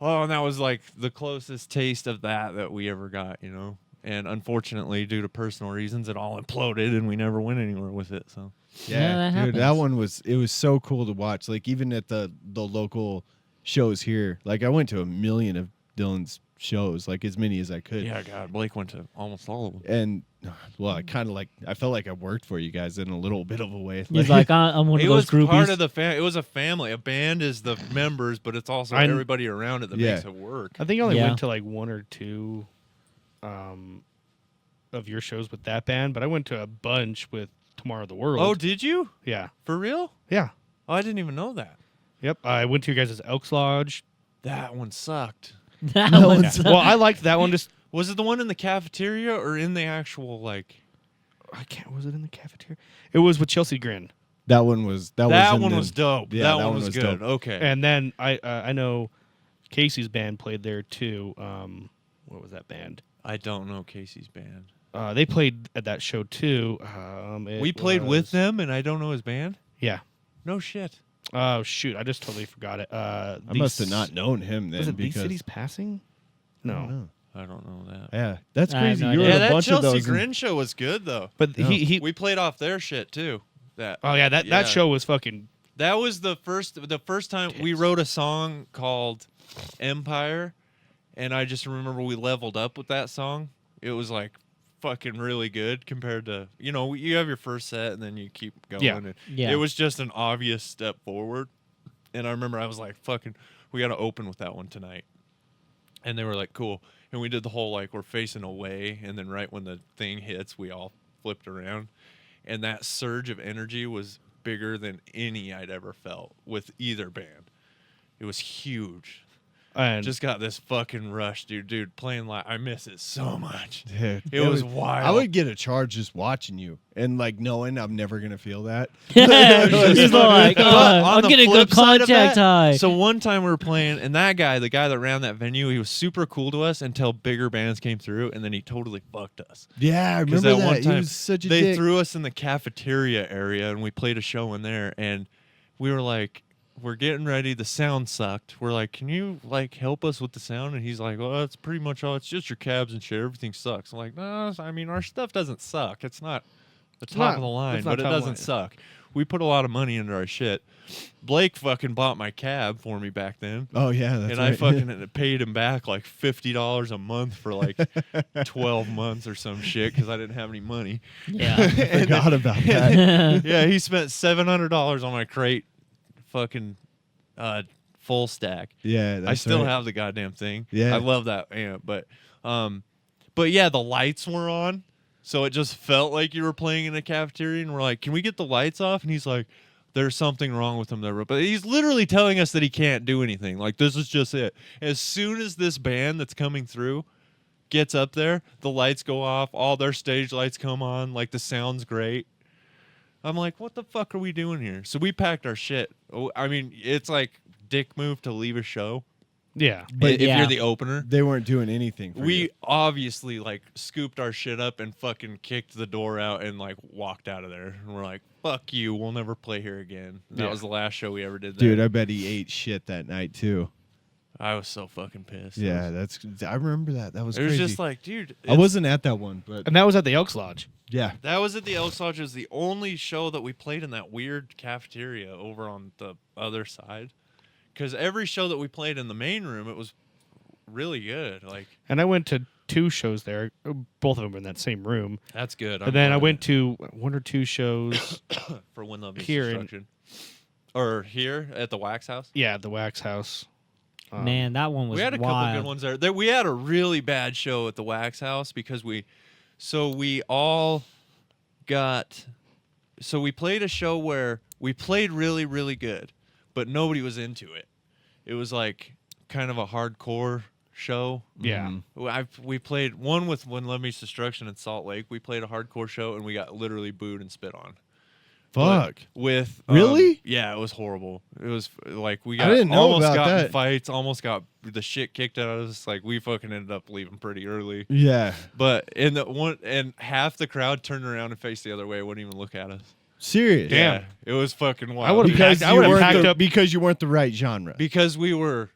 oh, and that was like the closest taste of that we ever got, you know. And unfortunately, due to personal reasons, it all imploded, and we never went anywhere with it. So Yeah, that dude, that happens. one was so cool to watch. Like even at the local shows here, like I went to 1 million of Dylan's shows, like as many as I could. yeah, God, Blake went to almost all of them. And well, I felt like I worked for you guys in a little bit of a way. He's like, I'm one of It those was groupies. part of the it was a family. A band is the members, but it's also I- everybody around it that Yeah. makes it work. I think I only Yeah. went to like 1 or 2 of your shows with that band, but I went to a bunch with Tomorrow the World. Oh, did you? yeah. For real? Yeah. Oh, I didn't even know that. Yep. I went to your guys' Elks Lodge. That one sucked. That No, was- Well, I liked that one. Just Was it the one in the cafeteria or in the actual like? I can't. Was it in the cafeteria? It was with Chelsea Grin. that one was That in one the- was dope. Yeah, that one was good. dope. Okay. And then I know Casey's band played there too. What was that band? I don't know Casey's band. They played at that show too. We played with was- them, and I don't know his band. Yeah. No shit. Oh shoot! I just totally forgot it. I must have not known him then Was it These because Cities Passing? I don't No. know. I don't know that. Yeah, that's I have crazy. no You were idea. in Yeah, a that bunch Chelsea of those. Grin show was good though. But he We played off their shit too. That Oh yeah, that show was fucking. That was the first time we wrote a song called Empire, and I just remember we leveled up with that song. It was like fucking really good compared to, you know, you have your first set and then you keep going. Yeah. And Yeah. It was just an obvious step forward. And I remember I was like, fucking, we got to open with that one tonight. And they were like, cool. And we did the whole like, we're facing away. And then right when the thing hits, we all flipped around. And that surge of energy was bigger than any I'd ever felt with either band. It was huge. And Just got this fucking rush, dude. Playing live, I miss it so much. Dude, It was wild. I would get a charge just watching you and like knowing I'm never gonna feel that. He's like, But on I'm the getting a flip good side of contact that, high. So one time we were playing, and that guy, the guy that ran that venue, he was super cool to us until bigger bands came through, and then he totally fucked us. Yeah, I 'Cause remember that that. one time he was such a they dick. threw us in the cafeteria area, and we played a show in there, and we were like, we're getting ready. The sound sucked. We're like, can you like help us with the sound? And he's like, well, that's pretty much all. It's just your cabs and shit. Everything sucks. I'm like, no, I mean, our stuff doesn't suck. It's not the top of the line, it's not but it top of the doesn't line. suck. We put a lot of money into our shit. Blake fucking bought my cab for me back then. Oh yeah, that's and right. I fucking paid him back like $50 a month for like 12 months or some shit because I didn't have any money. Yeah. I forgot about that. Yeah, he spent $700 on my crate, fucking full stack. Yeah, I that's still right. have the goddamn thing. Yeah. I love that amp, but yeah, the lights were on, so it just felt like you were playing in a cafeteria. And we're like, "Can we get the lights off?" And he's like, "There's something wrong with them there." But he's literally telling us that he can't do anything. Like, this is just it. As soon as this band that's coming through gets up there, the lights go off, all their stage lights come on, like the sound's great. I'm like, what the fuck are we doing here? So we packed our shit. Oh, I mean, it's like dick move to leave a show. Yeah. But if yeah. you're the opener. They weren't doing anything. For We you. obviously like scooped our shit up and fucking kicked the door out and like walked out of there. And we're like, fuck you, we'll never play here again. And that Yeah. was the last show we ever did there. Dude, I bet he ate shit that night too. I was so fucking pissed. Yeah, I remember that. That was It was crazy. just like, dude. I wasn't at that one, but And that was at the Elks Lodge. yeah. That was at the Elks Lodge. It was the only show that we played in that weird cafeteria over on the other side. Because every show that we played in the main room, it was really good. Like, And I went to 2 shows there. Both of them were in that same room. that's good. And then I went to 1 or 2 shows. for One Love Meets here in- Destruction. Or here at the Wax House. Yeah, at the Wax House. Man, that one was we had a couple wild. good ones there. We had a really bad show at the Wax House because we all got. So we played a show where we played really, really good, but nobody was into it. It was like kind of a hardcore show. Yeah. We played one with When Love Meets Destruction in Salt Lake. We played a hardcore show and we got literally booed and spit on. Fuck. But with Really? yeah, it was horrible. It was like we I got didn't know almost about got in that. fights, almost got the shit kicked out of us. Like we fucking ended up leaving pretty early. Yeah. But and half the crowd turned around and faced the other way, wouldn't even look at us. Serious. Yeah, it was fucking wild. I would've Because packed- I you would've weren't packed the, up- because you weren't the right genre. because we were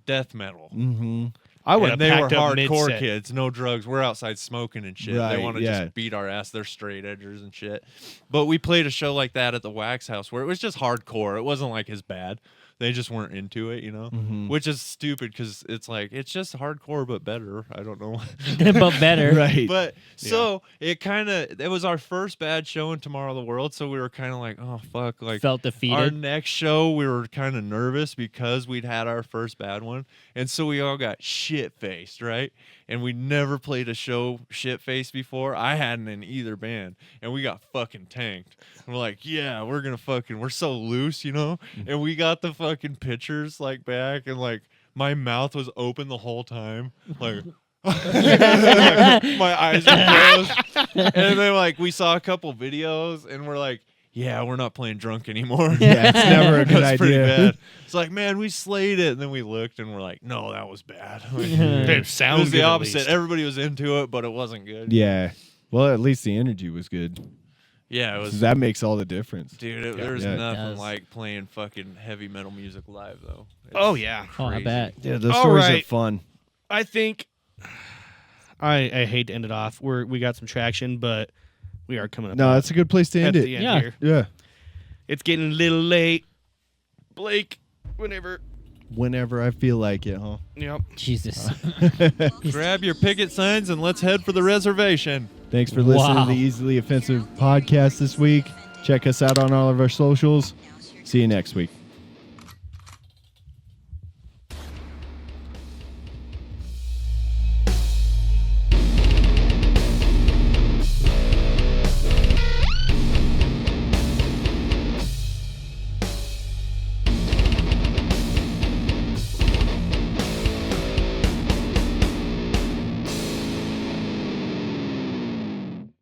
death metal. Mm-hmm. I would have And they were packed up hardcore mid-set. kids, no drugs. We're outside smoking and shit. Right, They want to yeah. just beat our ass. They're straight edgers and shit. But we played a show like that at the Wax House where it was just hardcore. It wasn't like as bad. They just weren't into it, you know? Mhm. Which is stupid because it's like, it's just hardcore but better. I don't know. But better. Right. But so it was our first bad show in Tomorrow of the World. So we were kind of like, oh, fuck. Like, Felt defeated. our next show, we were kind of nervous because we'd had our first bad one. And so we all got shit-faced, right? And we never played a show shit-faced before. I hadn't in either band. And we got fucking tanked. And we're like, yeah, we're so loose, you know? And we got the fucking pictures, like, back. And, like, my mouth was open the whole time. Like... my eyes were closed. And then, like, we saw a couple videos, and we're like, yeah, we're not playing drunk anymore. Yeah, it's never a good That's pretty idea. bad. It's like, man, we slayed it. And then we looked, and we're like, no, that was bad. Like, It it sounds was the good at opposite. least. Everybody was into it, but it wasn't good. Yeah. Well, at least the energy was good. Yeah, it was. That makes all the difference. Dude, there's Yeah. nothing does. like playing fucking heavy metal music live, though. It's Oh, yeah. Oh, I crazy. bet. Yeah, those All stories are right. fun. I think I hate to end it off. We got some traction, but we are coming up. No, that's a good place to at end the it. end Yeah. here. Yeah. It's getting a little late. Blake, whenever. Whenever I feel like it, huh? Yep. Jesus. Grab your picket signs and let's head for the reservation. Thanks for listening Wow. to the Easily Offensive podcast this week. Check us out on all of our socials. See you next week.